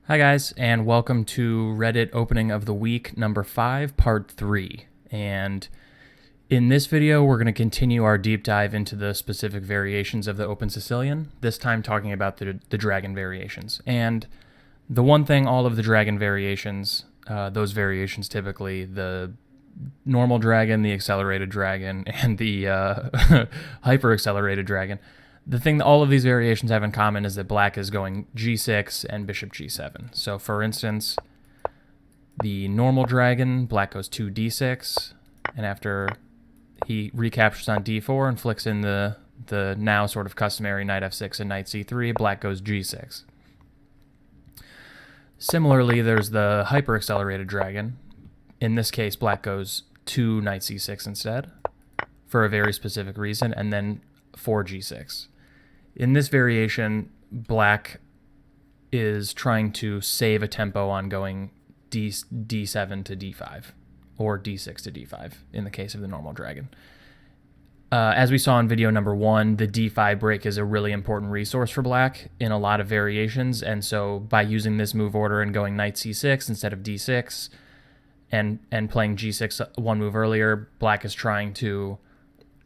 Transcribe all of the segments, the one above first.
Hi guys, and welcome to Reddit opening of the week number 5, part 3. And in this video, we're going to continue our deep dive into the specific variations of the Open Sicilian, this time talking about the dragon variations. And the one thing all of the dragon variations, those variations typically, the normal dragon, the accelerated dragon, and the hyper accelerated dragon, the thing that all of these variations have in common is that black is going g6 and bishop g7. So for instance, the normal dragon, black goes 2d6, and after he recaptures on d4 and flicks in the now sort of customary knight f6 and knight c3, black goes g6. Similarly, there's the hyper accelerated dragon. In this case, black goes 2 knight c6 instead for a very specific reason, and then 4g6. In this variation, black is trying to save a tempo on going d7 to d5, or d6 to d5 in the case of the normal dragon. As we saw in video number 1, the d5 break is a really important resource for black in a lot of variations, and so by using this move order and going knight c6 instead of d6 and playing g6 one move earlier, black is trying to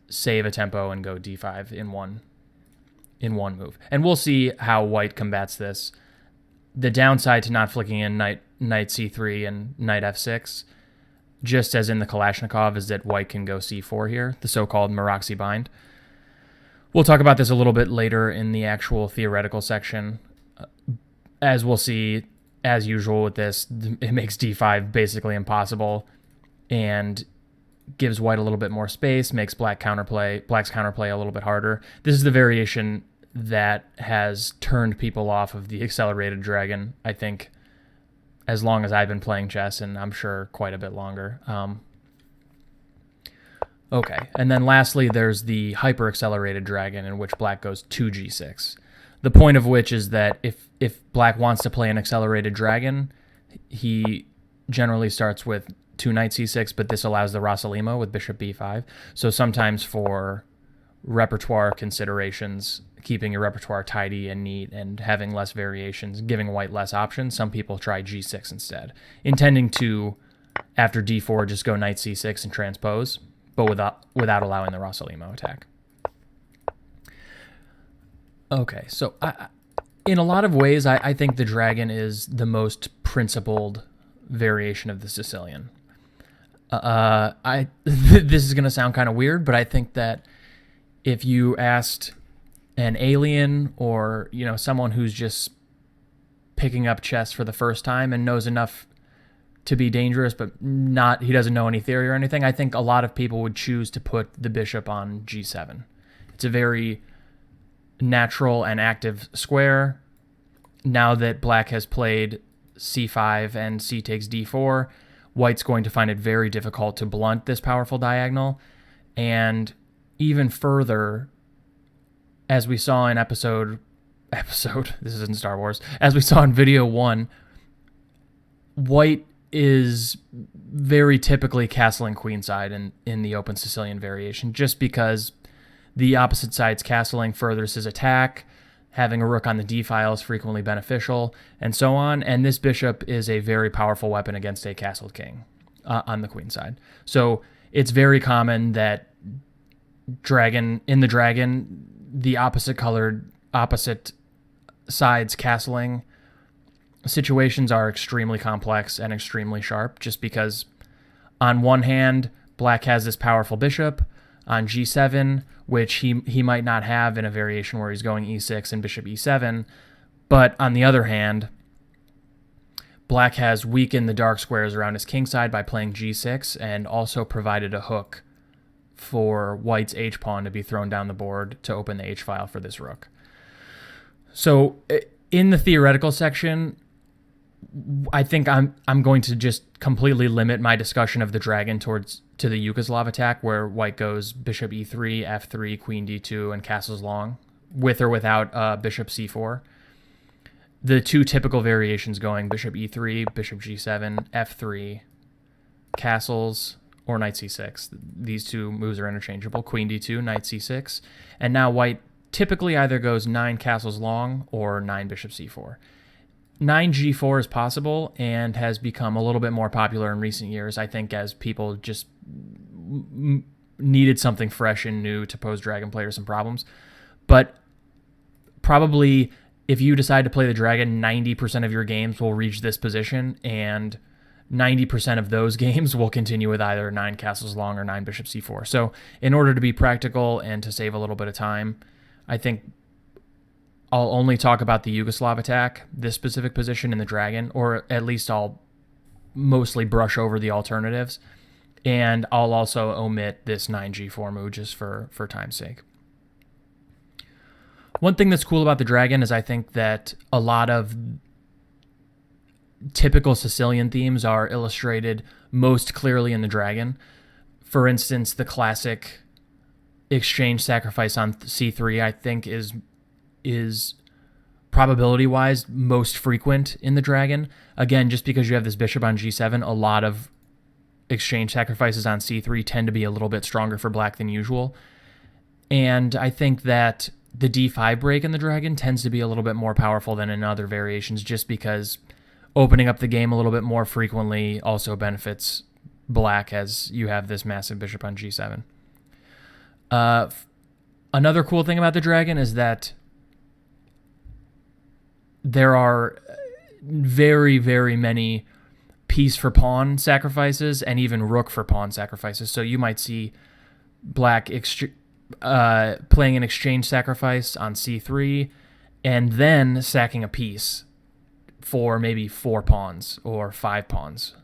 save a tempo and go d5 in one move. And we'll see how white combats this. The downside to not flicking in knight c3 and knight f6, just as in the Kalashnikov, is that white can go c4 here, the so-called Maroczy Bind. We'll talk about this a little bit later in the actual theoretical section. As we'll see, as usual with this, it makes d5 basically impossible and gives white a little bit more space, makes black's counterplay a little bit harder. This is the variation that has turned people off of the accelerated dragon, I think, as long as I've been playing chess, and I'm sure quite a bit longer. Okay, and then lastly, there's the hyper accelerated dragon, in which black goes 2g6. The point of which is that if black wants to play an accelerated dragon, he generally starts with 2 knight c6, but this allows the Rotella with bishop b5. So sometimes for repertoire considerations, keeping your repertoire tidy and neat and having less variations, giving white less options, some people try g6 instead, intending to, after d4, just go knight c6 and transpose, but without allowing the Rotella attack. Okay, so in a lot of ways, I think the dragon is the most principled variation of the Sicilian. This is going to sound kind of weird, but I think that if you asked an alien or, someone who's just picking up chess for the first time and knows enough to be dangerous, but he doesn't know any theory or anything, I think a lot of people would choose to put the bishop on g7. It's a very natural and active square. Now that black has played c5 and c takes d4, white's going to find it very difficult to blunt this powerful diagonal. And even further, as we saw in episode, this is in Star Wars, as we saw in video 1, white is very typically castling queenside in the Open Sicilian variation, just because the opposite side's castling furthers his attack, having a rook on the d file is frequently beneficial, and so on. And this bishop is a very powerful weapon against a castled king on the queen side. So it's very common that the opposite sides castling situations are extremely complex and extremely sharp, just because on one hand, black has this powerful bishop on g7, which he might not have in a variation where he's going e6 and bishop e7. But on the other hand, black has weakened the dark squares around his king side by playing g6 and also provided a hook for white's h-pawn to be thrown down the board to open the h-file for this rook. So in the theoretical section, I think I'm going to just completely limit my discussion of the dragon to the Yugoslav attack, where white goes bishop e3, f3, queen d2, and castles long, with or without bishop c4. The two typical variations going bishop e3, bishop g7, f3, castles, or knight c6. These two moves are interchangeable. Queen d2, knight c6. And now white typically either goes 9 castles long or 9 bishop c4. knight g4 is possible and has become a little bit more popular in recent years, I think, as people just needed something fresh and new to pose dragon players some problems. But probably if you decide to play the dragon, 90% of your games will reach this position, and 90% of those games will continue with either 9 castles long or 9 bishop c4. So in order to be practical and to save a little bit of time, I think I'll only talk about the Yugoslav attack, this specific position in the dragon, or at least I'll mostly brush over the alternatives. And I'll also omit this 9g4 move just for time's sake. One thing that's cool about the dragon is I think that a lot of typical Sicilian themes are illustrated most clearly in the dragon. For instance, the classic exchange sacrifice on c3, I think, is probability-wise most frequent in the dragon. Again, just because you have this bishop on g7, a lot of exchange sacrifices on c3 tend to be a little bit stronger for black than usual. And I think that the d5 break in the dragon tends to be a little bit more powerful than in other variations, just because opening up the game a little bit more frequently also benefits black, as you have this massive bishop on g7. Another cool thing about the dragon is that there are very, very many piece for pawn sacrifices and even rook for pawn sacrifices. So you might see black playing an exchange sacrifice on c3 and then sacking a piece for maybe 4 pawns or 5 pawns.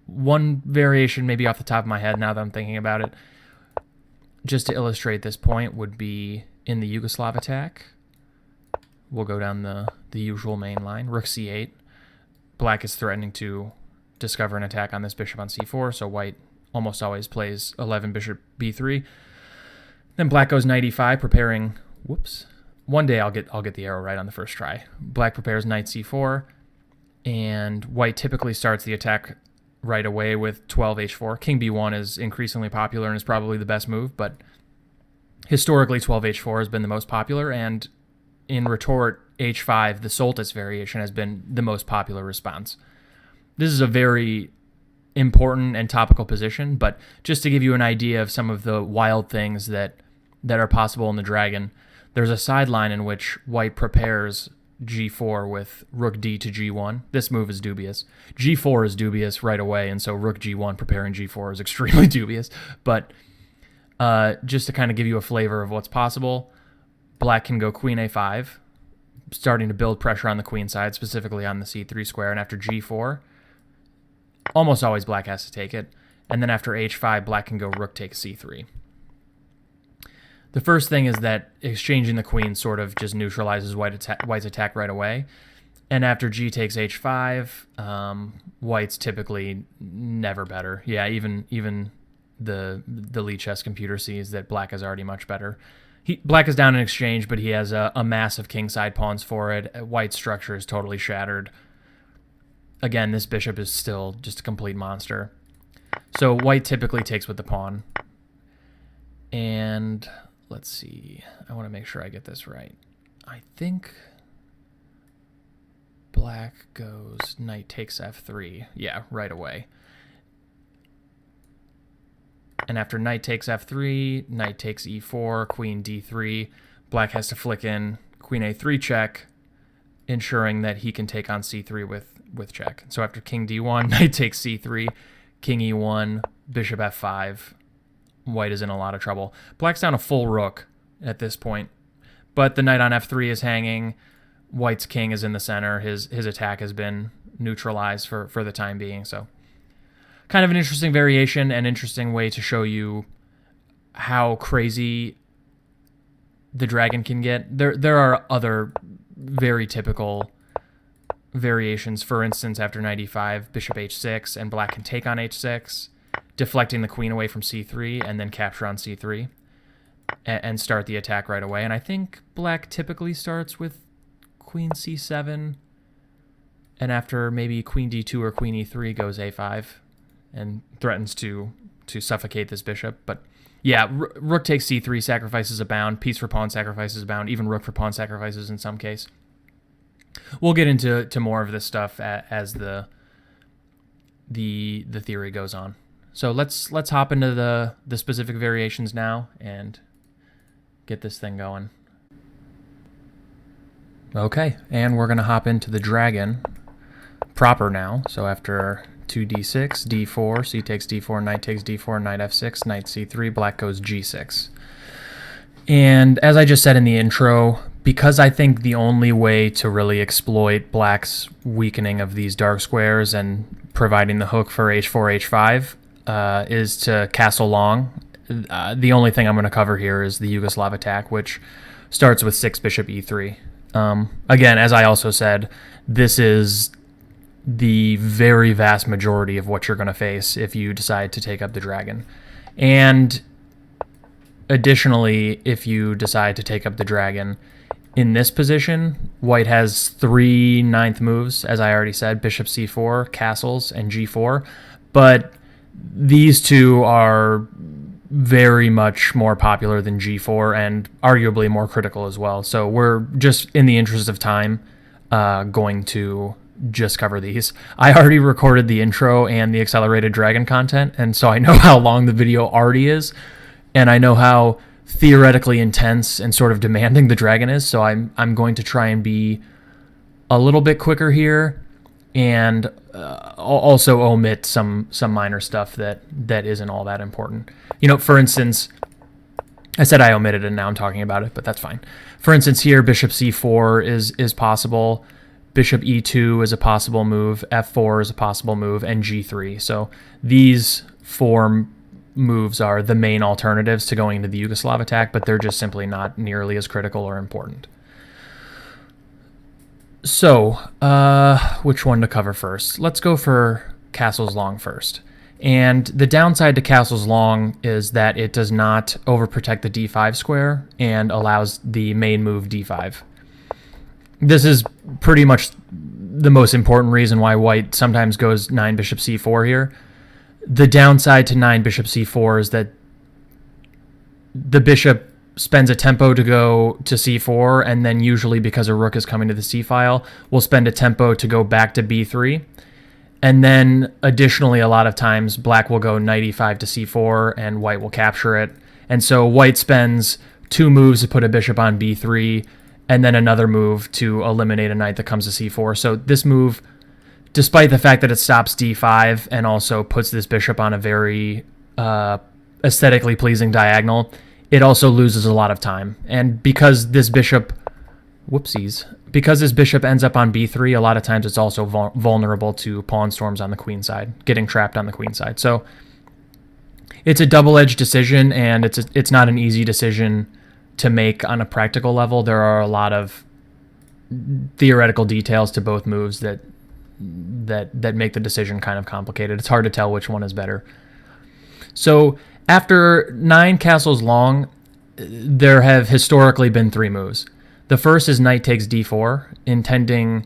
One variation, maybe off the top of my head now that I'm thinking about it, just to illustrate this point, would be in the Yugoslav attack. We'll go down the usual main line. Rook c8. Black is threatening to discover an attack on this bishop on c4, so white almost always plays 11 bishop b3. Then black goes knight e5, preparing... Whoops. One day I'll get the arrow right on the first try. Black prepares knight c4, and white typically starts the attack right away with 12 h4. King b1 is increasingly popular and is probably the best move, but historically 12 h4 has been the most popular, and in retort, h5, the Soltis variation, has been the most popular response. This is a very important and topical position, but just to give you an idea of some of the wild things that are possible in the dragon, there's a sideline in which white prepares g4 with rook d to g1. This move is dubious. g4 is dubious right away, and so rook g1 preparing g4 is extremely dubious. But just to kind of give you a flavor of what's possible, black can go queen a5, starting to build pressure on the queen side, specifically on the c3 square, and after g4, almost always black has to take it. And then after h5, black can go rook takes c3. The first thing is that exchanging the queen sort of just neutralizes white's attack right away. And after g takes h5, white's typically never better. Yeah, even the Lee chess computer sees that black is already much better. Black is down in exchange, but he has a massive kingside pawns for it. White's structure is totally shattered. Again, this bishop is still just a complete monster. So white typically takes with the pawn. And let's see. I want to make sure I get this right. I think black goes knight takes f3. Yeah, right away. And after knight takes f3, knight takes e4, queen d3, black has to flick in queen a3 check, ensuring that he can take on c3 with check. So after king d1, knight takes c3, king e1, bishop f5, white is in a lot of trouble. Black's down a full rook at this point, but the knight on f3 is hanging. White's king is in the center. His attack has been neutralized for the time being. So kind of an interesting variation and interesting way to show you how crazy the dragon can get. There are other very typical variations. For instance, after knight e5, bishop h6, and black can take on h6, deflecting the queen away from c3, and then capture on c3, and start the attack right away. And I think black typically starts with queen c7, and after maybe queen d2 or queen e3 goes a5, and threatens to suffocate this bishop. But yeah, rook takes c3 sacrifices abound, piece for pawn sacrifices abound, even rook for pawn sacrifices in some case. We'll get into more of this stuff as the theory goes on. So let's hop into the specific variations now and get this thing going. Okay, and we're gonna hop into the dragon proper now. So after 2d6, d4, c takes d4, knight takes d4, knight f6, knight c3, black goes g6. And as I just said in the intro, because I think the only way to really exploit black's weakening of these dark squares and providing the hook for h4, h5 is to castle long. The only thing I'm going to cover here is the Yugoslav attack, which starts with 6 bishop e3. Again, as I also said, this is the very vast majority of what you're going to face if you decide to take up the dragon. And additionally, if you decide to take up the dragon in this position, white has 3 ninth moves, as I already said, bishop c4, castles, and g4. But these two are very much more popular than g4 and arguably more critical as well. So we're just, in the interest of time, going to just cover these. I already recorded the intro and the accelerated dragon content, and so I know how long the video already is, and I know how theoretically intense and sort of demanding the dragon is, so I'm going to try and be a little bit quicker here and also omit some minor stuff that isn't all that important. You know, for instance, I said I omitted it and now I'm talking about it, but that's fine. For instance, here bishop c4 is possible, bishop e2 is a possible move, f4 is a possible move, and g3. So these 4 moves are the main alternatives to going into the Yugoslav attack, but they're just simply not nearly as critical or important. So, which one to cover first? Let's go for castles long first. And the downside to castles long is that it does not overprotect the d5 square and allows the main move d5. This is pretty much the most important reason why white sometimes goes 9 bishop c4 here. The downside to 9 bishop c4 is that the bishop spends a tempo to go to c4, and then usually because a rook is coming to the c file, will spend a tempo to go back to b3. And then additionally, a lot of times black will go knight e5 to c4 and white will capture it. And so white spends 2 moves to put a bishop on b3 and then another move to eliminate a knight that comes to c4. So this move, despite the fact that it stops d5 and also puts this bishop on a very aesthetically pleasing diagonal, it also loses a lot of time. And because this bishop, because this bishop ends up on b3, a lot of times it's also vulnerable to pawn storms on the queen side, getting trapped on the queen side. So it's a double-edged decision, and it's not an easy decision to make on a practical level. There are a lot of theoretical details to both moves that make the decision kind of complicated. It's hard to tell which one is better. So after 9 castles long, there have historically been 3 moves. The first is knight takes d4, intending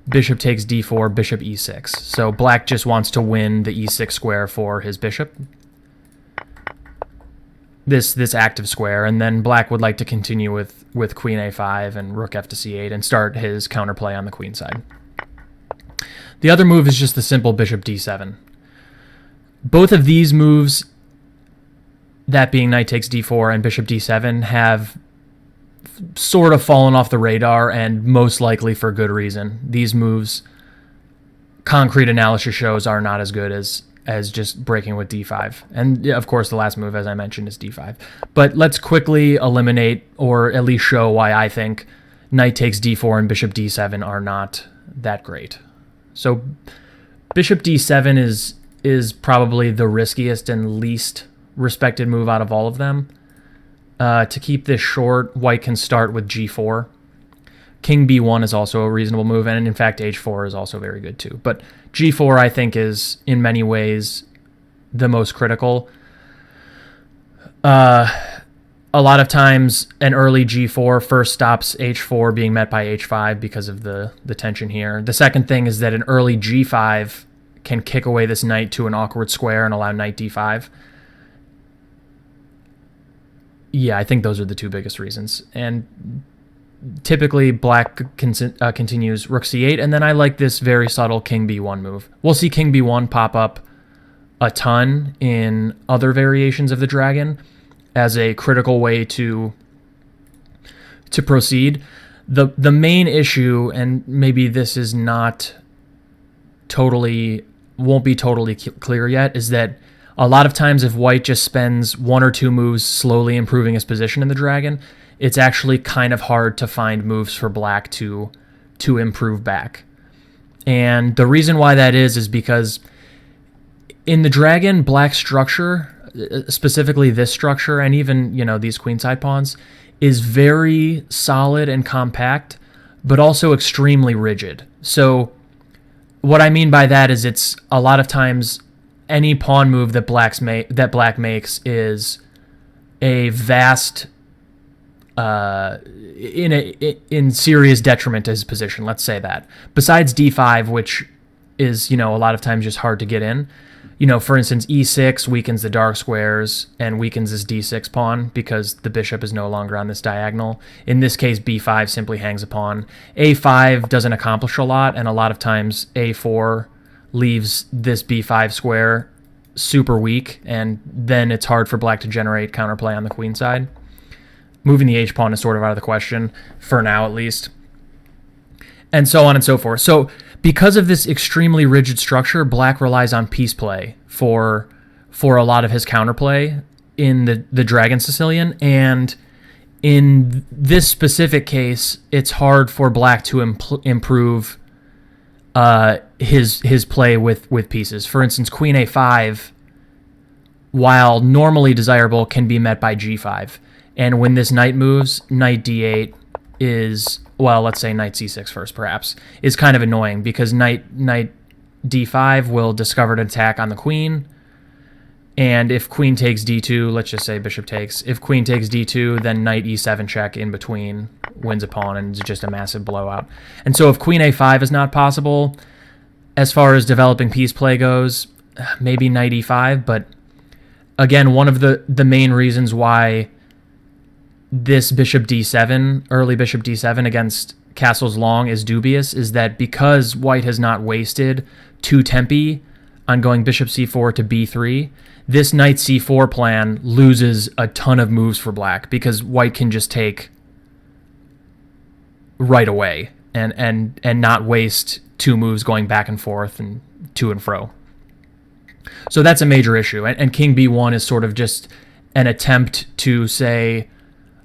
bishop takes d4, bishop e6. So black just wants to win the e6 square for his bishop, this active square, and then black would like to continue with queen a5 and rook f to c8 and start his counterplay on the queen side. The other move is just the simple bishop d7. Both of these moves, that being knight takes d4 and bishop d7, have sort of fallen off the radar, and most likely for good reason. These moves, concrete analysis shows, are not as good as just breaking with d5. And of course the last move, as I mentioned, is d5. But let's quickly eliminate, or at least show why I think knight takes d4 and bishop d7 are not that great. So bishop d7 is probably the riskiest and least respected move out of all of them. To keep this short, white can start with g4. King b1 is also a reasonable move, and in fact h4 is also very good too. But g4, I think, is in many ways the most critical. A lot of times an early g4 first stops h4 being met by h5 because of the tension here. The second thing is that an early g5 can kick away this knight to an awkward square and allow knight d5. Yeah, I think those are the 2 biggest reasons. And typically black continues rook c8, and then I like this very subtle king b1 move. We'll see king b1 pop up a ton in other variations of the dragon as a critical way to proceed. The main issue, and maybe this is not won't be totally clear yet, is that a lot of times if white just spends 1 or 2 moves slowly improving his position in the dragon, it's actually kind of hard to find moves for black to improve back. And the reason why that is because in the dragon, black structure, specifically this structure, and even, these queenside pawns, is very solid and compact, but also extremely rigid. So what I mean by that is it's a lot of times any pawn move that black makes is a vast in serious detriment to his position, let's say that. Besides d5, which is, a lot of times just hard to get in. For instance, e6 weakens the dark squares and weakens this d6 pawn because the bishop is no longer on this diagonal. In this case, b5 simply hangs a pawn. a5 doesn't accomplish a lot, and a lot of times a4 leaves this b5 square super weak, and then it's hard for black to generate counterplay on the queen side. Moving the h-pawn is sort of out of the question, for now at least. And so on and so forth. So because of this extremely rigid structure, black relies on piece play for a lot of his counterplay in the Dragon Sicilian. And in this specific case, it's hard for black to improve his play with pieces. For instance, queen a5, while normally desirable, can be met by g5. And when this knight moves, knight d8 is, well, let's say knight c6 first, perhaps, is kind of annoying because knight d5 will discover an attack on the queen. And if queen takes d2, let's just say bishop takes. If queen takes d2, then knight e7 check in between wins a pawn, and it's just a massive blowout. And so if queen a5 is not possible, as far as developing piece play goes, maybe knight e5. But again, one of the main reasons why this bishop d7, early bishop d7 against castles long is dubious is that because white has not wasted 2 tempi on going bishop c4 to b3, this knight c4 plan loses a ton of moves for black because white can just take right away and not waste 2 moves going back and forth and to and fro. So that's a major issue. And king b1 is sort of just an attempt to say,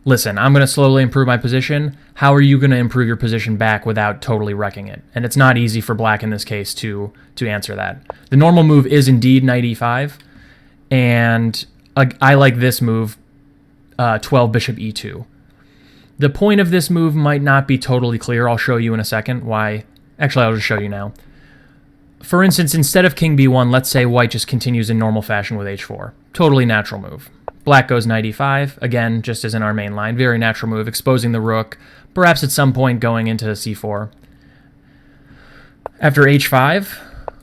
listen, I'm going to slowly improve my position. How are you going to improve your position back without totally wrecking it? And it's not easy for black in this case to answer that. The normal move is indeed knight e5, and I like this move, 12 bishop e2. The point of this move might not be totally clear. I'll show you in a second why. Actually, I'll just show you now. For instance, instead of king b1, let's say white just continues in normal fashion with h4. Totally natural move. Black goes knight e5, again, just as in our main line. Very natural move, exposing the rook, perhaps at some point going into c4. After h5,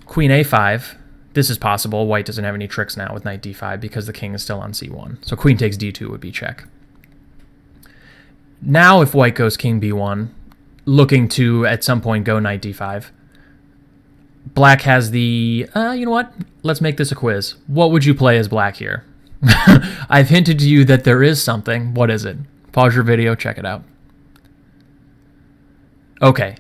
queen a5, this is possible. White doesn't have any tricks now with knight d5 because the king is still on c1. So queen takes d2 would be check. Now if white goes king b1, looking to at some point go knight d5, black has the, you know what? Let's make this a quiz. What would you play as black here? I've hinted to you that there is something. What is it? Pause your video, check it out. Okay,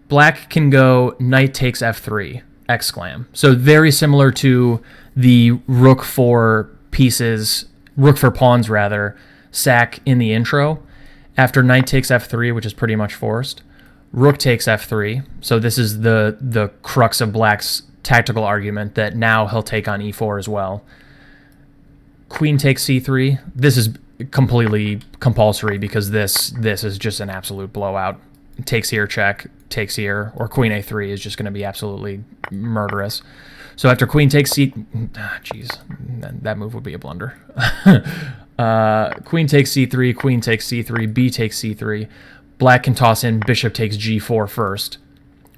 black can go knight takes f3, exclam. So very similar to the rook for pieces, rook for pawns rather, sack in the intro. After knight takes f3, which is pretty much forced, rook takes f3. So this is the crux of black's tactical argument that now he'll take on e4 as well. Queen takes c3. This is completely compulsory because this is just an absolute blowout. Takes here, check, takes here, or queen a3 is just going to be absolutely murderous. So after queen takes that move would be a blunder. Queen takes c3, queen takes c3, b takes c3. Black can toss in bishop takes g4 first,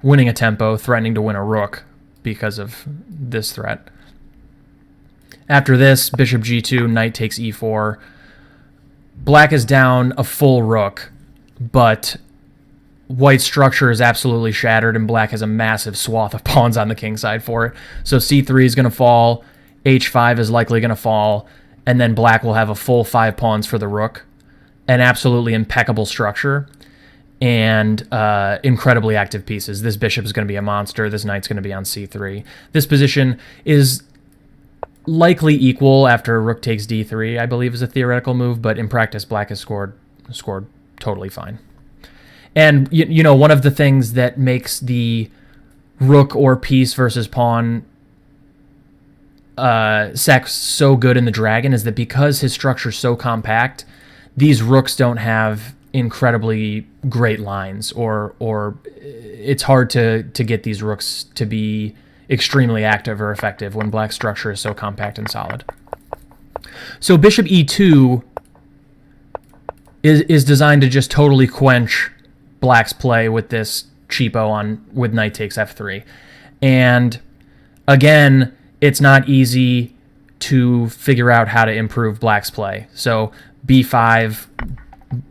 winning a tempo, threatening to win a rook because of this threat. After this, bishop g2, knight takes e4. Black is down a full rook but white's structure is absolutely shattered, and black has a massive swath of pawns on the king side for it. So c3 is going to fall, h5 is likely going to fall, and then black will have a full 5 pawns for the rook, an absolutely impeccable structure, and incredibly active pieces. This bishop is going to be a monster. This knight's going to be on c3. This position is likely equal after rook takes d3, I believe is a theoretical move, but in practice, black has scored totally fine. And, you know, one of the things that makes the rook or piece versus pawn sex so good in the dragon is that because his structure is so compact, these rooks don't have incredibly great lines, or it's hard to get these rooks to be extremely active or effective when black's structure is so compact and solid. So bishop e2 is designed to just totally quench black's play with this cheapo with knight takes f3. And again, it's not easy to figure out how to improve black's play. So b5,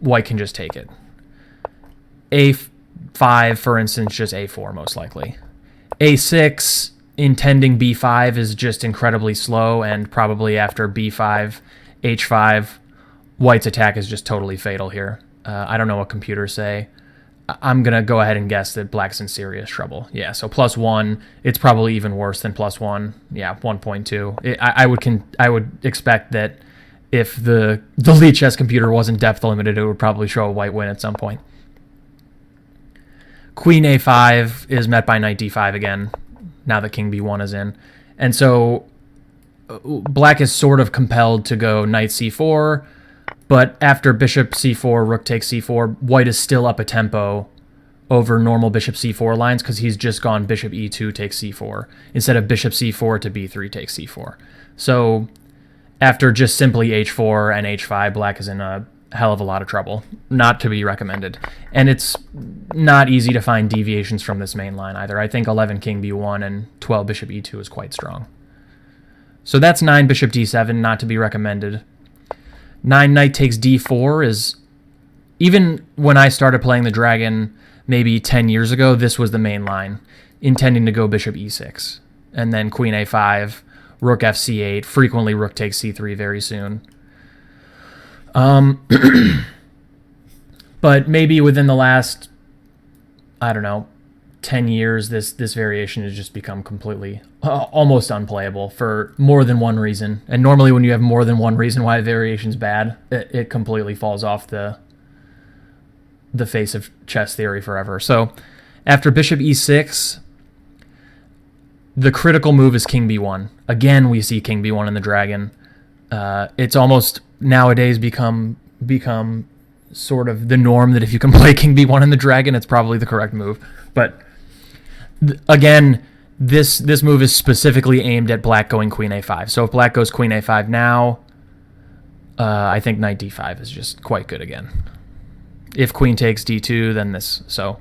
white can just take it. a5, for instance, just a4 most likely. a6, intending b5 is just incredibly slow, and probably after b5, h5, white's attack is just totally fatal here. I don't know what computers say. I'm going to go ahead and guess that black's in serious trouble. Yeah, so +1, it's probably even worse than +1. Yeah, 1.2. I would expect that if the lead chess computer wasn't depth limited, it would probably show a white win at some point. Queen a5 is met by knight d5 again, now that king b1 is in. And so black is sort of compelled to go knight c4, but after bishop c4, rook takes c4, white is still up a tempo over normal bishop c4 lines because he's just gone bishop e2 takes c4 instead of bishop c4 to b3 takes c4. So after just simply h4 and h5, black is in a hell of a lot of trouble. Not to be recommended. And it's not easy to find deviations from this main line either. I think 11 king b1 and 12 bishop e2 is quite strong. So that's 9 bishop d7, not to be recommended. 9 knight takes d4 is, even when I started playing the dragon maybe 10 years ago, this was the main line, intending to go bishop e6. And then queen a5, rook fc8, frequently rook takes c3 very soon. But maybe within the last, I don't know, 10 years, this variation has just become completely, almost unplayable for more than one reason. And normally when you have more than one reason why a variation's bad, it completely falls off the face of chess theory forever. So after bishop e6, the critical move is king b1. Again, we see king b1 in the dragon. It's almost nowadays become sort of the norm that if you can play king b1 in the dragon, it's probably the correct move. But again, this move is specifically aimed at black going queen a5. So if black goes queen a5 now, I think knight d5 is just quite good again. If queen takes d2, then this. So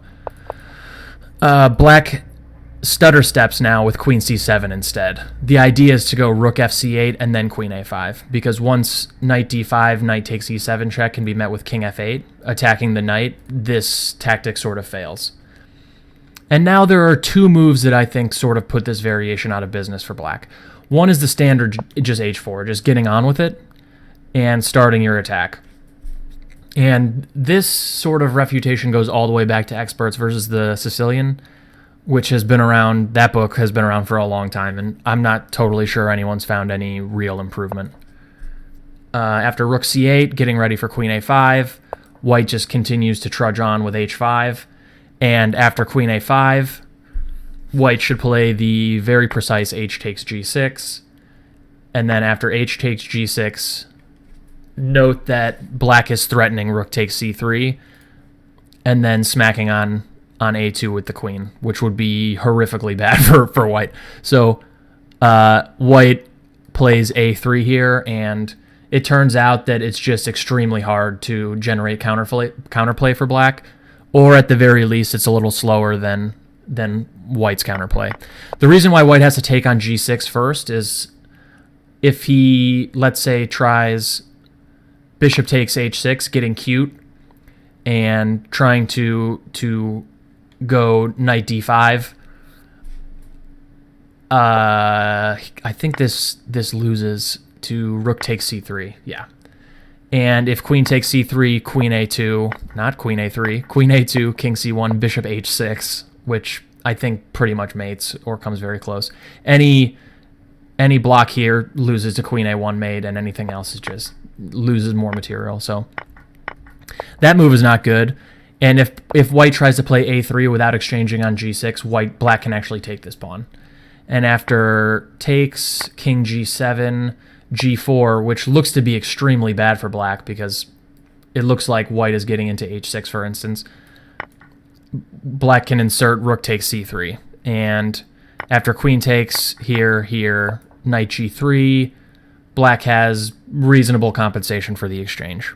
black stutter steps now with queen c7 instead. The idea is to go rook fc8 and then queen a5, because once knight d5, knight takes e7 check can be met with king f8, attacking the knight, this tactic sort of fails. And now there are two moves that I think sort of put this variation out of business for black. One is the standard just h4, just getting on with it and starting your attack. And this sort of refutation goes all the way back to Experts versus the Sicilian, which has been around, that book has been around for a long time, and I'm not totally sure anyone's found any real improvement. After rook c8, getting ready for queen a5, white just continues to trudge on with h5, and after queen a5, white should play the very precise h takes g6, and then after h takes g6, note that black is threatening rook takes c3, and then smacking on a2 with the queen, which would be horrifically bad for white. So white plays a3 here, and it turns out that it's just extremely hard to generate counterplay for black, or at the very least, it's a little slower than white's counterplay. The reason why white has to take on g6 first is if he, let's say, tries bishop takes h6, getting cute, and trying to go knight d5. I think this loses to rook takes c3. Yeah. And if queen takes c3, queen a2, not queen a3, queen a2, king c1, bishop h6, which I think pretty much mates or comes very close. Any block here loses to queen a1 mate, and anything else is just loses more material. So that move is not good. And if white tries to play a3 without exchanging on g6, black can actually take this pawn. And after takes, king g7, g4, which looks to be extremely bad for black because it looks like white is getting into h6, for instance. Black can insert rook takes c3. And after queen takes here, knight g3, black has reasonable compensation for the exchange.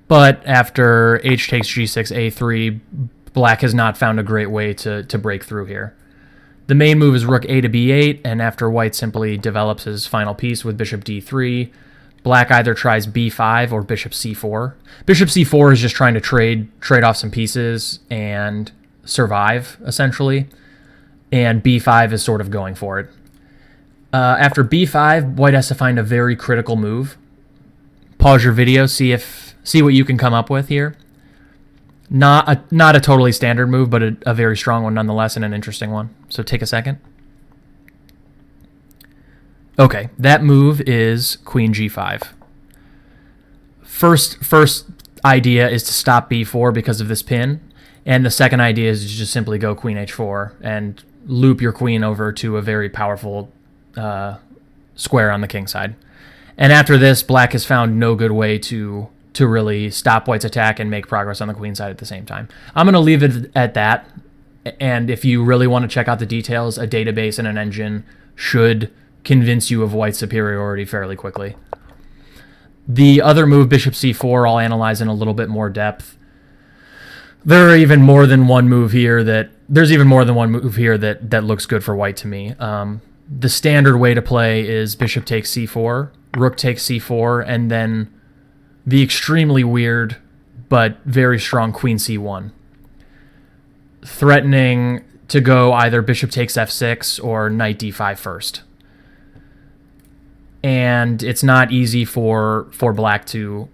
But after h takes g6, a3, black has not found a great way to break through here. The main move is rook a to b8, and after white simply develops his final piece with bishop d3, black either tries b5 or bishop c4. Bishop c4 is just trying to trade off some pieces and survive, essentially, and b5 is sort of going for it. After b5, white has to find a very critical move. Pause your video, see what you can come up with here. Not a totally standard move, but a very strong one nonetheless, and an interesting one. So take a second. Okay, that move is queen g5. First idea is to stop b4 because of this pin, and the second idea is to just simply go queen h4 and loop your queen over to a very powerful square on the king side. And after this, black has found no good way to really stop white's attack and make progress on the queen side at the same time. I'm going to leave it at that, and if you really want to check out the details, a database and an engine should convince you of white's superiority fairly quickly. The other move, bishop c4, I'll analyze in a little bit more depth. There's even more than one move here that looks good for white to me. The standard way to play is bishop takes c4, rook takes c4, and then the extremely weird but very strong queen c1, threatening to go either bishop takes f6 or knight d5 first. And it's not easy for black to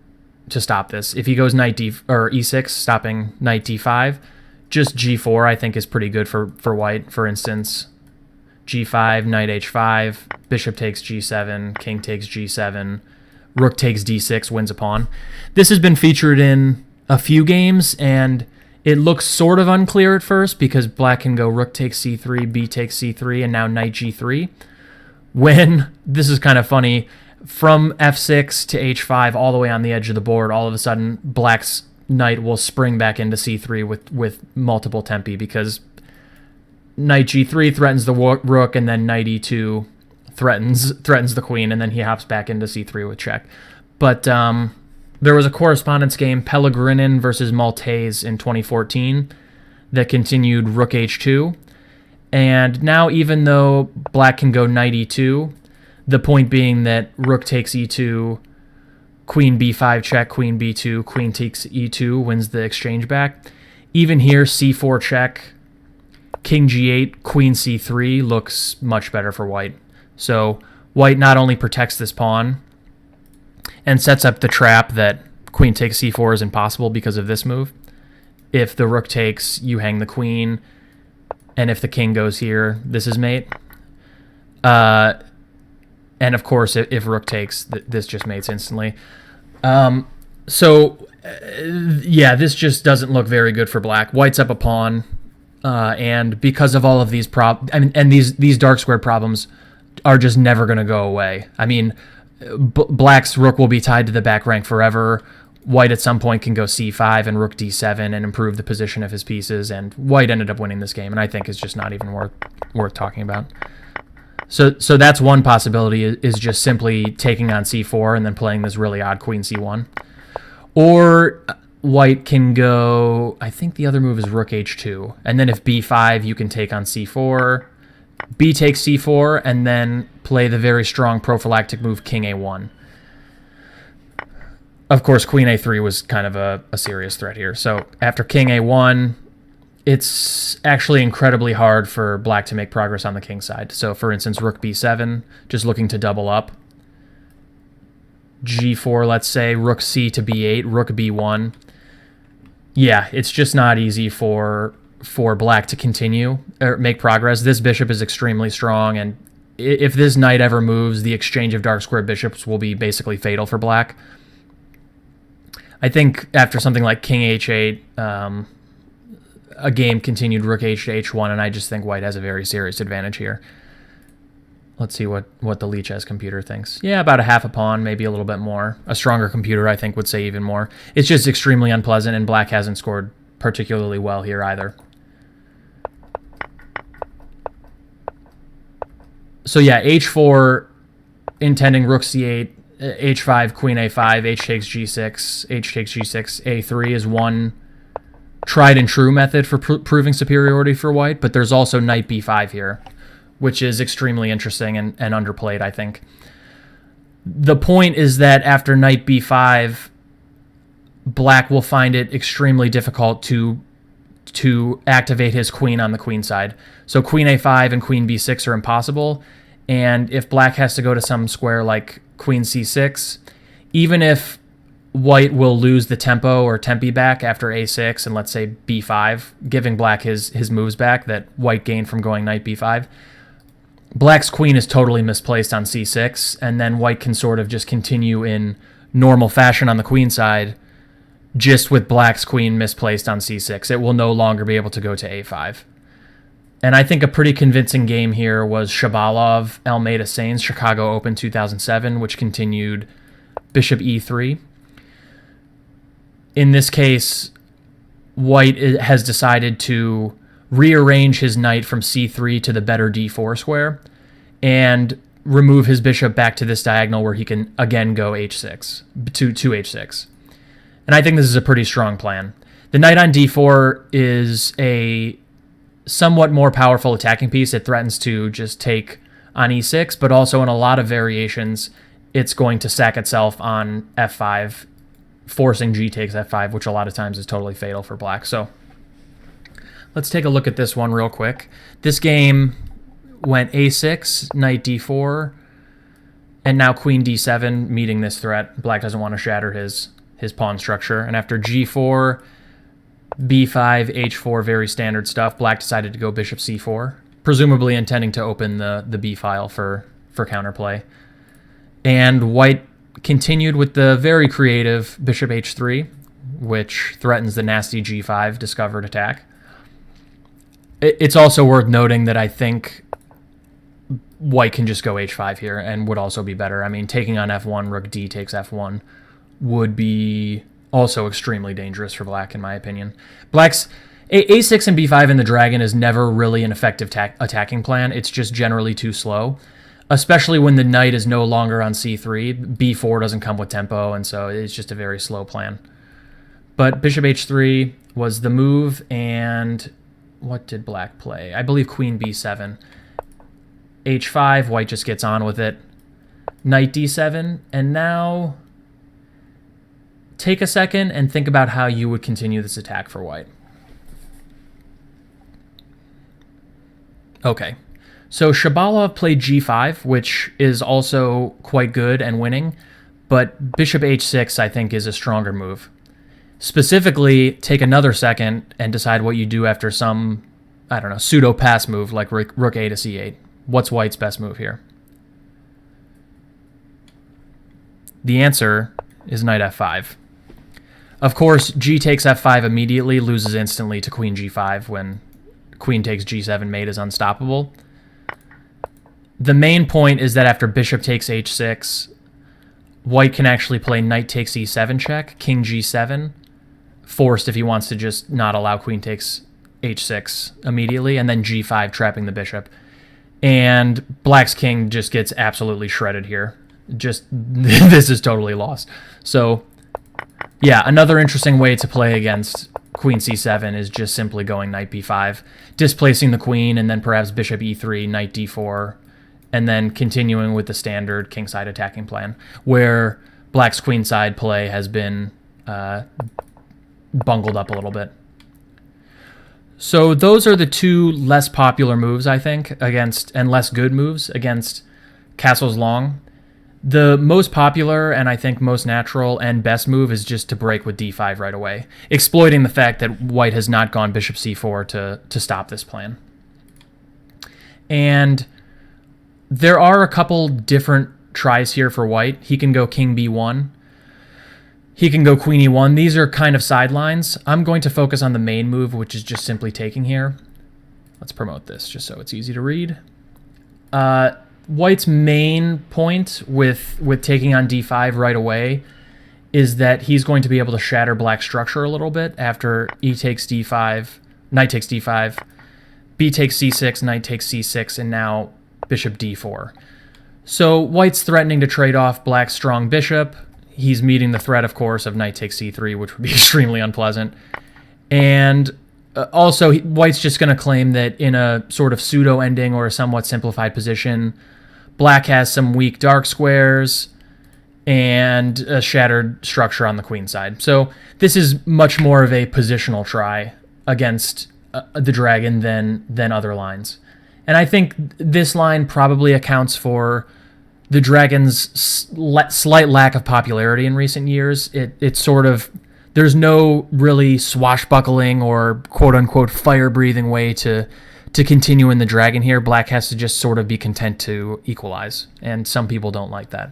stop this. If he goes knight e6, stopping knight d5, just g4 I think is pretty good for white. For instance, g5, knight h5, bishop takes g7, king takes g7, rook takes d6, wins a pawn. This has been featured in a few games, and it looks sort of unclear at first because black can go rook takes c3, b takes c3, and now knight g3. When, this is kind of funny, from f6 to h5 all the way on the edge of the board, all of a sudden black's knight will spring back into c3 with multiple tempi because knight g3 threatens the rook, and then knight e2 threatens the queen, and then he hops back into c3 with check. But there was a correspondence game, Pellegrinin versus Maltese in 2014, that continued rook h2. And now, even though black can go knight e2, the point being that rook takes e2, queen b5 check, queen b2, queen takes e2 wins the exchange back. Even here, c4 check, king g8, queen c3 looks much better for white. So white not only protects this pawn and sets up the trap that queen takes c4 is impossible because of this move. If the rook takes, you hang the queen, and if the king goes here, this is mate. And of course, if rook takes, this just mates instantly. Yeah, this just doesn't look very good for black. White's up a pawn, and because of all of these these dark squared problems are just never going to go away. I mean, black's rook will be tied to the back rank forever. White at some point can go c5 and rook d7 and improve the position of his pieces, and white ended up winning this game, and I think is just not even worth talking about. So that's one possibility, is just simply taking on c4 and then playing this really odd queen c1. Or white can go, I think the other move is rook h2, and then if b5, you can take on c4, b takes c4, and then play the very strong prophylactic move king a1. Of course, queen a3 was kind of a serious threat here. So after king a1, it's actually incredibly hard for black to make progress on the king side. So for instance, rook b7, just looking to double up. g4, let's say, rook c to b8, rook b1. Yeah, it's just not easy for black to continue or make progress. This bishop is extremely strong, and if this knight ever moves, the exchange of dark square bishops will be basically fatal for black. I think after something like king h8, a game continued rook h to h1, and I just think white has a very serious advantage here. Let's see what the Lichess computer thinks. Yeah, about a half a pawn, maybe a little bit more. A stronger computer, I think, would say even more. It's just extremely unpleasant, and black hasn't scored particularly well here either. So yeah, h4, intending rook c8, h5, queen a5, h takes g6, h takes g6, a3 is one tried and true method for proving superiority for white, but there's also knight b5 here, which is extremely interesting and underplayed, I think. The point is that after knight b5, black will find it extremely difficult to activate his queen on the queen side. So queen a5 and queen b6 are impossible, and if black has to go to some square like queen c6, even if white will lose the tempo or tempi back after a6 and let's say b5, giving black his moves back that white gained from going knight b5, black's queen is totally misplaced on c6, and then white can sort of just continue in normal fashion on the queen side, just with black's queen misplaced on c6. It will no longer be able to go to a5. And I think a pretty convincing game here was Shabalov Almeida Sainz Chicago Open 2007, which continued bishop e3. In this case, white has decided to rearrange his knight from c3 to the better d4 square and remove his bishop back to this diagonal where he can again go h6 to h6. And I think this is a pretty strong plan. The knight on d4 is a somewhat more powerful attacking piece. It threatens to just take on e6, but also in a lot of variations, it's going to sack itself on f5, forcing g takes f5, which a lot of times is totally fatal for black. So let's take a look at this one real quick. This game went a6, knight d4, and now queen d7 meeting this threat. Black doesn't want to shatter his pawn structure. And after g4, b5, h4, very standard stuff, black decided to go bishop c4, presumably intending to open the b file for counterplay. And white continued with the very creative bishop h3, which threatens the nasty g5 discovered attack. It's also worth noting that I think white can just go h5 here and would also be better. I mean, taking on f1, rook d takes f1 would be also extremely dangerous for black, in my opinion. Black's a6 and b5 in the dragon is never really an effective attacking plan. It's just generally too slow, especially when the knight is no longer on c3. b4 doesn't come with tempo, and so it's just a very slow plan. But bishop h3 was the move, and what did black play? I believe queen b7. h5, white just gets on with it. Knight d7, and now take a second and think about how you would continue this attack for white. Okay, so Shabalov played g5, which is also quite good and winning, but bishop h6 I think is a stronger move. Specifically, take another second and decide what you do after some, I don't know, pseudo-pass move like rook a to c8. What's white's best move here? The answer is knight f5. Of course, g takes f5 immediately, loses instantly to queen g5 when queen takes g7 mate is unstoppable. The main point is that after bishop takes h6, white can actually play knight takes e7 check, king g7, forced if he wants to just not allow queen takes h6 immediately, and then g5 trapping the bishop. And black's king just gets absolutely shredded here. Just, this is totally lost. So yeah, another interesting way to play against queen c7 is just simply going knight b5, displacing the queen, and then perhaps bishop e3, knight d4, and then continuing with the standard kingside attacking plan, where black's queenside play has been bungled up a little bit. So those are the two less popular moves, I think, against, and less good moves against castles long. The most popular and I think most natural and best move is just to break with d5 right away, exploiting the fact that white has not gone bishop c4 to stop this plan. And there are a couple different tries here for white. He can go king b1. He can go queen e1. These are kind of sidelines. I'm going to focus on the main move, which is just simply taking here. Let's promote this just so it's easy to read. White's main point with taking on d5 right away is that he's going to be able to shatter black's structure a little bit after e takes d5, knight takes d5, b takes c6, knight takes c6, and now bishop d4. So white's threatening to trade off black's strong bishop. He's meeting the threat, of course, of knight takes c3, which would be extremely unpleasant. And also, white's just going to claim that in a sort of pseudo-ending or a somewhat simplified position, black has some weak dark squares and a shattered structure on the queen side. So this is much more of a positional try against the dragon than other lines. And I think this line probably accounts for the dragon's slight lack of popularity in recent years. It's sort of, there's no really swashbuckling or quote-unquote fire-breathing way to continue in the dragon here. Black has to just sort of be content to equalize, and some people don't like that.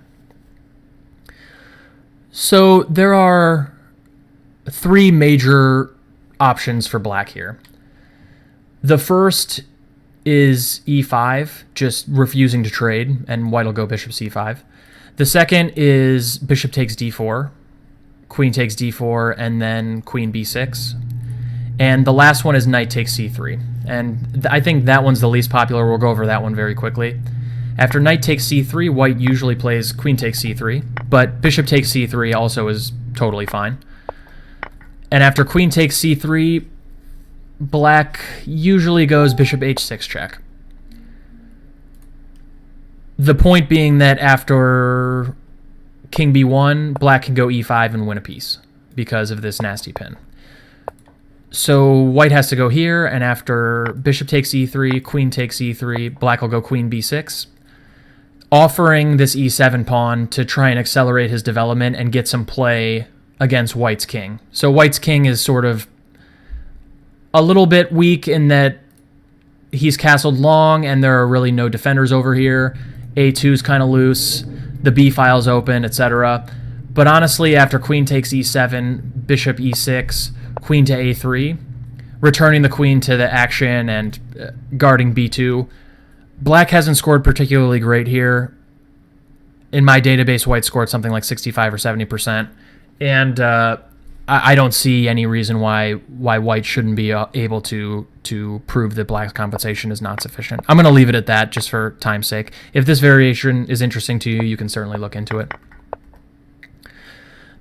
So there are three major options for black here. The first is e5, just refusing to trade, and white will go bishop c5. The second is bishop takes d4, queen takes d4, and then queen b6. And the last one is knight takes c3. And I think that one's the least popular. We'll go over that one very quickly. After knight takes c3, white usually plays queen takes c3, but bishop takes c3 also is totally fine. And after queen takes c3, black usually goes bishop h6 check. The point being that after king b1, black can go e5 and win a piece because of this nasty pin. So white has to go here, and after bishop takes e3, queen takes e3, black will go queen b6, offering this e7 pawn to try and accelerate his development and get some play against white's king. So white's king is sort of a little bit weak in that he's castled long and there are really no defenders over here. A2 is kind of loose, the b file's open, etc. But honestly, after queen takes e7, bishop e6, queen to a3, returning the queen to the action and guarding b2, black hasn't scored particularly great here. In my database, white scored something like 65 or 70%. And I don't see any reason why white shouldn't be able to prove that black's compensation is not sufficient. I'm going to leave it at that just for time's sake. If this variation is interesting to you, you can certainly look into it.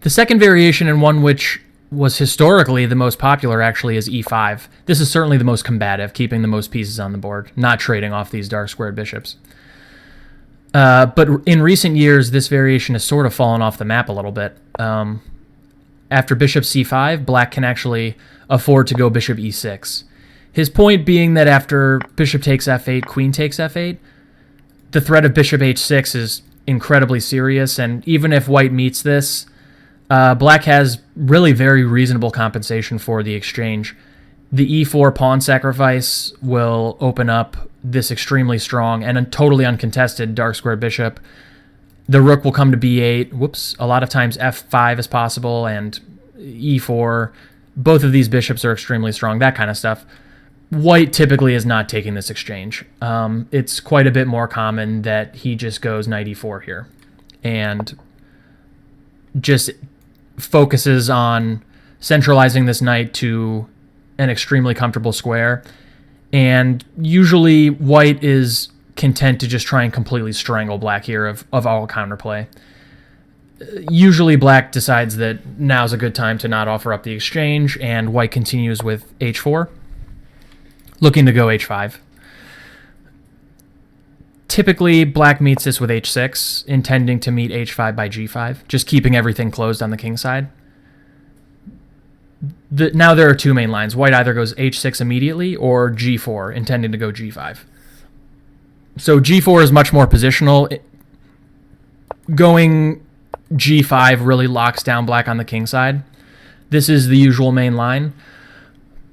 The second variation, and one which was historically the most popular, actually, is e5. This is certainly the most combative, keeping the most pieces on the board, not trading off these dark squared bishops. But in recent years, this variation has sort of fallen off the map a little bit. After bishop c5, black can actually afford to go bishop e6. His point being that after bishop takes f8, queen takes f8, the threat of bishop h6 is incredibly serious, and even if white meets this, black has really very reasonable compensation for the exchange. The e4 pawn sacrifice will open up this extremely strong and totally uncontested dark square bishop. The rook will come to b8. Whoops. A lot of times f5 is possible, and e4. Both of these bishops are extremely strong, that kind of stuff. White typically is not taking this exchange. It's quite a bit more common that he just goes knight e4 here and just focuses on centralizing this knight to an extremely comfortable square. And usually white is content to just try and completely strangle black here of all counterplay. Usually black decides that now's a good time to not offer up the exchange, and white continues with h4, looking to go h5. Typically, black meets this with h6, intending to meet h5 by g5, just keeping everything closed on the king side. Now there are two main lines. White either goes h6 immediately or g4, intending to go g5. So g4 is much more positional. Going g5 really locks down black on the king side. This is the usual main line.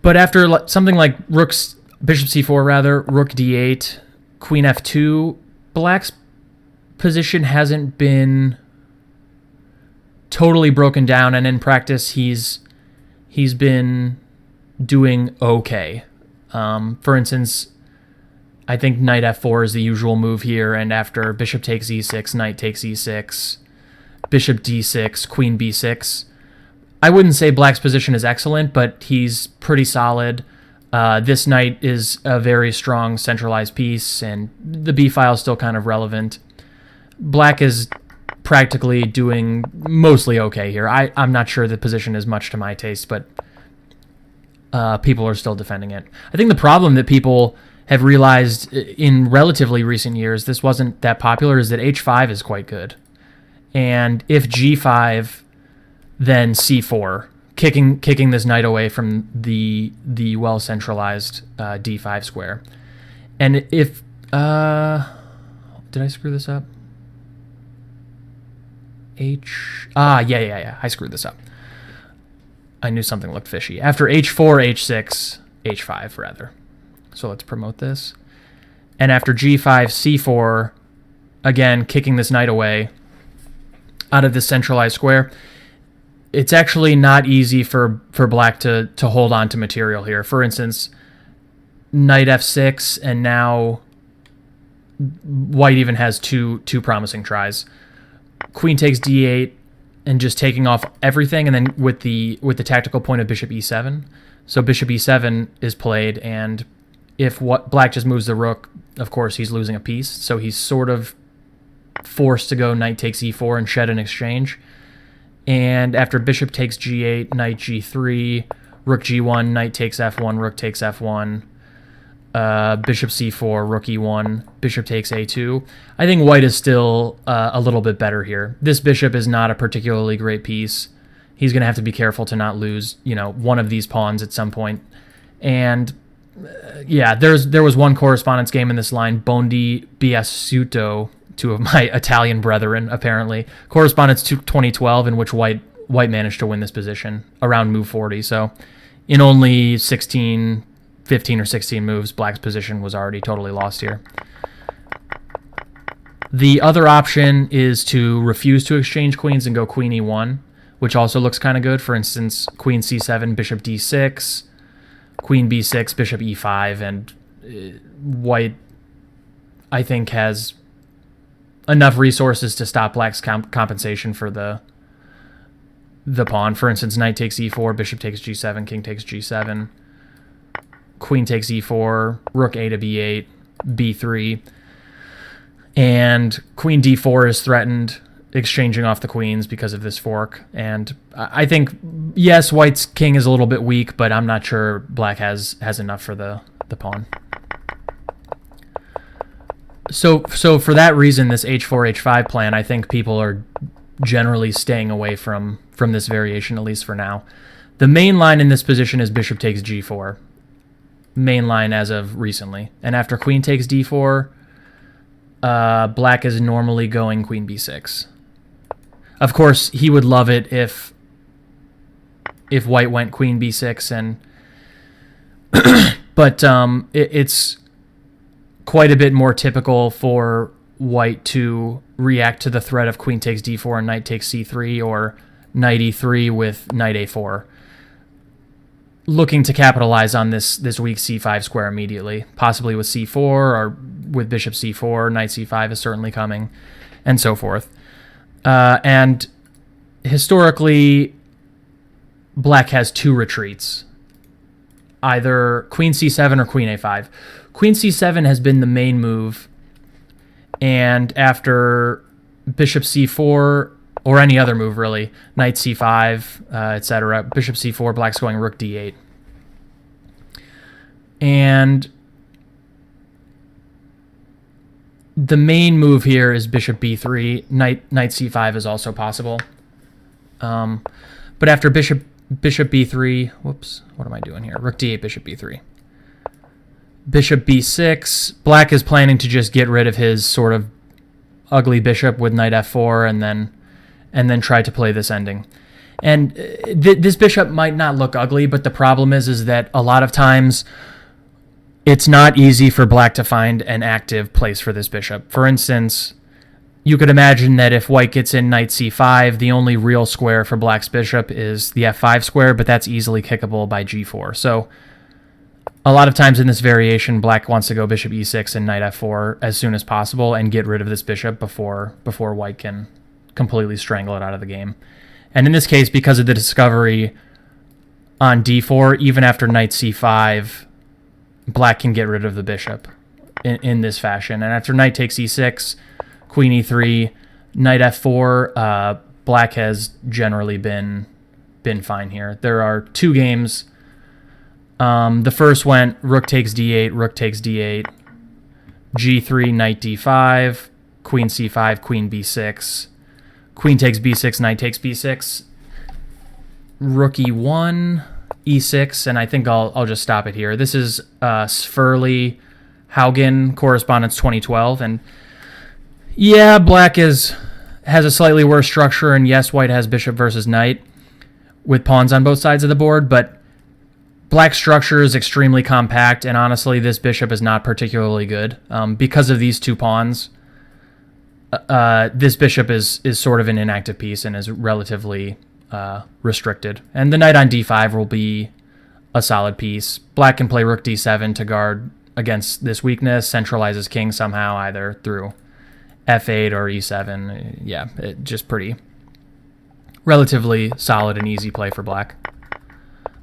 But after something like bishop c4 rather, rook d8, queen f2, black's position hasn't been totally broken down, and in practice he's been doing okay. For instance, I think knight f4 is the usual move here, and after bishop takes e6, knight takes e6, bishop d6, queen b6. I wouldn't say black's position is excellent, but he's pretty solid. This knight is a very strong centralized piece, and the b file is still kind of relevant. Black is practically doing mostly okay here. I'm not sure the position is much to my taste, but people are still defending it. I think the problem that people have realized in relatively recent years, this wasn't that popular, is that h5 is quite good. And if g5, then c4, kicking this knight away from the well-centralized d5 square. And if... did I screw this up? Yeah, I screwed this up. I knew something looked fishy. After h4, h6, h5, rather. So let's promote this. And after g5, c4, again, kicking this knight away out of this centralized square. It's actually not easy for black to hold on to material here. For instance, knight f6, and now white even has two promising tries. Queen takes d8, and just taking off everything, and then with the tactical point of bishop e7. So bishop e7 is played, and if black just moves the rook, of course he's losing a piece. So he's sort of forced to go knight takes e4 and shed an exchange. And after bishop takes g8, knight g3, rook g1, knight takes f1, rook takes f1, bishop c4, rook e1, bishop takes a2. I think white is still a little bit better here. This bishop is not a particularly great piece. He's going to have to be careful to not lose, one of these pawns at some point. And yeah, there was one correspondence game in this line, Bondi Biasuto, two of my Italian brethren, apparently. Correspondence to 2012, in which white managed to win this position around move 40. So in only 15 or 16 moves, black's position was already totally lost here. The other option is to refuse to exchange queens and go queen e1, which also looks kind of good. For instance, queen c7, bishop d6, queen b6, bishop e5, and white, I think, has enough resources to stop black's compensation for the pawn. For instance, knight takes e4, bishop takes g7, king takes g7, queen takes e4, rook a to b8, b3, and queen d4 is threatened, exchanging off the queens because of this fork. And I think, yes, white's king is a little bit weak, but I'm not sure black has enough for the pawn. So for that reason, this h4, h5 plan, I think people are generally staying away from this variation, at least for now. The main line in this position is bishop takes g4. Main line as of recently. And after queen takes d4, black is normally going queen b6. Of course, he would love it if white went queen b6, and but it's quite a bit more typical for white to react to the threat of queen takes d4 and knight takes c3, or knight e3 with knight a4, looking to capitalize on this weak c5 square immediately, possibly with c4 or with bishop c4, knight c5 is certainly coming, and so forth. And historically, black has two retreats, either queen c7 or queen a5. Queen c7 has been the main move, and after bishop c4, or any other move really, knight c5, etc., bishop c4, black's going rook d8. And the main move here is bishop b3. Knight c5 is also possible. But after bishop b3, whoops, what am I doing here? Rook d8, bishop b3. Bishop b6. Black is planning to just get rid of his sort of ugly bishop with knight f4 and then try to play this ending. And this bishop might not look ugly, but the problem is that a lot of times it's not easy for black to find an active place for this bishop. For instance, you could imagine that if white gets in knight c5, the only real square for black's bishop is the f5 square, but that's easily kickable by g4. So a lot of times in this variation, black wants to go bishop e6 and knight f4 as soon as possible and get rid of this bishop before white can completely strangle it out of the game. And in this case, because of the discovery on d4, even after knight c5, black can get rid of the bishop in this fashion. And after knight takes e6, queen e3, knight f4, black has generally been fine here. There are two games. The first went rook takes d8, rook takes d8, g3, knight d5, queen c5, queen b6, queen takes b6, knight takes b6, rook e1, e6, and I think I'll just stop it here. This is Sverli Haugen Correspondence 2012, and yeah, black has a slightly worse structure, and yes, white has bishop versus knight with pawns on both sides of the board, but black's structure is extremely compact, and honestly, this bishop is not particularly good. Because of these two pawns, this bishop is sort of an inactive piece and is relatively restricted. And the knight on d5 will be a solid piece. Black can play rook d7 to guard against this weakness, centralize his king somehow, either through f8 or e7. Yeah, just pretty relatively solid and easy play for black.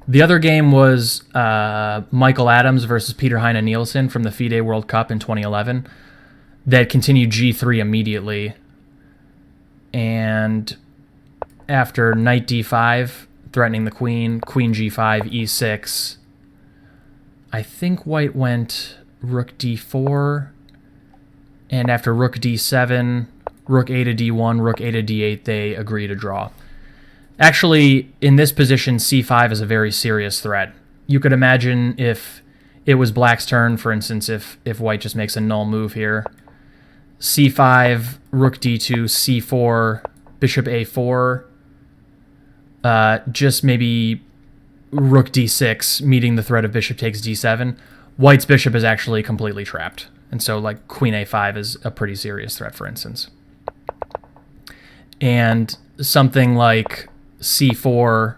The other game was Michael Adams versus Peter Heine Nielsen from the FIDE World Cup in 2011 that continued g3 immediately. And after knight d5, threatening the queen, queen g5, e6, I think white went rook d4, and after rook d7, rook a to d1, rook a to d8, they agree to draw. Actually, in this position, c5 is a very serious threat. You could imagine if it was black's turn, for instance, if white just makes a null move here, c5, rook d2, c4, bishop a4, just maybe rook d6, meeting the threat of bishop takes d7, white's bishop is actually completely trapped. And so, like, queen a5 is a pretty serious threat, for instance. And something like c4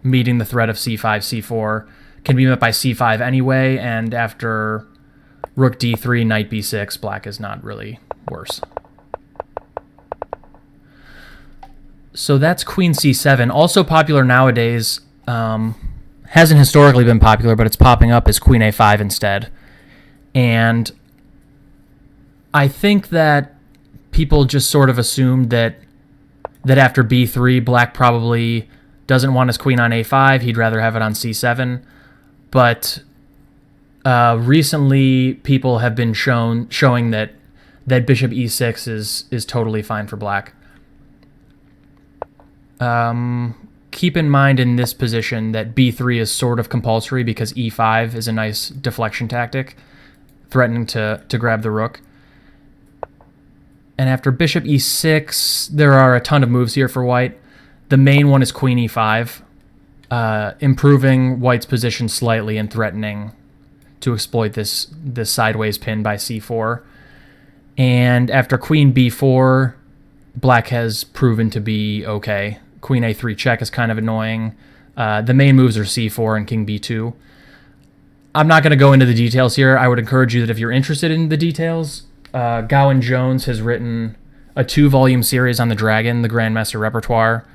meeting the threat of c5, c4 can be met by c5 anyway, and after rook d3, knight b6, black is not really worse. So that's queen c7. Also popular nowadays, hasn't historically been popular, but it's popping up as queen a5 instead. And I think that people just sort of assumed that after b3, black probably doesn't want his queen on a5. He'd rather have it on c7. But recently, people have been showing that bishop e6 is totally fine for black. Keep in mind in this position that b3 is sort of compulsory because e5 is a nice deflection tactic, threatening to grab the rook. And after bishop e6, there are a ton of moves here for white. The main one is queen e5, improving white's position slightly and threatening to exploit this sideways pin by c4. And after queen b4, black has proven to be okay. Queen a3 check is kind of annoying. The main moves are c4 and king b2. I'm not going to go into the details here. I would encourage you that if you're interested in the details, Gowan Jones has written a 2-volume series on the Dragon, the Grandmaster Repertoire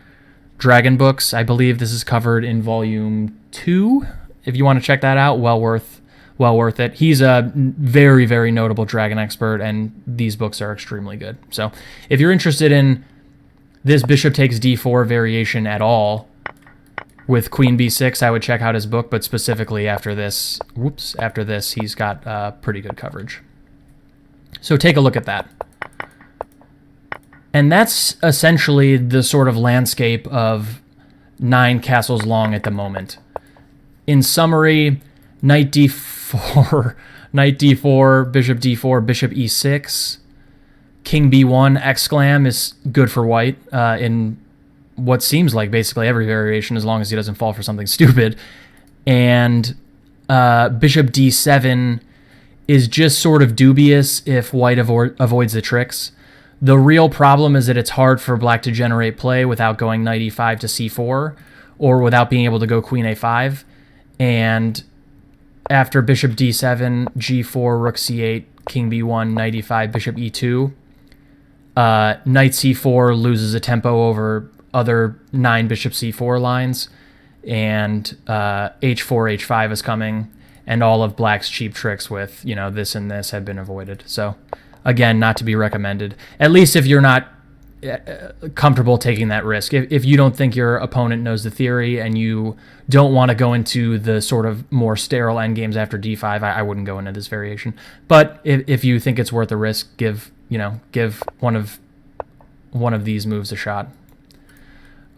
Dragon books. I believe this is covered in volume 2. If you want to check that out, well worth it. He's a very, very notable Dragon expert, and these books are extremely good. So if you're interested in this bishop takes d4 variation at all with queen b6, I would check out his book, but specifically after this, he's got pretty good coverage. So take a look at that. And that's essentially the sort of landscape of 9 castles long at the moment. In summary, knight d4, knight d4, bishop d4, bishop e6, king b1, exclam is good for white in what seems like basically every variation, as long as he doesn't fall for something stupid. And bishop d7 is just sort of dubious if white avoids the tricks. The real problem is that it's hard for black to generate play without going knight e5 to c4, or without being able to go queen a5. And after bishop d7, g4, rook c8, king b1, knight e5, bishop e2, knight c4 loses a tempo over other 9 bishop c4 lines, and h4, h5 is coming, and all of black's cheap tricks with, this and this have been avoided. So again, not to be recommended, at least if you're not comfortable taking that risk. If you don't think your opponent knows the theory and you don't want to go into the sort of more sterile endgames after d5, I wouldn't go into this variation. But if you think it's worth the risk, give one of these moves a shot.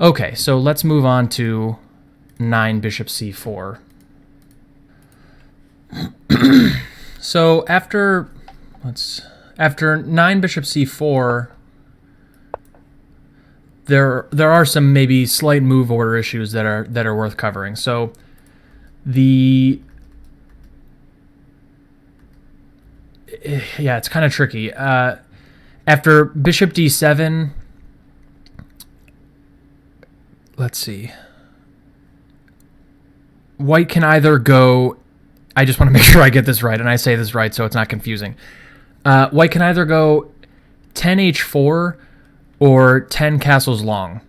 Okay, so let's move on to 9 bishop c4. So after 9 bishop c4, there are some maybe slight move order issues that are worth covering. So it's kind of tricky. After bishop d7, let's see. White can either go, I just want to make sure I get this right and I say this right so it's not confusing. White can either go 10h4 or 10 castles long.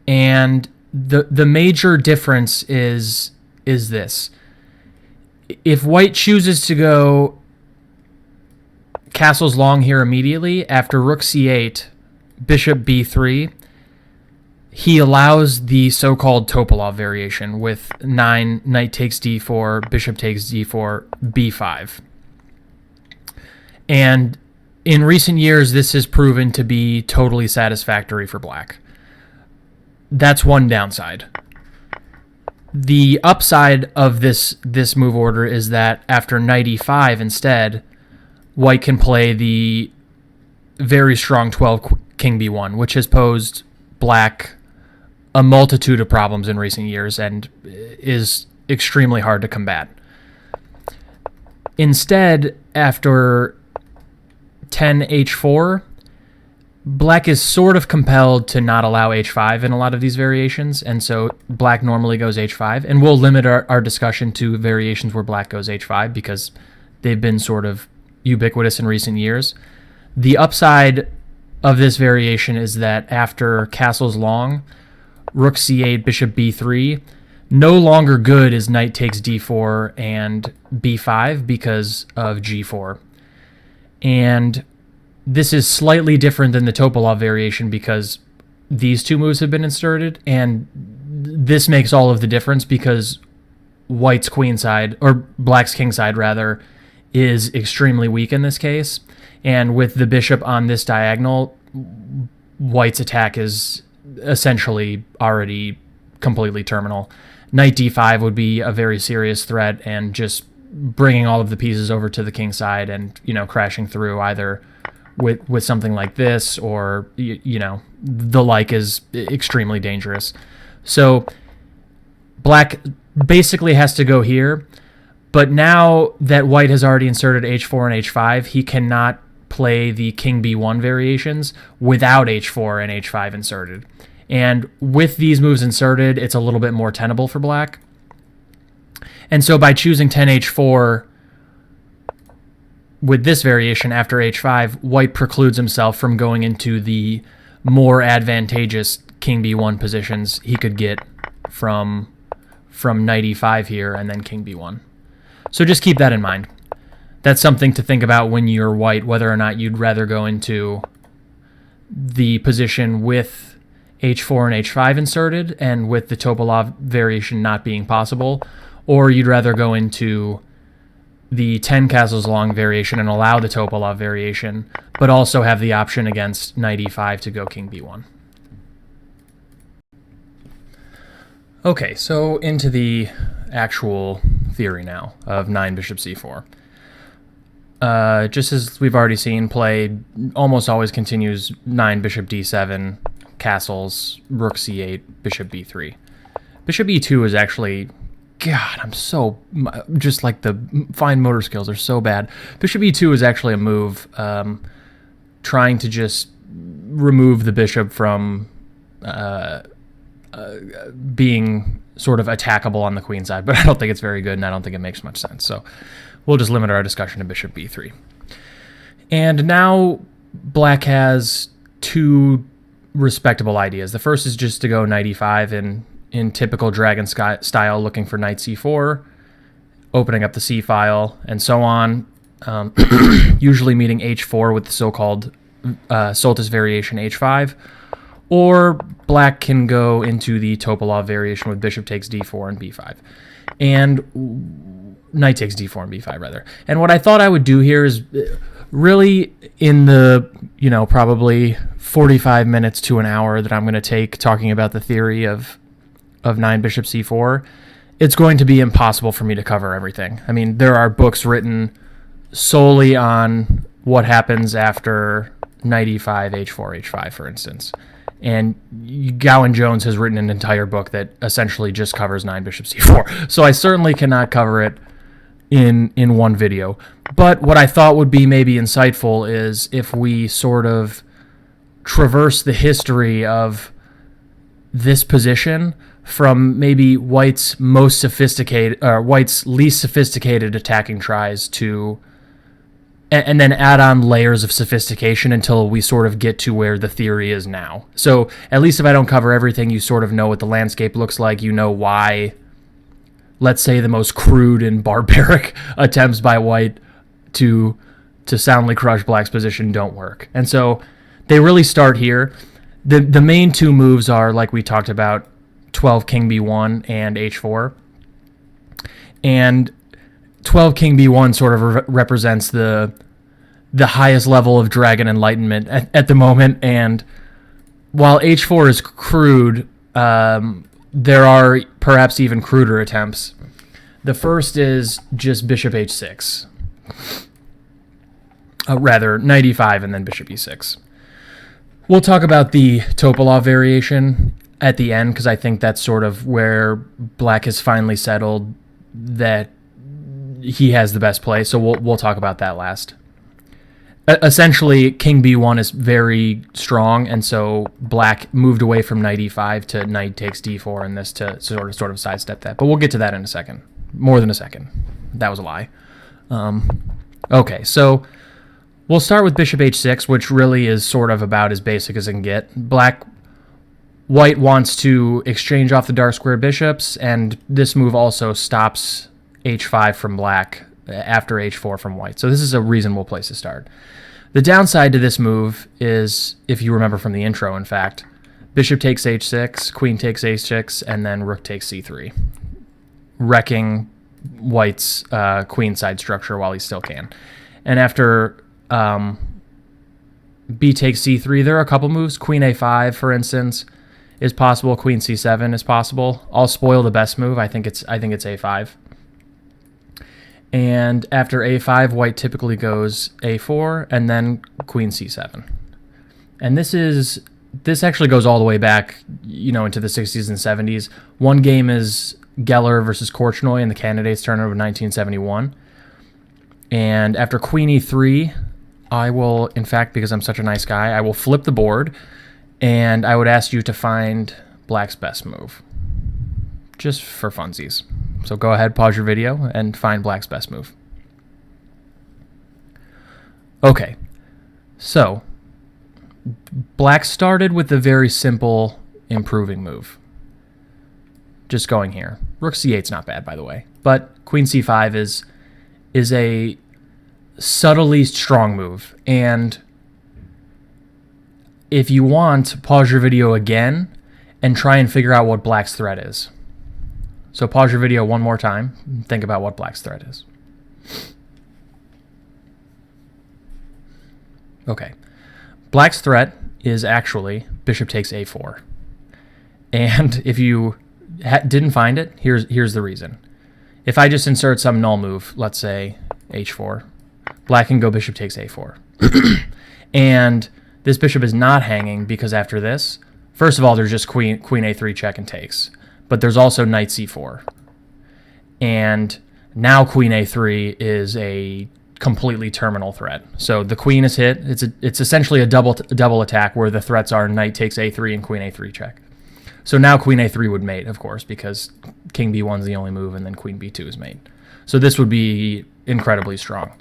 And the major difference is this. If white chooses to go castles long here immediately, after rook c8, bishop b3, he allows the so-called Topalov variation with 9, knight takes d4, bishop takes d4, b5. And in recent years, this has proven to be totally satisfactory for black. That's one downside. The upside of this move order is that after knight e5 instead, white can play the very strong 12 king b1, which has posed black a multitude of problems in recent years and is extremely hard to combat. Instead, after 10 h4, black is sort of compelled to not allow h5 in a lot of these variations, and so black normally goes h5, and we'll limit our discussion to variations where black goes h5 because they've been sort of ubiquitous in recent years. The upside of this variation is that after castles long, rook c8, bishop b3, no longer good is knight takes d4 and b5 because of g4. And this is slightly different than the Topalov variation because these two moves have been inserted, and this makes all of the difference because white's queenside, or black's kingside rather, is extremely weak in this case. And with the bishop on this diagonal, white's attack is essentially already completely terminal. Knight d5 would be a very serious threat, and just bringing all of the pieces over to the king side and crashing through either with something like this or the like is extremely dangerous. So black basically has to go here, but now that white has already inserted h4 and h5, he cannot play the king b1 variations without h4 and h5 inserted. And with these moves inserted, it's a little bit more tenable for black. And so by choosing 10h4 with this variation after h5, white precludes himself from going into the more advantageous king b1 positions he could get from knight e5 here and then king b1. So just keep that in mind. That's something to think about when you're white, whether or not you'd rather go into the position with h4 and h5 inserted and with the Topalov variation not being possible, or you'd rather go into the 10 castles long variation and allow the Topalov variation, but also have the option against knight e5 to go king b1. Okay, so into the actual theory now of 9 bishop c4. Just as we've already seen, play almost always continues 9 bishop d7, castles, rook c8, bishop b3. Bishop e2 is actually, God, I'm so, just like the fine motor skills are so bad. Bishop e2 is actually a move trying to just remove the bishop from being sort of attackable on the queen side, but I don't think it's very good, and I don't think it makes much sense. So we'll just limit our discussion to bishop b3. And now black has two respectable ideas. The first is just to go knight e5 in typical dragon style, looking for knight c4, opening up the c file, and so on, usually meeting h4 with the so-called Soltis variation h5. Or black can go into the Topalov variation with bishop takes d4 and b5. And knight takes d4 and b5, rather. And what I thought I would do here is really in the, probably 45 minutes to an hour that I'm going to take talking about the theory of 9 bishop c4, it's going to be impossible for me to cover everything. I mean, there are books written solely on what happens after knight e5, h4, h5, for instance. And Gowan Jones has written an entire book that essentially just covers 9 bishop c4. So I certainly cannot cover it in one video. But what I thought would be maybe insightful is if we sort of traverse the history of this position from maybe White's most sophisticated, or White's least sophisticated attacking tries to, and then add on layers of sophistication until we sort of get to where the theory is now. So at least if I don't cover everything, you sort of know what the landscape looks like. You know why, let's say, the most crude and barbaric attempts by White to soundly crush black's position don't work. And so they really start here. The main two moves are, like we talked about, 12 king b1 and h4. And 12 king b1 sort of represents the highest level of dragon enlightenment at the moment. And while h4 is crude, there are perhaps even cruder attempts. The first is just bishop h6. Rather, knight e5 and then bishop e6. We'll talk about the Topalov variation at the end, because I think that's sort of where black has finally settled that he has the best play. So we'll talk about that last. Essentially, king b1 is very strong, and so black moved away from knight e5 to knight takes d4 and this to sort of sidestep that. But we'll get to that in a second. More than a second. That was a lie. Okay, so we'll start with bishop h6, which really is sort of about as basic as it can get. White wants to exchange off the dark square bishops, and this move also stops h5 from black after h4 from white. So this is a reasonable place to start. The downside to this move is, if you remember from the intro, in fact, bishop takes h6, queen takes h6, and then rook takes c3, wrecking white's queen side structure while he still can. And after b takes c3, there are a couple moves. Queen a5, for instance, is possible. Queen c7 is possible. I'll spoil the best move. I think it's a5. And after a5, white typically goes a4 and then queen c7. And this actually goes all the way back, into the 60s and 70s. One game is Geller versus Korchnoi in the Candidates Tournament of 1971. And after queen e3, I will, in fact, because I'm such a nice guy, I will flip the board, and I would ask you to find black's best move, just for funsies. So go ahead, pause your video, and find black's best move. Okay, so black started with a very simple improving move. Just going here. Rook c8's not bad, by the way, but queen c5 is a subtly strong move. And if you want, pause your video again and try and figure out what black's threat is. So pause your video one more time and think about what black's threat is. Okay. Black's threat is actually bishop takes a4. And if you didn't find it, here's the reason. If I just insert some null move, let's say h4, black can go bishop takes a4. And this bishop is not hanging because after this, first of all, there's just queen a3 check and takes. But there's also knight c4. And now queen a3 is a completely terminal threat. So the queen is hit. It's essentially a double attack where the threats are knight takes a3 and queen a3 check. So now queen a3 would mate, of course, because king b1 is the only move, and then queen b2 is mate. So this would be incredibly strong.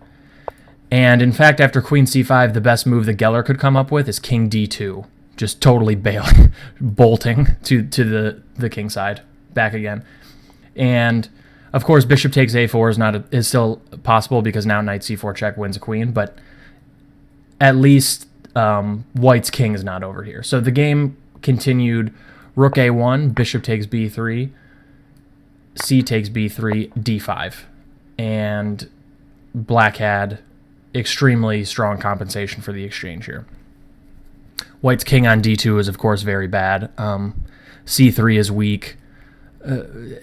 And in fact, after queen c5, the best move that Geller could come up with is king d2, just totally bolting to the king side, back again. And of course, bishop takes a4 is still possible because now knight c4 check wins a queen, but at least white's king is not over here. So the game continued. Rook a1, bishop takes b3, c takes b3, d5. And black had extremely strong compensation for the exchange here. White's king on d2 is, of course, very bad. c3 is weak.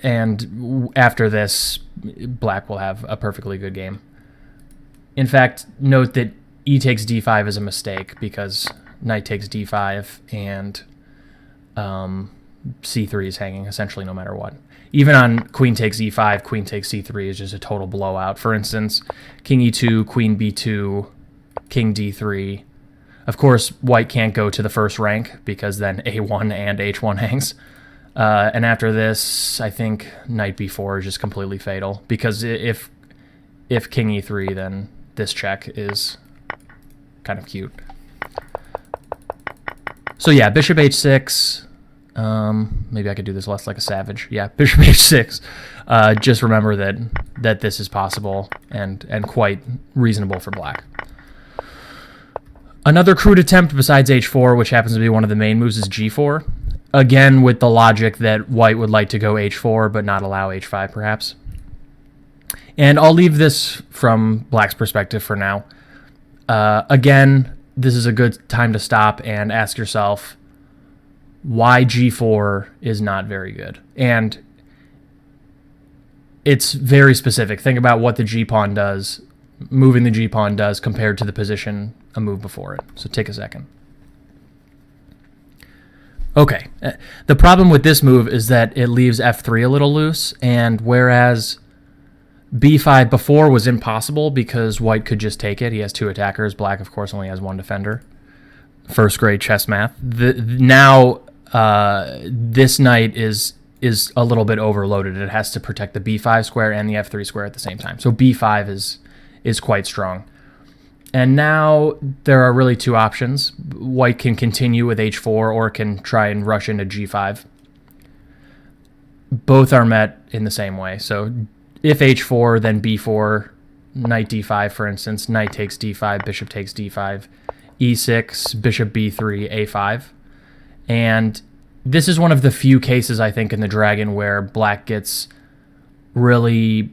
And after this, black will have a perfectly good game. In fact, note that e takes d5 is a mistake because knight takes d5 and c3 is hanging essentially no matter what. Even on queen takes e5, queen takes c3 is just a total blowout. For instance, king e2, queen b2, king d3. Of course, white can't go to the first rank because then a1 and h1 hangs. And after this, I think knight b4 is just completely fatal because if king e3, then this check is kind of cute. So yeah, bishop h6. Maybe I could do this less like a savage. Yeah, bishop h6. Just remember that this is possible and quite reasonable for black. Another crude attempt besides h4, which happens to be one of the main moves, is g4. Again, with the logic that white would like to go h4, but not allow h5, perhaps. And I'll leave this from black's perspective for now. Again, this is a good time to stop and ask yourself why g4 is not very good. And it's very specific. Think about what the g-pawn does, moving the g-pawn does compared to the position a move before it. So take a second. Okay, the problem with this move is that it leaves f3 a little loose, and whereas b5 before was impossible because white could just take it, he has two attackers, black of course only has one defender, first grade chess math. Now this knight is a little bit overloaded. It has to protect the b5 square and the f3 square at the same time, so b5 is quite strong. And now there are really two options. White can continue with h4 or can try and rush into g5. Both are met in the same way. So if h4, then b4, knight d5, for instance, knight takes d5, bishop takes d5, e6, bishop b3, a5. And this is one of the few cases, I think, in the Dragon where black gets really...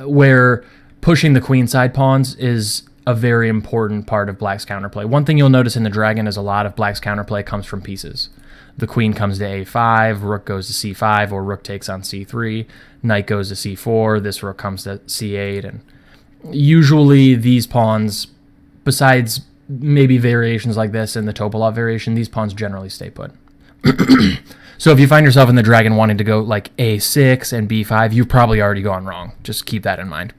where pushing the queenside pawns is a very important part of black's counterplay. One thing you'll notice in the Dragon is a lot of black's counterplay comes from pieces. The queen comes to a5, rook goes to c5, or rook takes on c3, knight goes to c4, this rook comes to c8, and usually these pawns, besides maybe variations like this in the Topalov variation, these pawns generally stay put. So if you find yourself in the Dragon wanting to go like a6 and b5, you've probably already gone wrong. Just keep that in mind.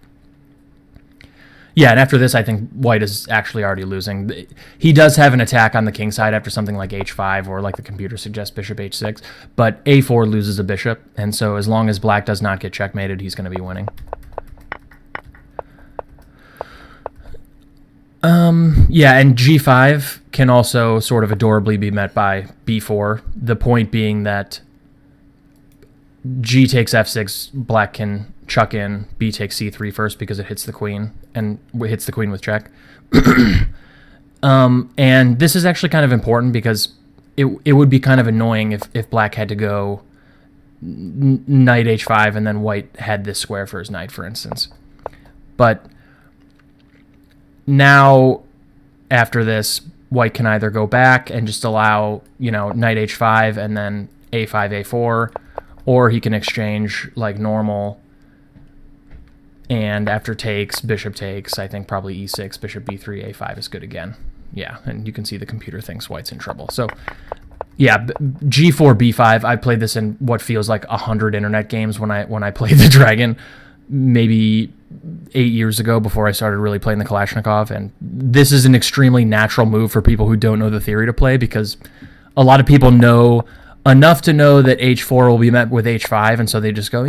Yeah, and after this, I think white is actually already losing. He does have an attack on the king side after something like h5 or like the computer suggests bishop h6, but a4 loses a bishop, and so as long as black does not get checkmated, he's going to be winning. Yeah, and g5 can also sort of adorably be met by b4, the point being that g takes f6, black can chuck in b takes c3 first because it hits the queen, and hits the queen with check. And this is actually kind of important because it would be kind of annoying if black had to go knight h5 and then white had this square for his knight, for instance. But now after this, white can either go back and just allow, knight h5 and then a5, a4, or he can exchange like normal. And after takes, bishop takes, I think probably e6, bishop b3, a5 is good again. Yeah, and you can see the computer thinks white's in trouble. So, yeah, g4, b5. I played this in what feels like 100 internet games when I played the Dragon, maybe 8 years ago before I started really playing the Kalashnikov. And this is an extremely natural move for people who don't know the theory to play, because a lot of people know enough to know that h4 will be met with h5, and so they just go,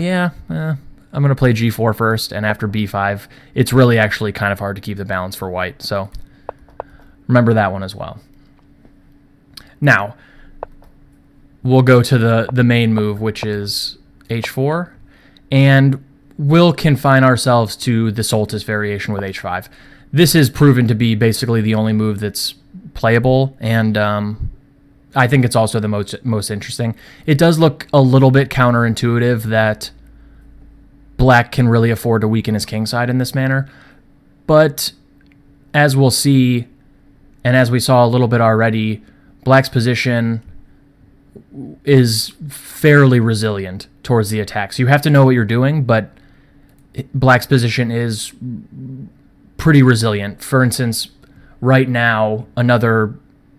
I'm going to play g4 first, and after b5, it's really actually kind of hard to keep the balance for white. So remember that one as well. Now, we'll go to the main move, which is h4, and we'll confine ourselves to the Soltis variation with h5. This is proven to be basically the only move that's playable, and I think it's also the most interesting. It does look a little bit counterintuitive that black can really afford to weaken his king side in this manner, but as we'll see, and as we saw a little bit already, black's position is fairly resilient towards the attack. So you have to know what you're doing, but black's position is pretty resilient. For instance, right now, another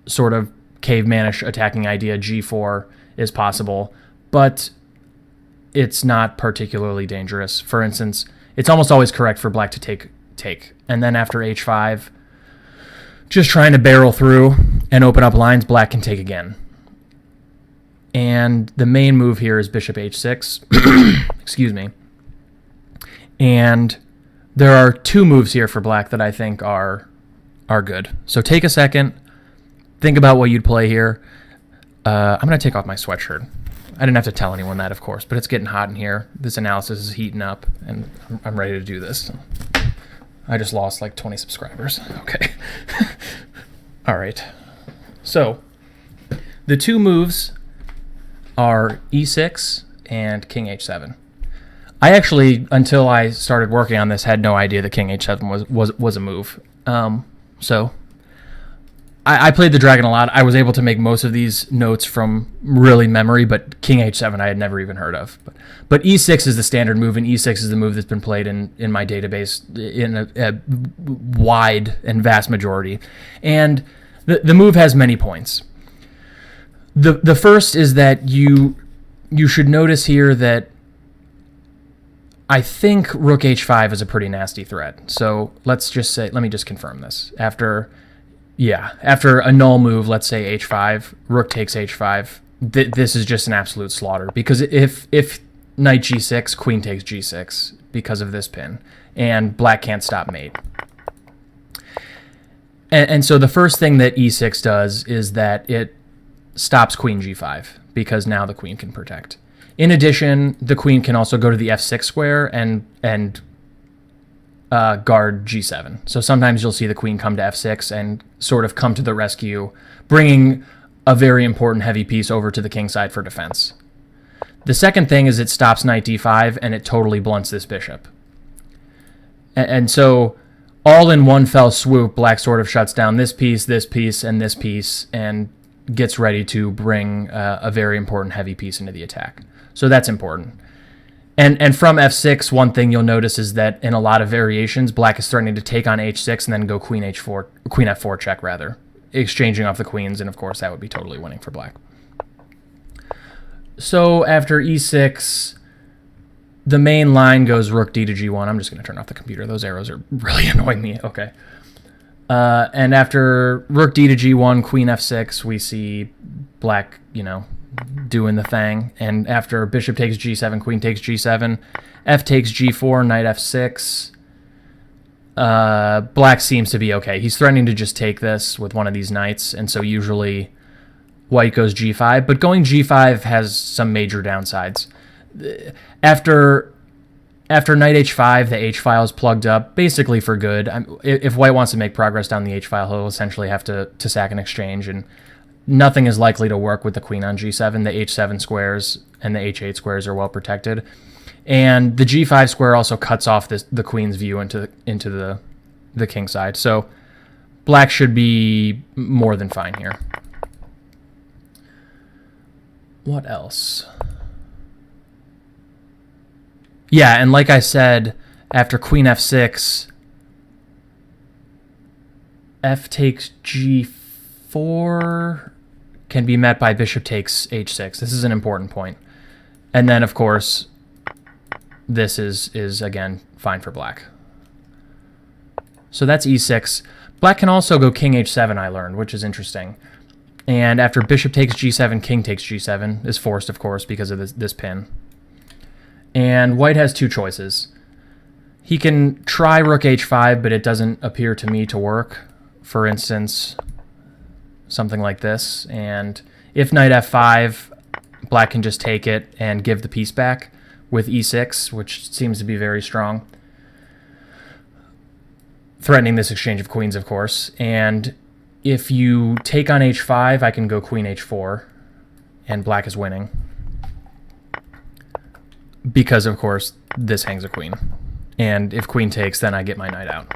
sort of cavemanish attacking idea, g4, is possible, but it's not particularly dangerous. For instance, it's almost always correct for black to take. And then after h5, just trying to barrel through and open up lines, black can take again. And the main move here is bishop h6. Excuse me. And there are two moves here for black that I think are good. So take a second, think about what you'd play here. I'm going to take off my sweatshirt. I didn't have to tell anyone that, of course, but it's getting hot in here. This analysis is heating up, and I'm ready to do this. I just lost like 20 subscribers. Okay. All right. So the two moves are e6 and king h7. I actually, until I started working on this, had no idea that king h7 was a move. So I played the Dragon a lot. I was able to make most of these notes from really memory, but king h7 I had never even heard of. But e6 is the standard move, and e6 is the move that's been played in my database in a wide and vast majority. And the move has many points. The first is that you should notice here that I think rook h5 is a pretty nasty threat. So let me just confirm this. After a null move, let's say h5, rook takes h5, this is just an absolute slaughter, because if knight g6, queen takes g6 because of this pin, and black can't stop mate. And so the first thing that e6 does is that it stops queen g5, because now the queen can protect. In addition, the queen can also go to the f6 square and guard g7. So sometimes you'll see the queen come to f6 and sort of come to the rescue, bringing a very important heavy piece over to the king side for defense. The second thing is it stops knight d5, and it totally blunts this bishop. And so all in one fell swoop, black sort of shuts down this piece, and this piece, and gets ready to bring a very important heavy piece into the attack. So that's important. And from f6, one thing you'll notice is that in a lot of variations, black is threatening to take on h6 and then go queen f4 check, rather, exchanging off the queens, and of course that would be totally winning for black. So after e6, the main line goes rook d to g1. I'm just going to turn off the computer. Those arrows are really annoying me. Okay. And after rook d to g1, queen f6, we see black, doing the thing. And after bishop takes g7, queen takes g7, f takes g4, knight f6, black seems to be okay. He's threatening to just take this with one of these knights, and so usually white goes g5, but going g5 has some major downsides. After knight h5, the h-file is plugged up, basically for good. If white wants to make progress down the h-file, he'll essentially have to sack an exchange, and nothing is likely to work with the queen on g7. The h7 squares and the h8 squares are well protected. And the g5 square also cuts off the queen's view into the king side. So black should be more than fine here. What else? Yeah, and like I said, after queen f6, f takes g4 can be met by bishop takes h6. This is an important point. And then, of course, this is again, fine for black. So that's e6. Black can also go king h7, I learned, which is interesting. And after bishop takes g7, king takes g7 is forced, of course, because of this pin. And white has two choices. He can try rook h5, but it doesn't appear to me to work. For instance, something like this. And if knight f5, black can just take it and give the piece back with e6, which seems to be very strong, threatening this exchange of queens, of course. And if you take on h5, I can go queen h4, and black is winning. Because, of course, this hangs a queen. And if queen takes, then I get my knight out.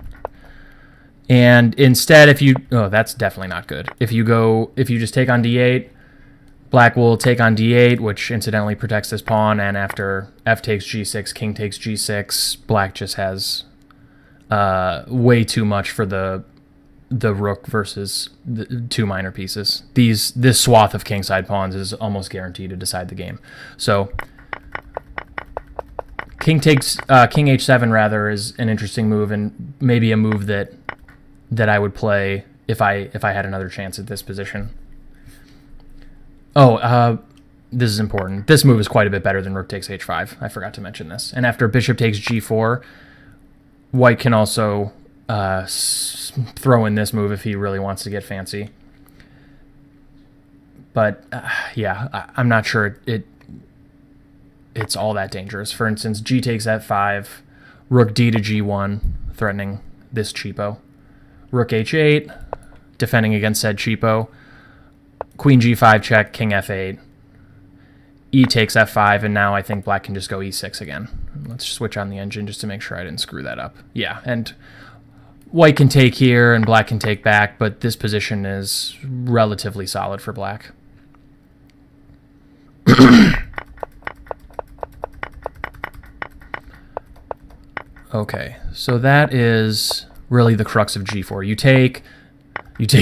And instead, if you... Oh, that's definitely not good. If you just take on d8, black will take on d8, which incidentally protects this pawn, and after f takes g6, king takes g6, black just has way too much for the rook versus the two minor pieces. This swath of kingside pawns is almost guaranteed to decide the game. So king h7 rather is an interesting move, and maybe a move that I would play if I had another chance at this position. Oh, this is important. This move is quite a bit better than rook takes h5. I forgot to mention this. And after bishop takes g4, white can also throw in this move if he really wants to get fancy. But yeah, I'm not sure it's all that dangerous. For instance, g takes f5, rook d to g1, threatening this cheapo. Rook h8, defending against said cheapo. Queen g5 check, king f8. E takes f5, and now I think black can just go e6 again. Let's switch on the engine just to make sure I didn't screw that up. Yeah, and white can take here, and black can take back, but this position is relatively solid for black. Okay, so that is really the crux of g4. You take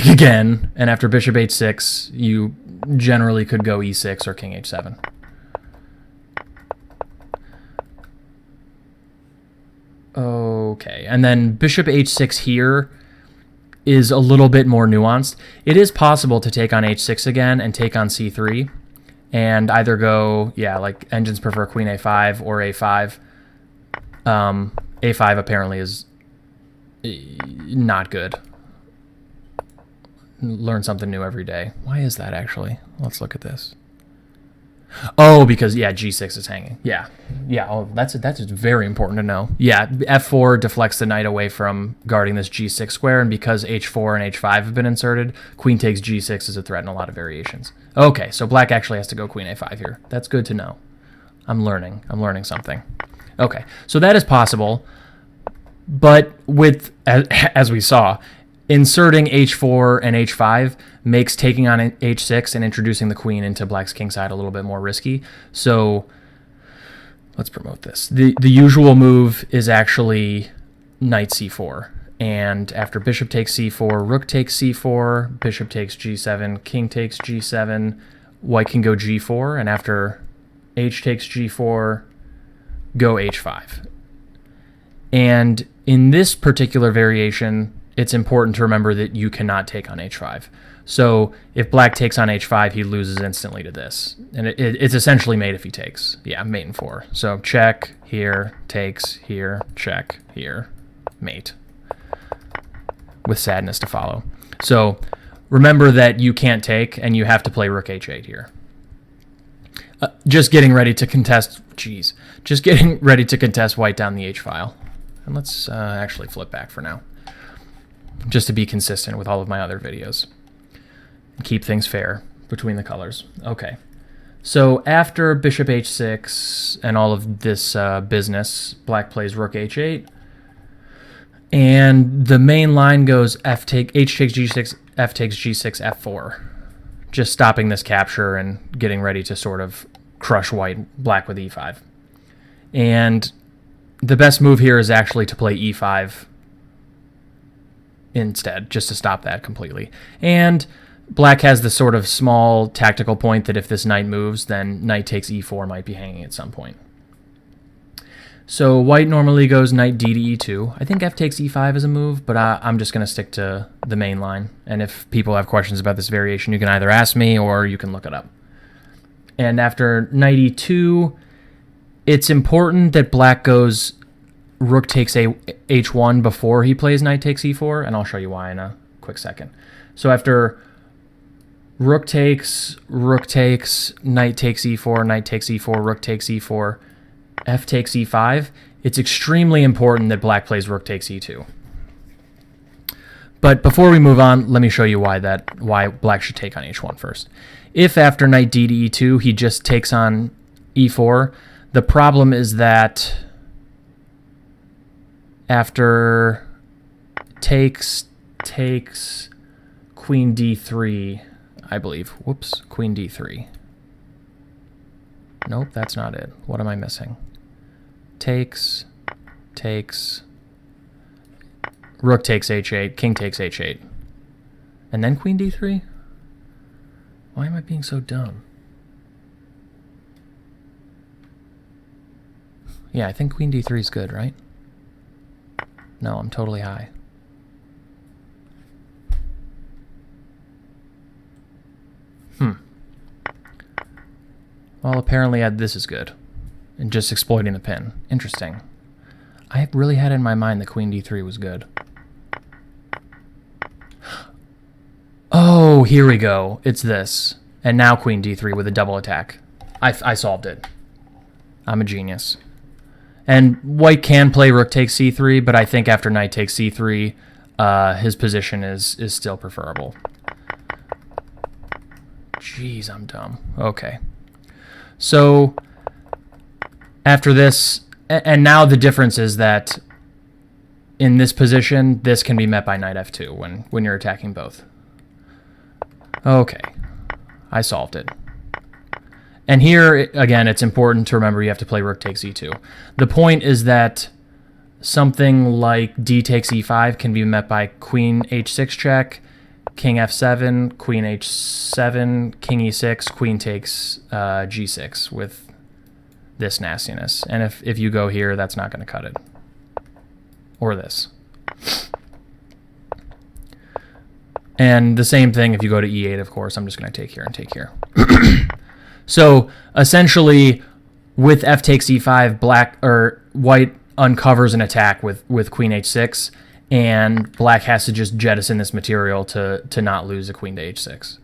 again, and after bishop h6, you generally could go e6 or king h7. Okay, and then bishop h6 here is a little bit more nuanced. It is possible to take on h6 again and take on c3, and either go, yeah, like engines prefer queen a5 or a5. A5 apparently is not good. Learn something new every day. Why is that actually? Let's look at this. Oh, because yeah, g6 is hanging. Yeah. Oh, that's very important to know. Yeah, f4 deflects the knight away from guarding this g6 square, and because h4 and h5 have been inserted, queen takes g6 is a threat in a lot of variations. Okay, so black actually has to go queen a5 here. That's good to know. I'm learning something. Okay, so that is possible, but with, as we saw, inserting h4 and h5 makes taking on h6 and introducing the queen into black's kingside a little bit more risky. So let's promote this. The usual move is actually knight c4. And after bishop takes c4, rook takes c4, bishop takes g7, king takes g7, white can go g4, and after h takes g4, go h5. And in this particular variation, it's important to remember that you cannot take on h5. So if black takes on h5, he loses instantly to this. And it's essentially mate if he takes. Yeah, mate in 4. So check, here, takes, here, check, here, mate. With sadness to follow. So remember that you can't take, and you have to play rook h8 here. Just getting ready to contest, just getting ready to contest white down the h-file. And let's actually flip back for now, just to be consistent with all of my other videos. Keep things fair between the colors. Okay, so after bishop h6 and all of this business, black plays rook h8. And the main line goes H takes G6, F takes G6, F4. Just stopping this capture and getting ready to sort of crush black with E5. And the best move here is actually to play E5 instead, just to stop that completely. And black has this sort of small tactical point that if this knight moves, then knight takes E4 might be hanging at some point. So white normally goes knight D to E2. I think F takes E5 is a move, but I'm just going to stick to the main line. And if people have questions about this variation, you can either ask me or you can look it up. And after knight E2, it's important that black goes rook takes H1 before he plays knight takes E4, and I'll show you why in a quick second. So after rook takes, knight takes E4, knight takes E4, rook takes E4, F takes E5, it's extremely important that black plays rook takes E2. But before we move on, let me show you why black should take on H1 first. If after knight D to E2 he just takes on E4, the problem is that after takes queen D3, I believe. Whoops, queen D3. Nope, that's not it. What am I missing? Takes, rook takes H8, king takes H8. And then queen D3? Why am I being so dumb? Yeah, I think queen D3 is good, right? No, I'm totally high. Well, apparently this is good. And just exploiting the pin. Interesting. I really had in my mind that queen D3 was good. Oh, here we go. It's this. And now queen D3 with a double attack. I solved it. I'm a genius. And white can play rook takes C3, but I think after knight takes C3, his position is still preferable. Jeez, I'm dumb. Okay. So after this, and now the difference is that in this position, this can be met by knight F2 when you're attacking both. Okay, I solved it. And here, again, it's important to remember you have to play rook takes E2. The point is that something like D takes E5 can be met by queen H6 check, king F7, queen H7, king E6, queen takes G6 with this nastiness. And if you go here, that's not going to cut it. Or this. And the same thing if you go to E8, of course. I'm just going to take here and take here. So essentially, with F takes E5, white uncovers an attack with queen H6, and black has to just jettison this material to not lose a queen to H6.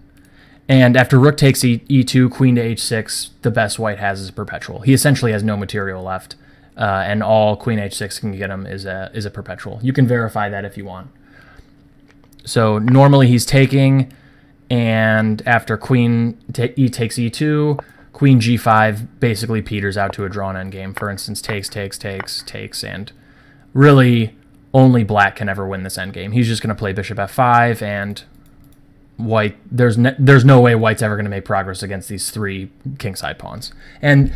And after rook takes E2, queen to H6, the best white has is a perpetual. He essentially has no material left, and all queen H6 can get him is a perpetual. You can verify that if you want. So normally he's taking, and after queen takes E2, queen G5 basically peters out to a drawn endgame. For instance, takes, and really only black can ever win this endgame. He's just going to play bishop F5, and white, there's no way white's ever going to make progress against these three kingside pawns. And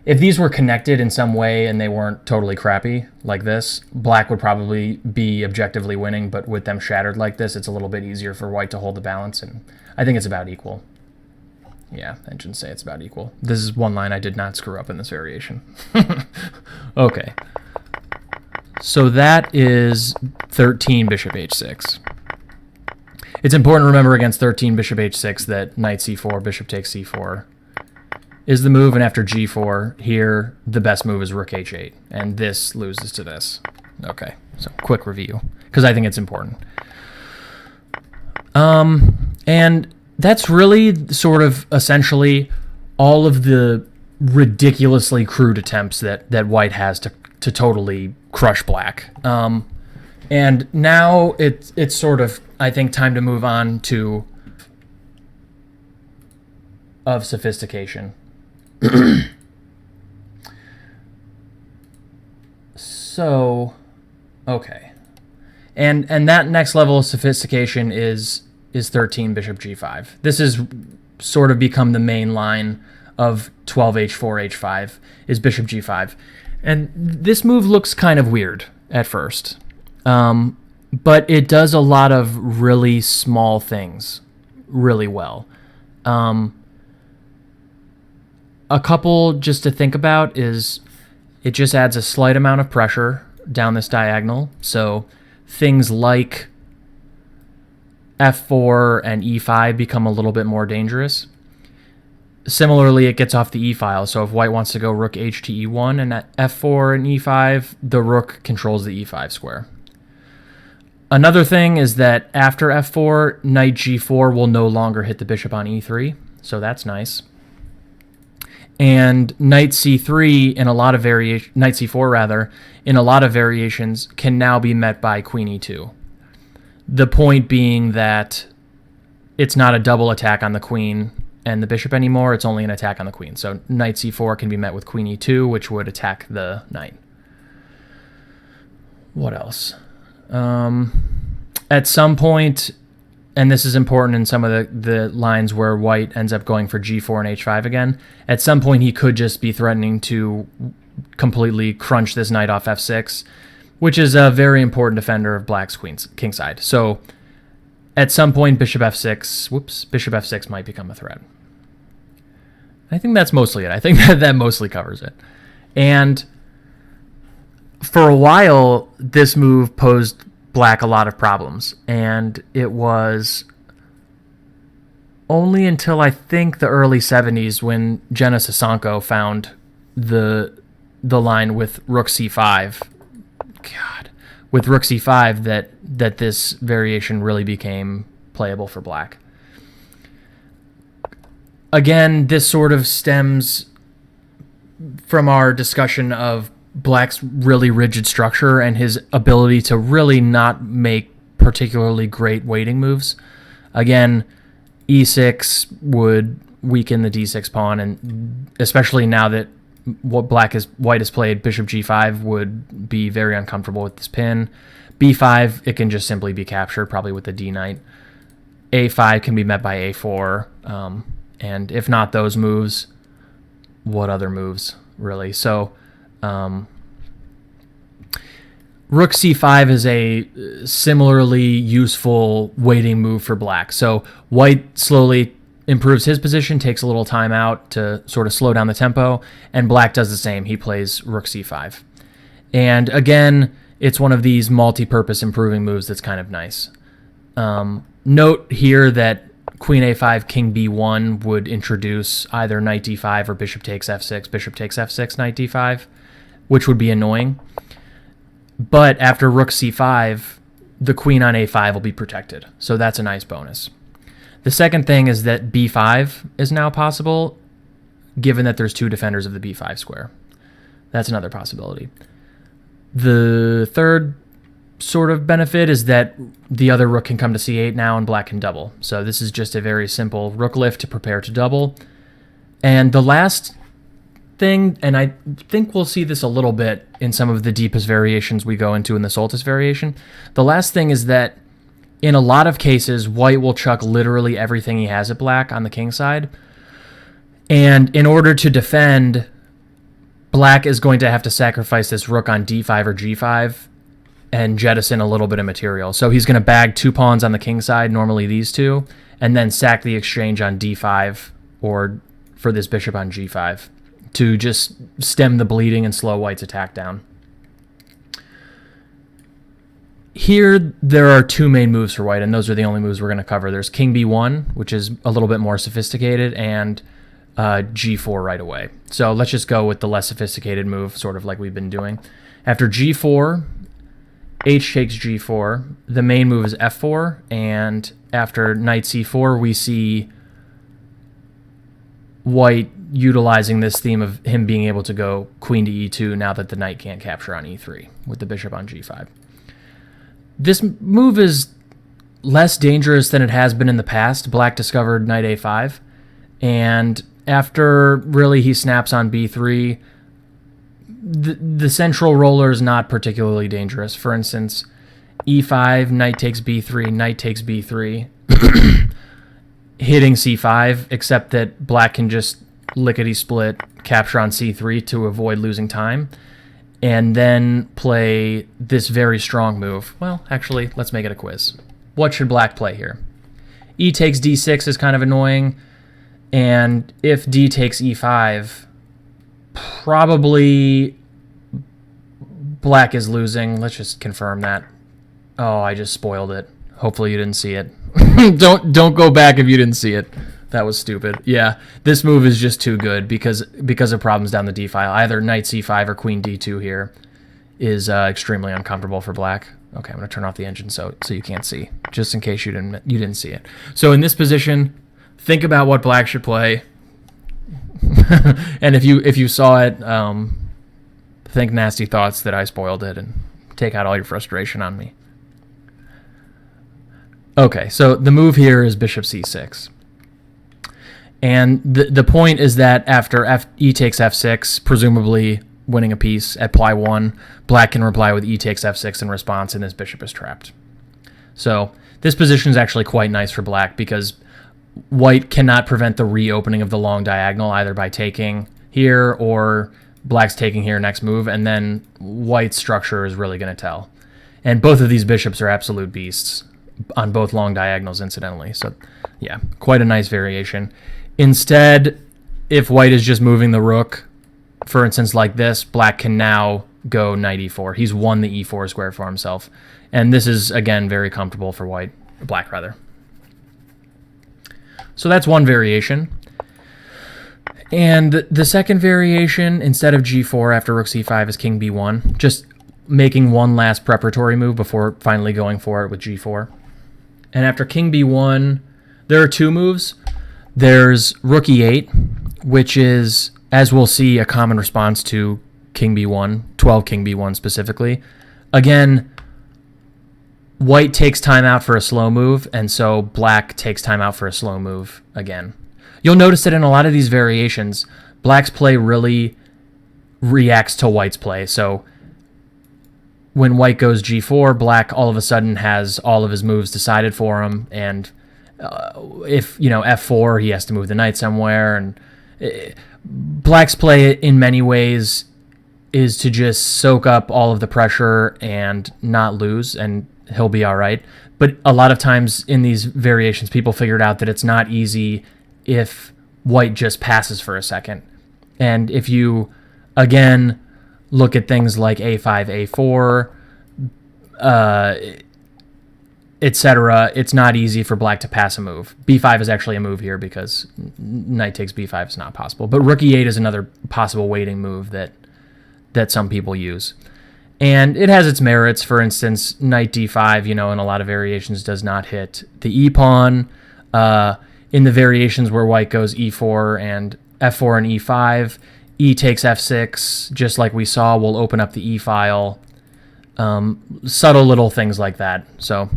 if these were connected in some way and they weren't totally crappy like this, black would probably be objectively winning, but with them shattered like this, it's a little bit easier for white to hold the balance, and I think it's about equal. Yeah, engines say it's about equal. This is one line I did not screw up in this variation. Okay. So that is 13 bishop h6. It's important to remember against 13 bishop h6 that knight c4, bishop takes c4 is the move, and after g4, here, the best move is rook h8, and this loses to this. Okay, so quick review, because I think it's important. And that's really sort of essentially all of the ridiculously crude attempts that white has to totally crush black. And now it's sort of, I think, time to move on to of sophistication. So, okay. And that next level of sophistication is 13 bishop g5. This has sort of become the main line of 12 h4 h5 is bishop g5. And this move looks kind of weird at first. But it does a lot of really small things really well. A couple just to think about is it just adds a slight amount of pressure down this diagonal. So things like f4 and e5 become a little bit more dangerous. Similarly, it gets off the e file. So if white wants to go rook h to e1 and at f4 and e5, the rook controls the e5 square. Another thing is that after f4, knight g4 will no longer hit the bishop on e3, so that's nice. And knight c3 in a lot of knight c4 rather, in a lot of variations can now be met by queen e2. The point being that it's not a double attack on the queen and the bishop anymore, it's only an attack on the queen. So knight c4 can be met with queen e2, which would attack the knight. What else? At some point, and this is important in some of the lines where white ends up going for g4 and h5 again, at some point he could just be threatening to completely crunch this knight off f6, which is a very important defender of black's kingside. So at some point, bishop f6 might become a threat. I think that's mostly it. I think that mostly covers it. And for a while, this move posed black a lot of problems, and it was only until I think the early 70s when Jenna Sisonko found the line with rook c5. With rook c5 that this variation really became playable for black. Again, this sort of stems from our discussion of black's really rigid structure and his ability to really not make particularly great waiting moves. Again, e6 would weaken the d6 pawn, and especially now that what white has played, bishop g5 would be very uncomfortable with this pin. b5, it can just simply be captured, probably with the d knight. a5 can be met by a4, and if not those moves, what other moves, really? So rook c5 is a similarly useful waiting move for black. So white slowly improves his position, takes a little time out to sort of slow down the tempo, and black does the same. He plays rook c5. And again, it's one of these multi-purpose improving moves that's kind of nice. Note here that queen a5, king b1 would introduce either knight d5 or bishop takes f6, knight d5, which would be annoying. But after rook c5, the queen on a5 will be protected. So that's a nice bonus. The second thing is that b5 is now possible, given that there's two defenders of the b5 square. That's another possibility. The third sort of benefit is that the other rook can come to c8 now and black can double. So this is just a very simple rook lift to prepare to double. And the last thing, and I think we'll see this a little bit in some of the deepest variations we go into in the Soltis variation, the last thing is that in a lot of cases, white will chuck literally everything he has at black on the king side. And in order to defend, black is going to have to sacrifice this rook on d5 or g5 and jettison a little bit of material. So he's going to bag two pawns on the king side, normally these two, and then sack the exchange on d5 or for this bishop on g5 to just stem the bleeding and slow white's attack down. Here, there are two main moves for white, and those are the only moves we're going to cover. There's king b1, which is a little bit more sophisticated, and g4 right away. So let's just go with the less sophisticated move, sort of like we've been doing. After g4, h takes g4. The main move is f4, and after knight c4, we see white utilizing this theme of him being able to go queen to e2 now that the knight can't capture on e3 with the bishop on g5. This move is less dangerous than it has been in the past. Black discovered knight a5, and after really he snaps on b3, the central roller is not particularly dangerous. For instance, e5, knight takes b3, knight takes b3, hitting c5, except that black can just lickety-split capture on c3 to avoid losing time, and then play this very strong move. Well, actually, let's make it a quiz. What should black play here? E takes d6 is kind of annoying, and if d takes e5, probably black is losing. Let's just confirm that. Oh, I just spoiled it. Hopefully you didn't see it. Don't go back if you didn't see it. That was stupid. Yeah, this move is just too good because of problems down the d file. Either knight c5 or queen d2 here is extremely uncomfortable for black. Okay, I'm going to turn off the engine so you can't see, just in case you didn't see it. So in this position, think about what black should play. And if you saw it, think nasty thoughts that I spoiled it and take out all your frustration on me. Okay, so the move here is bishop c6. And the point is that after e takes f6, presumably winning a piece at ply 1, black can reply with e takes f6 in response, and this bishop is trapped. So this position is actually quite nice for black because white cannot prevent the reopening of the long diagonal either by taking here or black's taking here next move, and then white's structure is really going to tell. And both of these bishops are absolute beasts on both long diagonals, incidentally. So yeah, quite a nice variation. Instead, if white is just moving the rook, for instance like this, black can now go knight e4. He's won the e4 square for himself. And this is, again, very comfortable for black rather. So that's one variation. And the second variation, instead of g4 after rook c5, is king b1, just making one last preparatory move before finally going for it with g4. And after king b1, there are two moves. There's rook e8, which is, as we'll see, a common response to king b1, 12 king b1 specifically. Again, white takes time out for a slow move, and so black takes time out for a slow move again. You'll notice that in a lot of these variations, black's play really reacts to white's play. So when white goes g4, black all of a sudden has all of his moves decided for him, and if, f4, he has to move the knight somewhere. And black's play in many ways is to just soak up all of the pressure and not lose, and he'll be all right. But a lot of times in these variations, people figured out that it's not easy if white just passes for a second. And if you, again, look at things like a5, a4, etc., it's not easy for black to pass a move. b5 is actually a move here because knight takes b5 is not possible. But rook e8 is another possible waiting move that some people use. And it has its merits. For instance, knight d5, in a lot of variations does not hit the e-pawn. In the variations where white goes e4 and f4 and e5, e takes f6, just like we saw, will open up the e-file. Subtle little things like that. So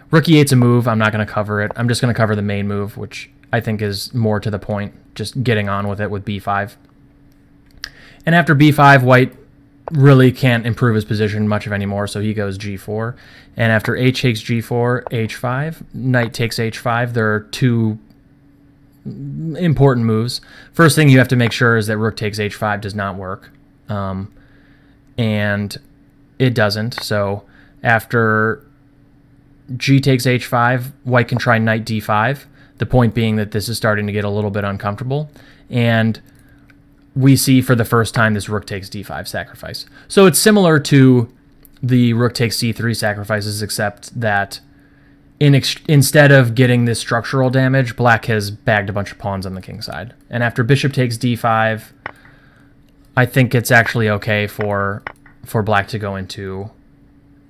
rook e8's a move. I'm not going to cover it. I'm just going to cover the main move, which I think is more to the point, just getting on with it with b5. And after b5, white really can't improve his position much of anymore, so he goes g4. And after h takes g4, h5, knight takes h5, there are two important moves. First thing you have to make sure is that rook takes h5 does not work. And it doesn't. So after g takes h5, white can try knight d5. The point being that this is starting to get a little bit uncomfortable. And we see for the first time this rook takes d5 sacrifice. So it's similar to the rook takes c3 sacrifices, except that instead of getting this structural damage, black has bagged a bunch of pawns on the king side. And after bishop takes d5, I think it's actually okay for black to go into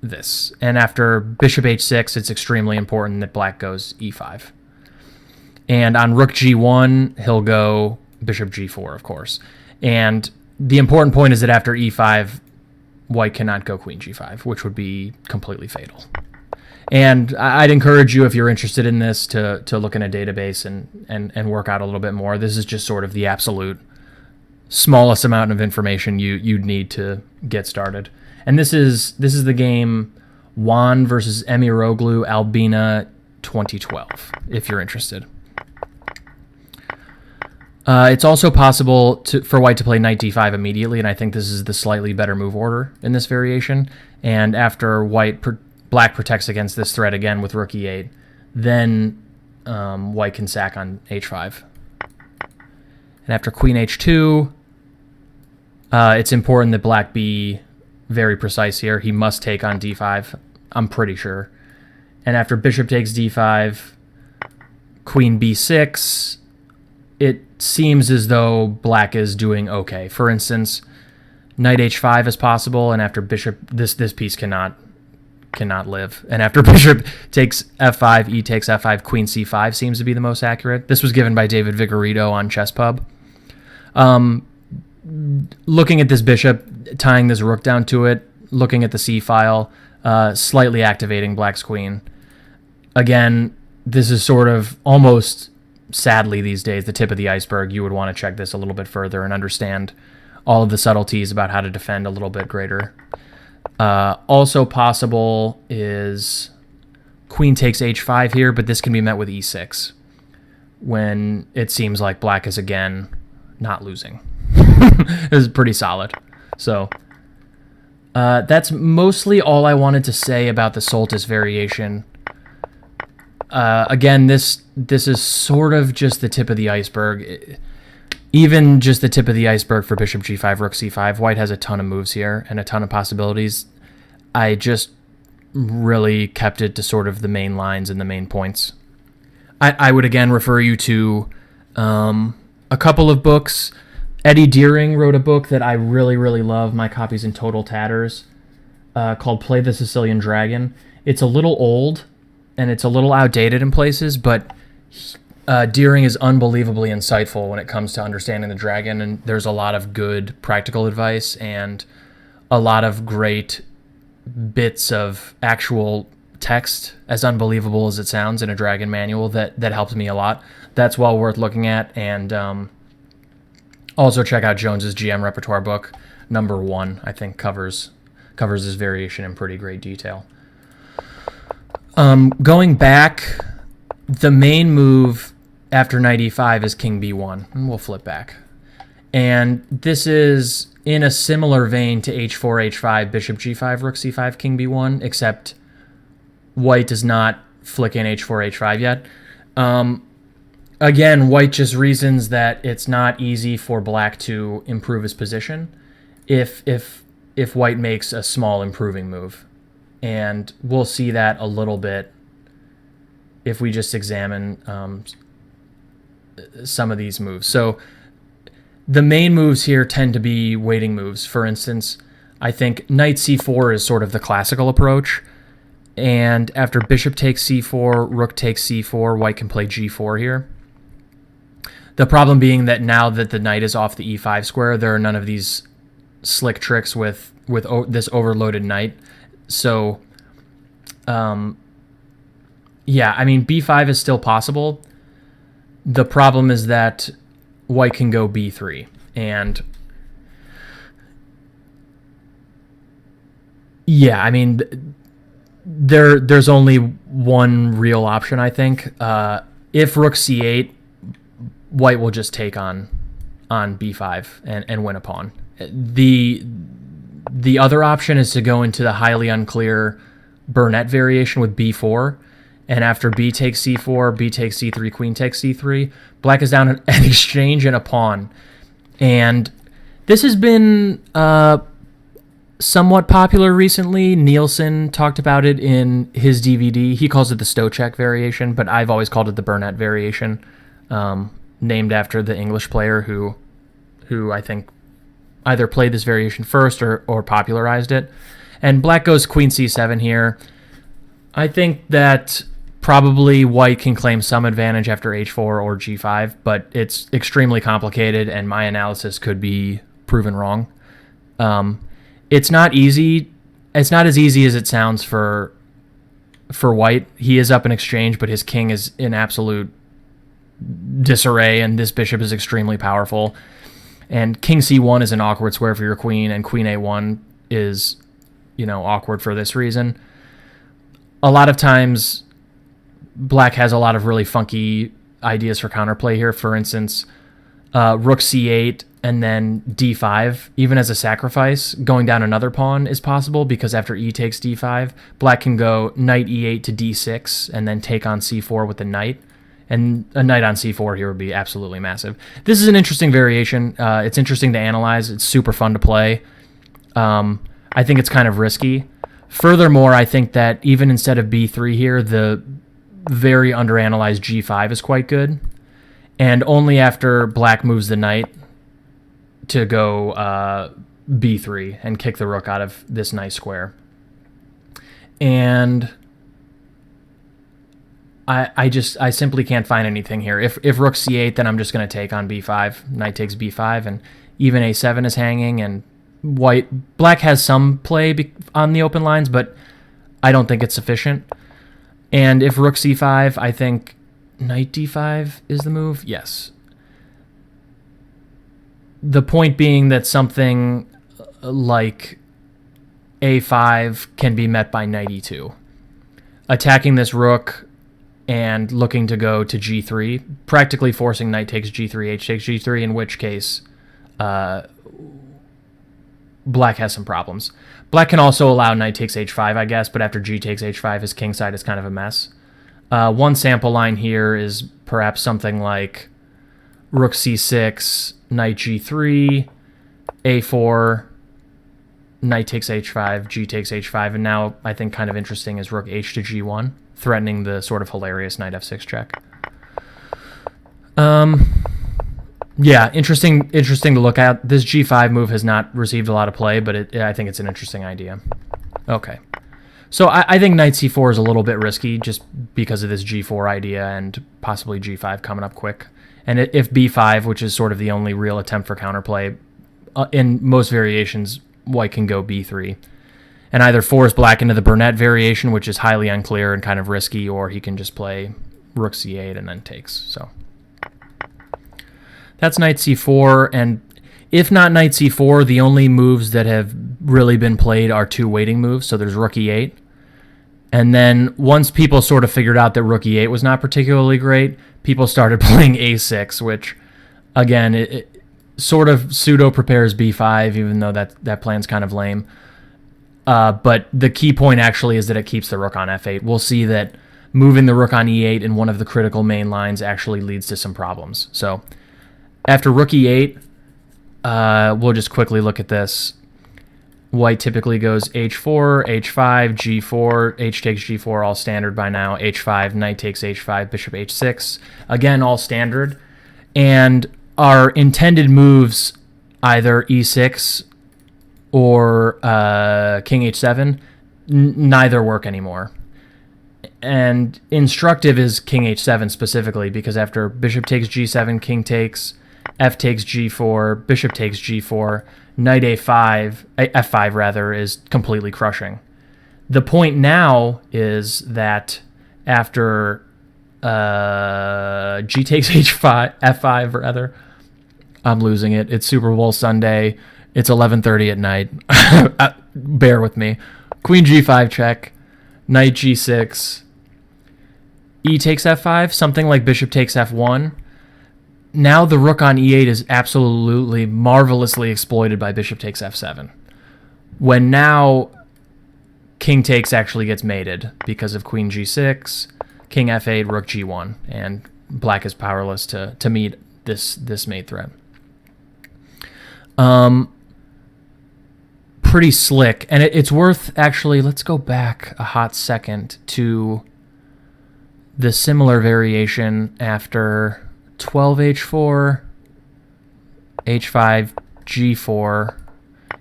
this. And after bishop h6, it's extremely important that black goes e5. And on rook g1, he'll go bishop g4, of course. And the important point is that after e5, white cannot go queen g5, which would be completely fatal. And I'd encourage you, if you're interested in this, to look in a database and work out a little bit more. This is just sort of the absolute smallest amount of information you'd need to get started. And this is the game Juan versus Emiroglu, Albina, 2012, if you're interested. It's also possible for white to play knight d5 immediately, and I think this is the slightly better move order in this variation. And after black protects against this threat again with rook e8, then white can sack on h5. And after queen h2, it's important that black be very precise here. He must take on d5, I'm pretty sure. And after bishop takes d5, queen b6, it seems as though black is doing okay. For instance, knight h5 is possible, and after bishop, this piece cannot live. And after bishop takes f5, e takes f5, queen c5 seems to be the most accurate. This was given by David Vigorito on ChessPub. Looking at this bishop, tying this rook down to it, looking at the c file, slightly activating black's queen. Again, this is sort of almost, sadly these days, the tip of the iceberg. You would want to check this a little bit further and understand all of the subtleties about how to defend a little bit greater. Also possible is queen takes h5 here, but this can be met with e6 when it seems like black is again not losing. This is pretty solid. So that's mostly all I wanted to say about the Soltis variation. Again, this is sort of just the tip of the iceberg. Even just the tip of the iceberg for bishop g5, rook c5. White has a ton of moves here and a ton of possibilities. I just really kept it to sort of the main lines and the main points. I would again refer you to a couple of books. Eddie Deering wrote a book that I really, really love. My copy's in total tatters, called Play the Sicilian Dragon. It's a little old, and it's a little outdated in places, but Deering is unbelievably insightful when it comes to understanding the dragon, and there's a lot of good practical advice and a lot of great bits of actual text, as unbelievable as it sounds, in a dragon manual that helps me a lot. That's well worth looking at, and also check out Jones's GM repertoire book, #1. I think covers this variation in pretty great detail. Going back, the main move after knight e5 is king b1, and we'll flip back. And this is in a similar vein to h4, h5, bishop g5, rook c5, king b1, except white does not flick in h4, h5 yet. Again, white just reasons that it's not easy for black to improve his position if white makes a small improving move. And we'll see that a little bit if we just examine some of these moves. So the main moves here tend to be waiting moves. For instance, I think knight c4 is sort of the classical approach. And after bishop takes c4, rook takes c4, white can play g4 here. The problem being that now that the knight is off the e5 square, there are none of these slick tricks with this overloaded knight. So, yeah, I mean, b5 is still possible. The problem is that white can go b3. And, yeah, I mean, there's only one real option, I think. If rook c8, white will just take on b5 and win a pawn. The other option is to go into the highly unclear Burnett variation with b4, and after b takes c4, b takes c3, queen takes c3, black is down an exchange and a pawn. And this has been somewhat popular recently. Nielsen talked about it in his DVD. He calls it the Stochek variation, but I've always called it the Burnett variation, named after the English player who I think either played this variation first or popularized it. And black goes queen c7 here. I think that probably white can claim some advantage after h4 or g5, but it's extremely complicated, and my analysis could be proven wrong. It's not easy. It's not as easy as it sounds for white. He is up in exchange, but his king is in absolute disarray, and this bishop is extremely powerful. And king c1 is an awkward square for your queen, and queen a1 is, awkward for this reason. a lot of times black has a lot of really funky ideas for counterplay here. For instance, rook c8 and then d5, even as a sacrifice, going down another pawn is possible, because after e takes d5, black can go knight e8 to d6 and then take on c4 with the knight. And a knight on c4 here would be absolutely massive. This is an interesting variation. It's interesting to analyze. It's super fun to play. I think it's kind of risky. Furthermore, I think that even instead of b3 here, the very underanalyzed g5 is quite good. And only after black moves the knight to go b3 and kick the rook out of this nice square. And I simply can't find anything here. If rook c8, then I'm just going to take on b5. Knight takes b5, and even a7 is hanging, and black has some play on the open lines, but I don't think it's sufficient. And if rook c5, I think knight d5 is the move. Yes. The point being that something like a5 can be met by knight e2. Attacking this rook and looking to go to g3, practically forcing knight takes g3, h takes g3, in which case black has some problems. Black can also allow knight takes h5, I guess, but after g takes h5, his king side is kind of a mess. One sample line here is perhaps something like rook c6, knight g3, a4, knight takes h5, g takes h5, and now I think kind of interesting is rook h to g1, threatening the sort of hilarious knight f6 check. Yeah, interesting to look at. This g5 move has not received a lot of play, but I think it's an interesting idea. Okay. So I think knight c4 is a little bit risky just because of this g4 idea and possibly g5 coming up quick. And if b5, which is sort of the only real attempt for counterplay, in most variations, white can go b3 and either force black into the Burnett variation, which is highly unclear and kind of risky, or he can just play rook c8 and then takes. So that's knight c4, and if not knight c4, the only moves that have really been played are two waiting moves. So there's rook e8, and then once people sort of figured out that rook e8 was not particularly great, people started playing a6, which, again, it sort of pseudo-prepares b5, even though that plan's kind of lame. But the key point actually is that it keeps the rook on f8. We'll see that moving the rook on e8 in one of the critical main lines actually leads to some problems. So after rook e8, we'll just quickly look at this. White typically goes h4, h5, g4, h takes g4, all standard by now, h5, knight takes h5, bishop h6, again, all standard. And our intended moves, either e6 or king h7, neither work anymore. And instructive is king h7 specifically, because after bishop takes g7, king takes, f takes g4, bishop takes g4, knight f5 rather, is completely crushing. The point now is that after g takes f5 rather, I'm losing it. It's Super Bowl Sunday. It's 11:30 at night. Bear with me. Queen g5 check, knight g6, e takes f5, something like bishop takes f1. Now the rook on e8 is absolutely marvelously exploited by bishop takes f7. When now king takes actually gets mated because of queen g6, king f8, rook g1, and black is powerless to meet this mate threat. Pretty slick, and it's worth actually, let's go back a hot second to the similar variation after 12h4, h5, g4,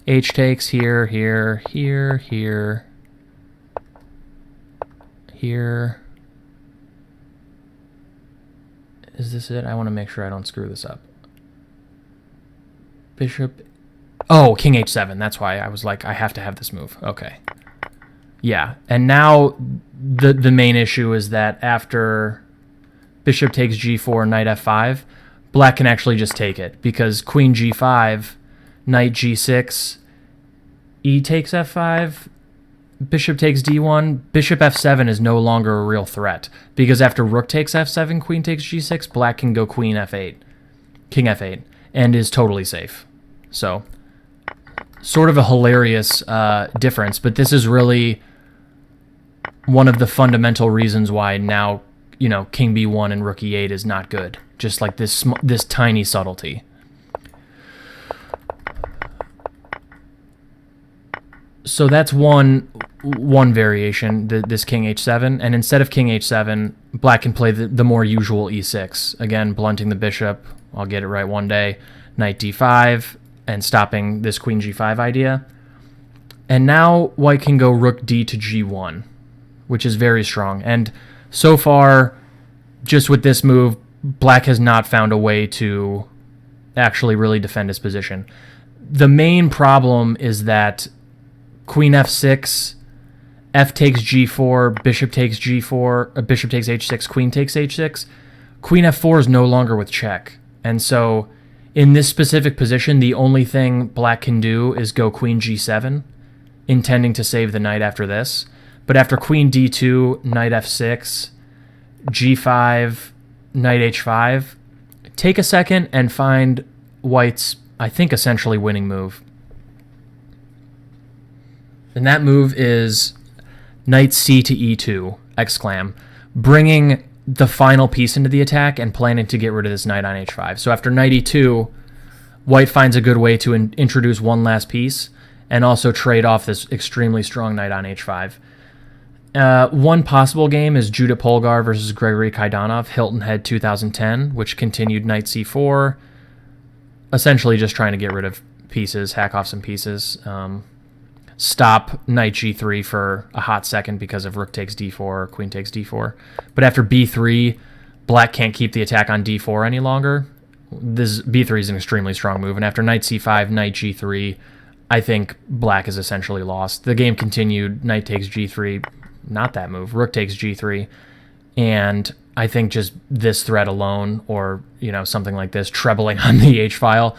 h takes here, here, here, here, here. Is this it? I want to make sure I don't screw this up. Bishop. Oh, king h7. That's why I was like, I have to have this move. Okay. Yeah, and now the main issue is that after bishop takes g4, knight f5, black can actually just take it, because queen g5, knight g6, e takes f5, bishop takes d1, bishop f7 is no longer a real threat, because after rook takes f7, queen takes g6, black can go queen f8, king f8, and is totally safe. So, sort of a hilarious difference, but this is really one of the fundamental reasons why now, king b1 and rook e8 is not good. Just like this tiny subtlety. So that's one variation, this king h7, and instead of king h7, black can play the more usual e6. Again, blunting the bishop. I'll get it right one day. Knight d5, and stopping this queen g5 idea. And now white can go rook d to g1, which is very strong. And so far, just with this move, black has not found a way to actually really defend his position. The main problem is that queen f6, f takes g4, bishop takes g4, bishop takes h6, queen takes h6. Queen f4 is no longer with check. And so in this specific position, the only thing black can do is go queen g7, intending to save the knight after this. But after queen d2, knight f6, g5, knight h5, take a second and find white's, I think, essentially winning move. And that move is knight c to e2, exclam, bringing the final piece into the attack and planning to get rid of this knight on h5. So after knight e2, white finds a good way to introduce one last piece and also trade off this extremely strong knight on h5. One possible game is Judith Polgar versus Gregory Kaidanov, Hilton Head 2010, which continued knight c4, essentially just trying to get rid of pieces, hack off some pieces. Stop knight g3 for a hot second because of rook takes d4 or queen takes d4. But after b3, black can't keep the attack on d4 any longer. This b3 is an extremely strong move. And after knight c5, knight g3, I think black is essentially lost. The game continued, knight takes g3, not that move, rook takes g3. And I think just this threat alone, or something like this, trebling on the h-file,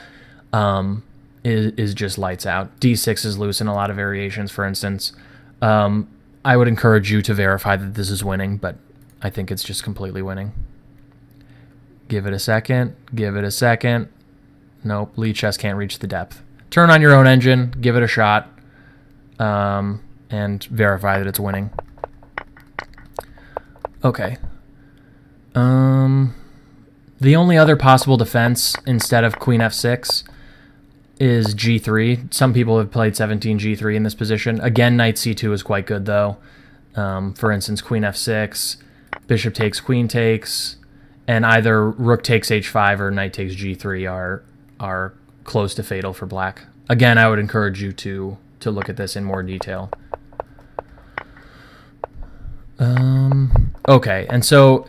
is just lights out. d6 is loose in a lot of variations, for instance. I would encourage you to verify that this is winning, but I think it's just completely winning. Give it a second. Give it a second. Nope, Lee chess can't reach the depth. Turn on your own engine, give it a shot, and verify that it's winning. Okay. The only other possible defense instead of queen f6 is g3. Some people have played 17 g3 in this position. Again, knight c2 is quite good, though. For instance, queen f6, bishop takes, queen takes, and either rook takes h5 or knight takes g3 are close to fatal for black. Again, I would encourage you to look at this in more detail. Okay, and so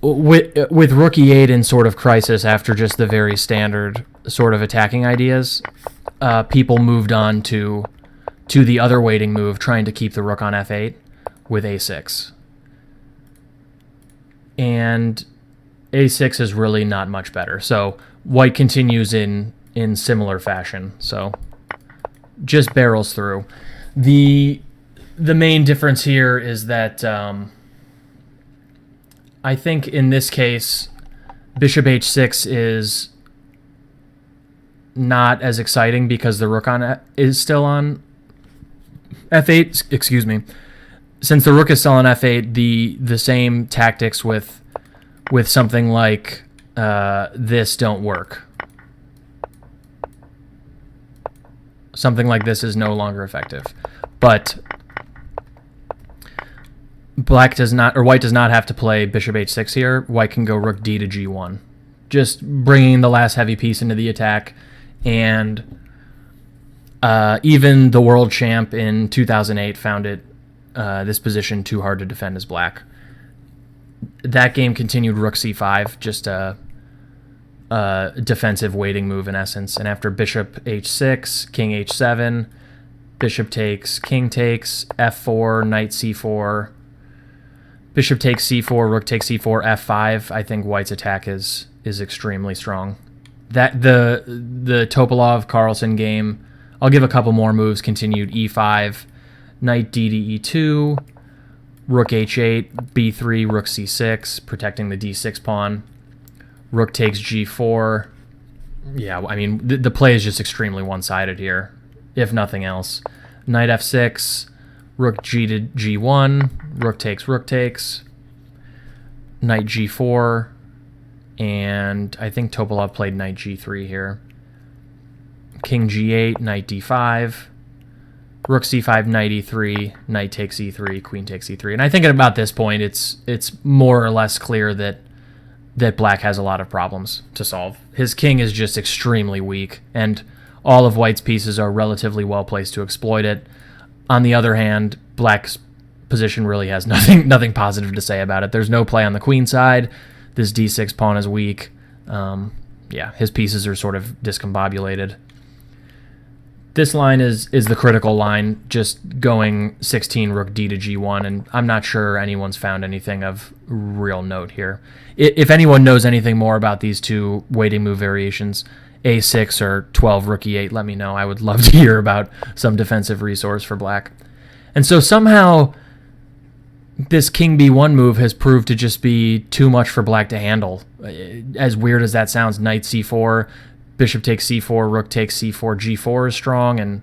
with rook e8 in sort of crisis after just the very standard sort of attacking ideas, people moved on to the other waiting move, trying to keep the rook on f8 with a6. And a6 is really not much better. So white continues in similar fashion. So just barrels through. The main difference here is that I think in this case, bishop h6 is not as exciting because the rook is still on f8. Excuse me. Since the rook is still on f8, the same tactics with something like this don't work. Something like this is no longer effective. But white does not have to play bishop h6 here. White can go rook d to g1, just bringing the last heavy piece into the attack. And even the world champ in 2008 found this position too hard to defend as black. That game continued rook c5, just a defensive waiting move in essence. And after bishop h6, king h7, bishop takes, king takes, f4, knight c4, bishop takes c4, rook takes c4, f5. I think white's attack is extremely strong. That the Topalov Carlsen game, I'll give a couple more moves. Continued e5, knight d to e2, rook h8, b3, rook c6, protecting the d6 pawn, rook takes g4. Yeah, I mean, the play is just extremely one-sided here, if nothing else. Knight f6, rook g to g1, rook takes, knight g4, and I think Topalov played knight g3 here. King g8, knight d5, rook c5, knight e3, knight takes e3, queen takes e3. And I think at about this point, it's more or less clear that black has a lot of problems to solve. His king is just extremely weak, and all of white's pieces are relatively well placed to exploit it. On the other hand, black's position really has nothing positive to say about it. There's no play on the queen side. This d6 pawn is weak. Yeah, his pieces are sort of discombobulated. This line is the critical line, just going 16 rook d to g1, and I'm not sure anyone's found anything of real note here. If anyone knows anything more about these two waiting move variations, a6 or 12 rook e8, let me know. I would love to hear about some defensive resource for black. And so somehow this king b1 move has proved to just be too much for black to handle. As weird as that sounds, knight c4, bishop takes c4, rook takes c4, g4 is strong, and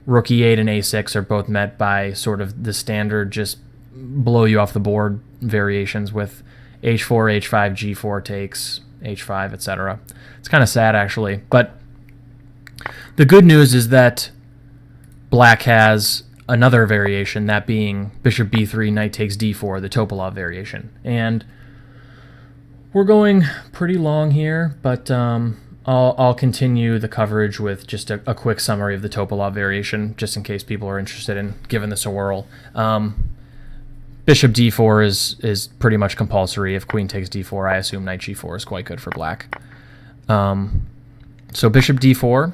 rook e8 and a6 are both met by sort of the standard just blow you off the board variations with h4, h5, g4 takes, h5, etc. It's kind of sad, actually. But the good news is that black has another variation, that being bishop b3, knight takes d4, the Topalov variation. And we're going pretty long here, but I'll continue the coverage with just a quick summary of the Topalov variation, just in case people are interested in giving this a whirl. Bishop d4 is pretty much compulsory. If queen takes d4, I assume knight g4 is quite good for black. So bishop d4,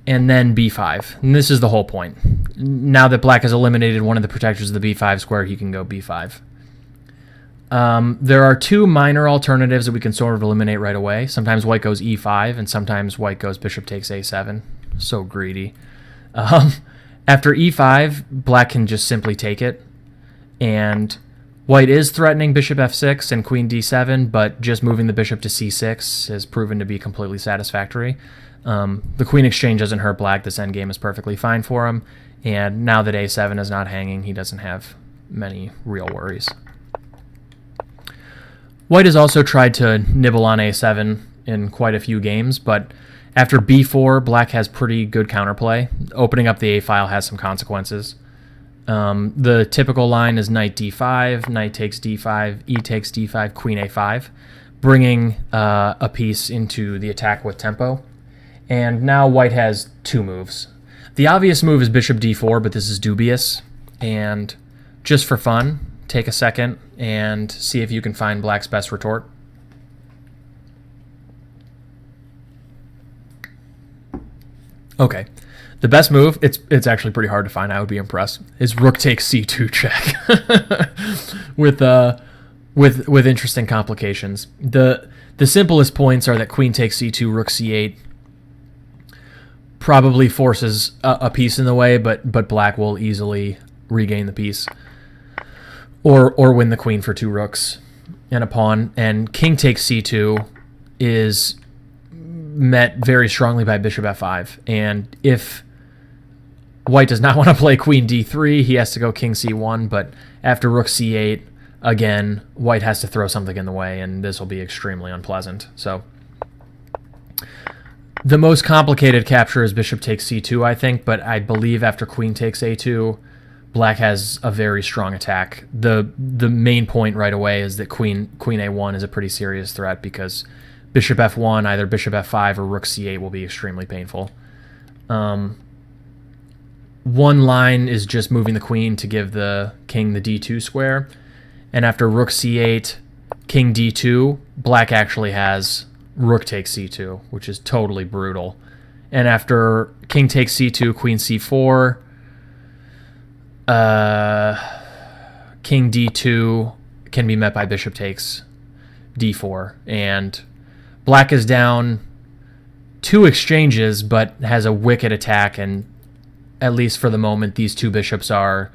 and then b5. And this is the whole point. Now that black has eliminated one of the protectors of the b5 square, he can go b5. There are two minor alternatives that we can sort of eliminate right away. Sometimes white goes e5, and sometimes white goes bishop takes a7. So greedy. After e5, black can just simply take it. And white is threatening bishop f6 and queen d7, but just moving the bishop to c6 has proven to be completely satisfactory. The queen exchange doesn't hurt black. This endgame is perfectly fine for him. And now that a7 is not hanging, he doesn't have many real worries. White has also tried to nibble on a7 in quite a few games, but after b4, black has pretty good counterplay. Opening up the a file has some consequences. The typical line is knight d5, knight takes d5, e takes d5, queen a5, bringing a piece into the attack with tempo. And now white has two moves. The obvious move is bishop d4, but this is dubious. And just for fun, take a second and see if you can find black's best retort. Okay. The best move, it's actually pretty hard to find, I would be impressed, is rook takes c2 check with interesting complications. The simplest points are that queen takes c2, rook c8 probably forces a piece in the way, but black will easily regain the piece or win the queen for two rooks and a pawn. And king takes c2 is met very strongly by bishop f5, and if white does not want to play queen d3, he has to go king c1, but after rook c8, again, white has to throw something in the way, and this will be extremely unpleasant. So the most complicated capture is bishop takes c2, I think, but I believe after queen takes a2, black has a very strong attack. The main point right away is that queen a1 is a pretty serious threat, because bishop f1, either bishop f5 or rook c8 will be extremely painful. One line is just moving the queen to give the king the d2 square. And after rook c8, king d2, black actually has rook takes c2, which is totally brutal. And after king takes c2, queen c4, king d2 can be met by bishop takes d4. And black is down two exchanges, but has a wicked attack, and at least for the moment, these two bishops are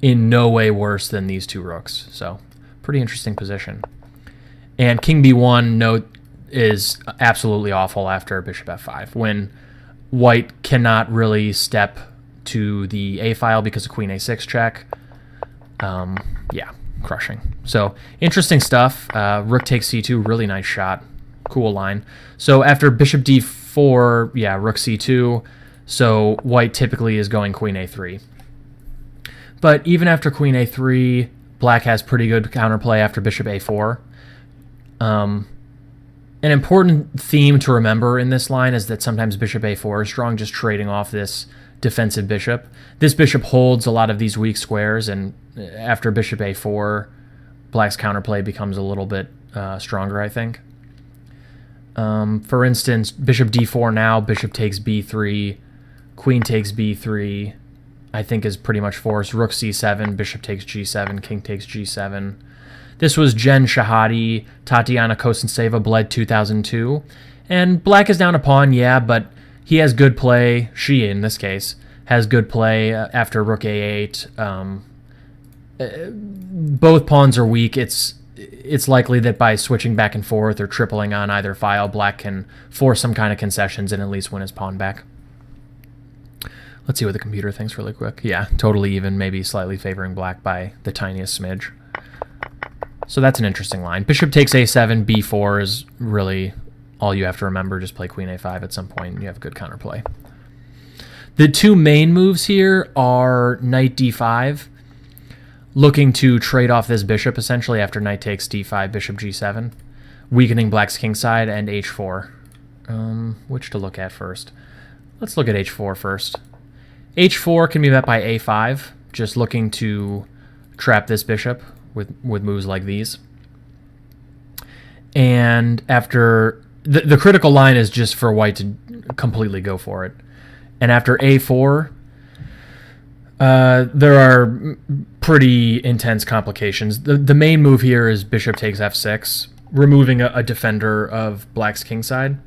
in no way worse than these two rooks. So pretty interesting position. And king b1, note, is absolutely awful after bishop f5, when white cannot really step to the a file because of queen a6 check. Yeah, crushing. So interesting stuff. Rook takes c2, really nice shot. Cool line. So after bishop d4, yeah, rook c2. So white typically is going queen a3. But even after queen a3, black has pretty good counterplay after bishop a4. An important theme to remember in this line is that sometimes bishop a4 is strong, just trading off this defensive bishop. This bishop holds a lot of these weak squares, and after bishop a4, black's counterplay becomes a little bit stronger, I think. For instance, bishop d4 now, bishop takes b3, queen takes b3, I think is pretty much forced. Rook c7, bishop takes g7, king takes g7. This was Jen Shahadi, Tatiana Kosentseva, bled 2002. And black is down a pawn, yeah, but he has good play. She, in this case, has good play after rook a8. Both pawns are weak. It's likely that by switching back and forth or tripling on either file, black can force some kind of concessions and at least win his pawn back. Let's see what the computer thinks really quick. Yeah, totally even, maybe slightly favoring black by the tiniest smidge. So that's an interesting line. Bishop takes a7, b4 is really all you have to remember. Just play queen a5 at some point and you have good counterplay. The two main moves here are knight d5, looking to trade off this bishop essentially after knight takes d5, bishop g7, weakening black's kingside, and h4. Which to look at first? Let's look at h4 first. h4 can be met by a5, just looking to trap this bishop with moves like these. And after the critical line is just for white to completely go for it. And after a4, there are pretty intense complications. The main move here is bishop takes f6, removing a defender of black's kingside.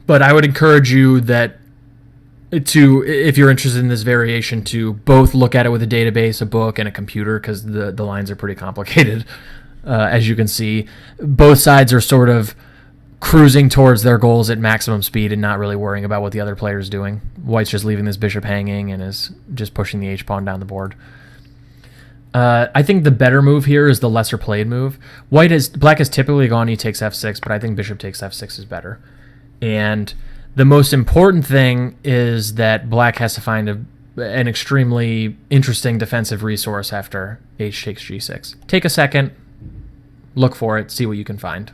But I would encourage you that if you're interested in this variation, to both look at it with a database, a book, and a computer, because the lines are pretty complicated. As you can see, both sides are sort of cruising towards their goals at maximum speed and not really worrying about what the other player is doing. White's just leaving this bishop hanging and is just pushing the h-pawn down the board. I think the better move here is the lesser played move. Black has typically gone e takes f6, but I think bishop takes f6 is better. And the most important thing is that black has to find an extremely interesting defensive resource after h takes g6. Take a second, look for it, see what you can find.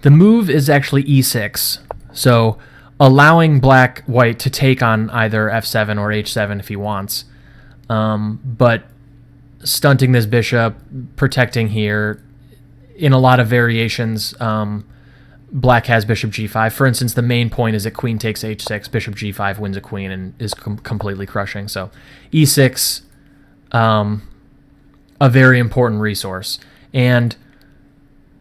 The move is actually e6, so allowing white to take on either f7 or h7 if he wants, but stunting this bishop, protecting here. In a lot of variations, black has bishop g5. For instance, the main point is that queen takes h6, bishop g5 wins a queen and is completely crushing. So e6, a very important resource. And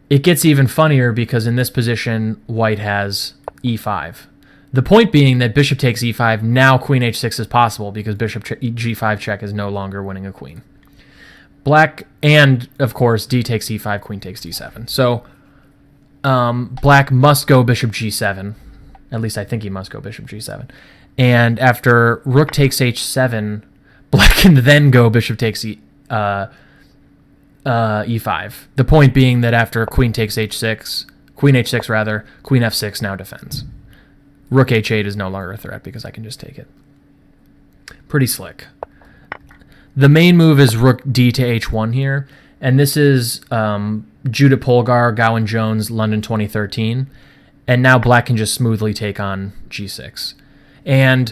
it gets even funnier because in this position, white has e5. The point being that bishop takes e5, now queen h6 is possible because bishop g5 check is no longer winning a queen. Black, and of course, d takes e5, queen takes d7. So black must go bishop g7. At least I think he must go bishop g7. And after rook takes h7, black can then go bishop takes e5. The point being that after queen takes h6, queen f6 now defends. Rook h8 is no longer a threat because I can just take it. Pretty slick. The main move is rook d to h1 here, and this is Judith Polgar, Gowan Jones, London 2013, and now black can just smoothly take on g6. And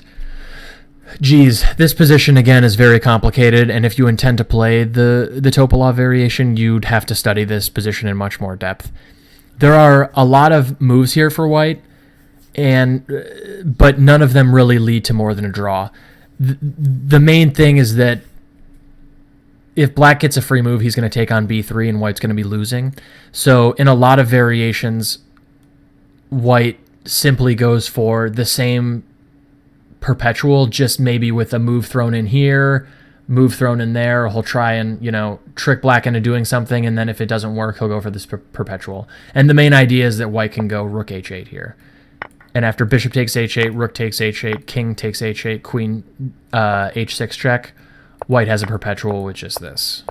geez, this position again is very complicated, and if you intend to play the Topalov variation, you'd have to study this position in much more depth. There are a lot of moves here for white, but none of them really lead to more than a draw. The main thing is that if black gets a free move, he's going to take on b3, and white's going to be losing. So in a lot of variations, white simply goes for the same perpetual, just maybe with a move thrown in here, move thrown in there. He'll try and, trick black into doing something, and then if it doesn't work, he'll go for this perpetual. And the main idea is that white can go rook h8 here. And after bishop takes h8, rook takes h8, king takes h8, queen h6 check, white has a perpetual, which is this,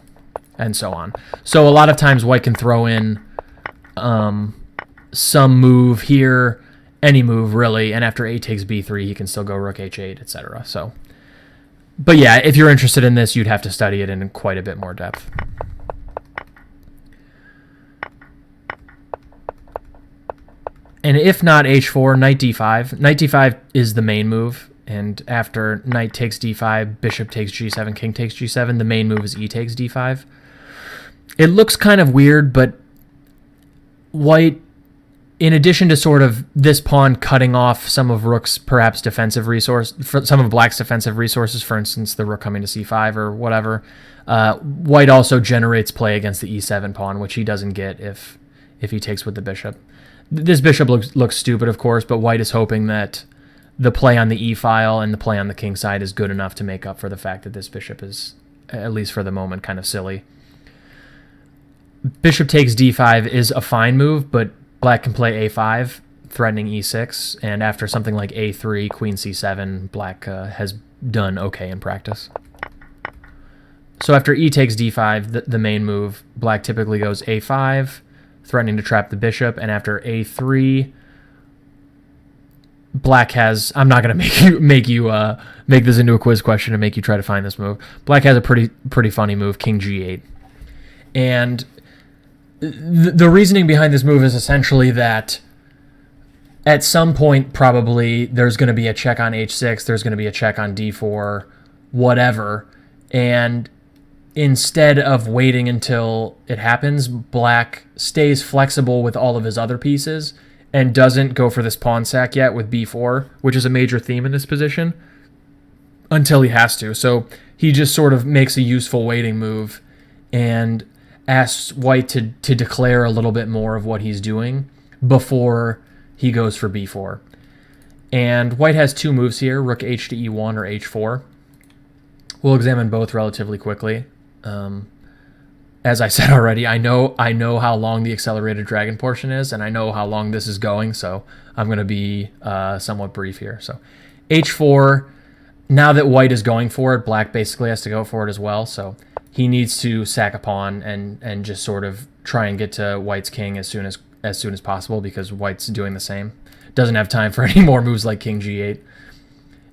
and so on. So a lot of times white can throw in some move here, any move really, and after a takes b3, he can still go rook h8, etc. So, but yeah, if you're interested in this, you'd have to study it in quite a bit more depth. And if not h4, knight d5. Knight d5 is the main move, and after knight takes d5, bishop takes g7, king takes g7, the main move is e takes d5. It looks kind of weird, but white, in addition to sort of this pawn cutting off some of rook's perhaps defensive resource, some of black's defensive resources, for instance, the rook coming to c5 or whatever, white also generates play against the e7 pawn, which he doesn't get if he takes with the bishop. This bishop looks stupid, of course, but white is hoping that the play on the e-file and the play on the king side is good enough to make up for the fact that this bishop is, at least for the moment, kind of silly. Bishop takes d5 is a fine move, but black can play a5, threatening e6, and after something like a3, queen c7, black has done okay in practice. So after e takes d5, the main move, black typically goes a5, threatening to trap the bishop, and after a3, black has, I'm not going to make this into a quiz question and make you try to find this move. Black has a pretty funny move, king g8. And the reasoning behind this move is essentially that at some point probably there's going to be a check on h6, there's going to be a check on d4, whatever, and instead of waiting until it happens, black stays flexible with all of his other pieces and doesn't go for this pawn sack yet with b4, which is a major theme in this position, until he has to. So he just sort of makes a useful waiting move and asks white to declare a little bit more of what he's doing before he goes for b4. And white has two moves here, rook h to e1 or h4. We'll examine both relatively quickly. As I said already, I know how long the accelerated dragon portion is, and I know how long this is going, so I'm going to be somewhat brief here. So h4, now that white is going for it, black basically has to go for it as well, so he needs to sack a pawn and just sort of try and get to white's king as soon as possible, because white's doing the same. Doesn't have time for any more moves like king g8.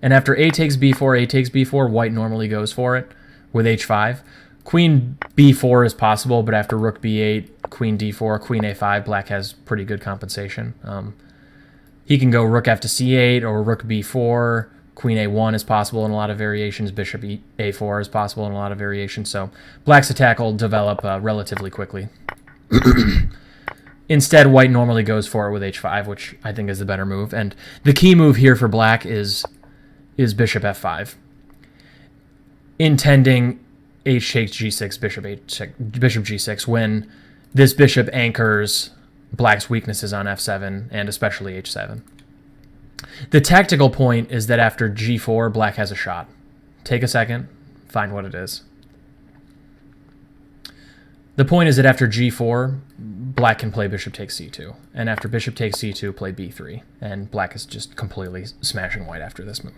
And after a takes b4, white normally goes for it with h5. Queen b4 is possible, but after rook b8, queen d4, queen a5, black has pretty good compensation. He can go rook f to c8 or rook b4. Queen a1 is possible in a lot of variations. Bishop a4 is possible in a lot of variations. So black's attack will develop relatively quickly. Instead, white normally goes for it with h5, which I think is the better move. And the key move here for black is bishop f5, intending h takes g6, bishop g6, when this bishop anchors black's weaknesses on f7 and especially h7. The tactical point is that after g4, black has a shot. Take a second, find what it is. The point is that after g4, black can play bishop takes c2, and after bishop takes c2, play b3, and black is just completely smashing white after this move.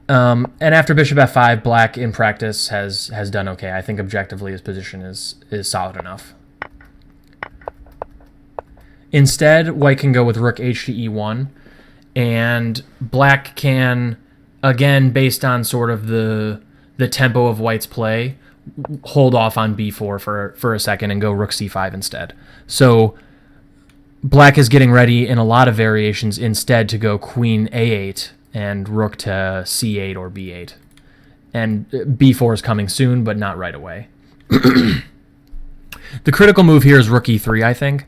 And after bishop f5, black in practice has done okay. I think objectively his position is solid enough. Instead, white can go with rook h to e1, and black can, again, based on sort of the tempo of white's play, hold off on b4 for a second and go rook c5 instead. So black is getting ready in a lot of variations instead to go queen a8 and rook to c8 or b8. And b4 is coming soon, but not right away. The critical move here is rook e3, I think.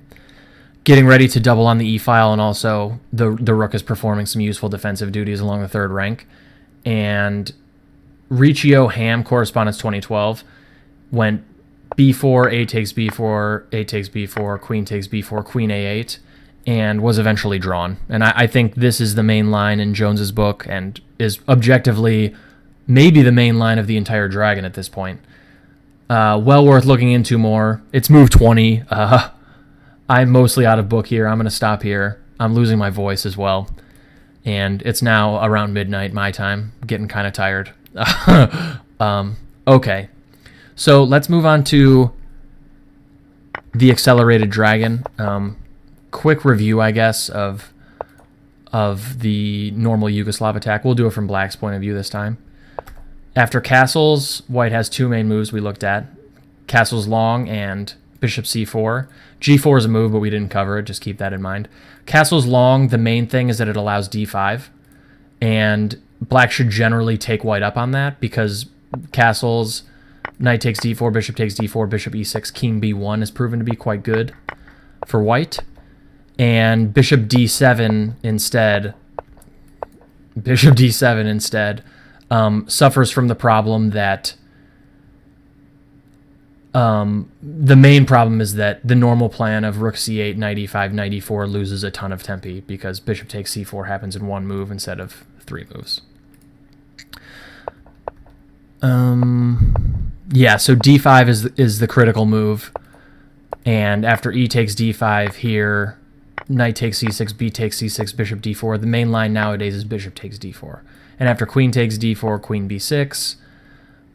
Getting ready to double on the e-file, and also the rook is performing some useful defensive duties along the third rank. And Riccio Ham Correspondence 2012 went b4, a takes b4, a takes b4, queen takes b4, queen a8. and was eventually drawn. And I think this is the main line in Jones's book and is objectively maybe the main line of the entire dragon at this point. Well worth looking into more. It's move 20. I'm mostly out of book here. I'm going to stop here. I'm losing my voice as well. And it's now around midnight my time. I'm getting kind of tired. Okay. So let's move on to the accelerated dragon. Quick review, I guess, of the normal Yugoslav attack. We'll do it from black's point of view this time. After castles, white has two main moves we looked at. Castles long and bishop c4. g4 is a move, but we didn't cover it. Just keep that in mind. Castles long, the main thing is that it allows d5. And black should generally take white up on that because castles, knight takes d4, bishop takes d4, bishop e6, king b1 is proven to be quite good for white. And bishop d7 instead, suffers from the problem that the main problem is that the normal plan of rook c8, knight e5, knight e4 loses a ton of tempi because bishop takes c4 happens in one move instead of 3 moves. Yeah, so d5 is the critical move, and after e takes d5 here, knight takes c6, b takes c6, bishop d4. The main line nowadays is bishop takes d4. And after queen takes d4, queen b6,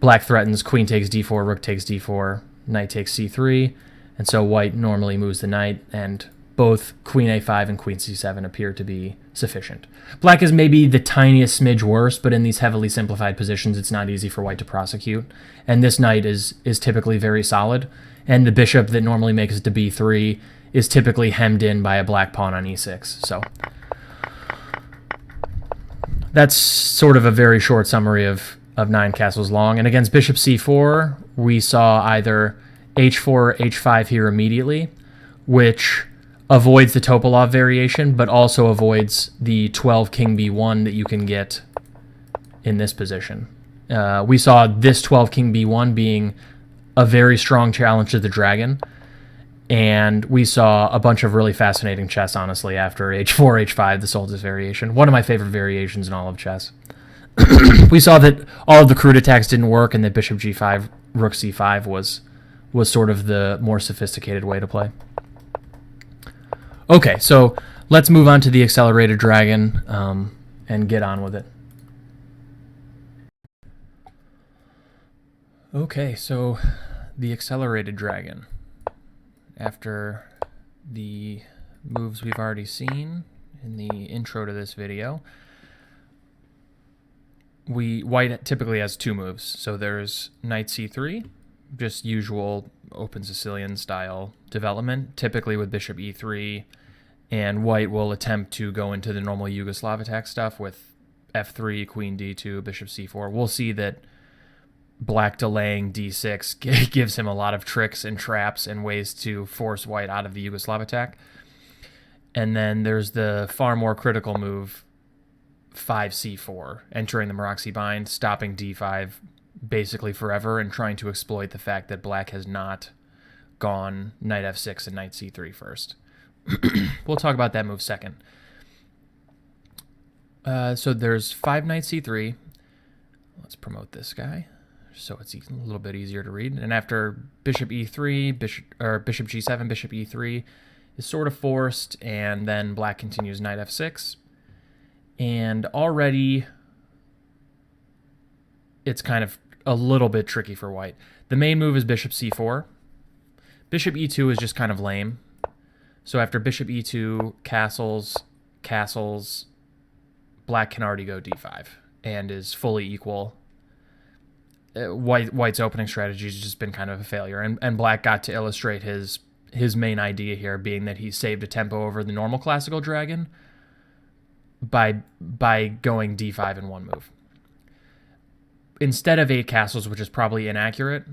black threatens, queen takes d4, rook takes d4, knight takes c3, and so white normally moves the knight, and both queen a5 and queen c7 appear to be sufficient. Black is maybe the tiniest smidge worse, but in these heavily simplified positions, it's not easy for white to prosecute. And this knight is typically very solid, and the bishop that normally makes it to b3 is typically hemmed in by a black pawn on e6. So that's sort of a very short summary of 9 castles long. And against bishop c4, we saw either h4 or h5 here immediately, which avoids the Topalov variation, but also avoids the 12 king b1 that you can get in this position. We saw this 12 king b1 being a very strong challenge to the dragon, and we saw a bunch of really fascinating chess, honestly, after h4, h5, the Soltis variation. One of my favorite variations in all of chess. We saw that all of the crude attacks didn't work, and that bishop g5, rook c5 was sort of the more sophisticated way to play. Okay, so let's move on to the accelerated dragon and get on with it. Okay, so the accelerated dragon. After the moves we've already seen in the intro to this video, white typically has 2 moves. So there's knight c3, just usual Open Sicilian style development, typically with bishop e3, and white will attempt to go into the normal Yugoslav attack stuff with f3, queen d2, bishop c4. We'll see that black delaying d6 gives him a lot of tricks and traps and ways to force white out of the Yugoslav attack. And then there's the far more critical move, 5c4, entering the Maroczy Bind, stopping d5 basically forever and trying to exploit the fact that black has not gone knight f6 and knight c3 first. We'll talk about that move second. So there's 5 knight c3. Let's promote this guy so it's a little bit easier to read. And after bishop e3, bishop g7, bishop e3 is sort of forced, and then black continues knight f6. And already it's kind of a little bit tricky for white. The main move is bishop c4. Bishop e2 is just kind of lame. So after bishop e2, castles, black can already go d5 and is fully equal. White's opening strategy has just been kind of a failure, and black got to illustrate his main idea here, being that he saved a tempo over the normal classical dragon by going d5 in one move. Instead of 8 castles, which is probably inaccurate,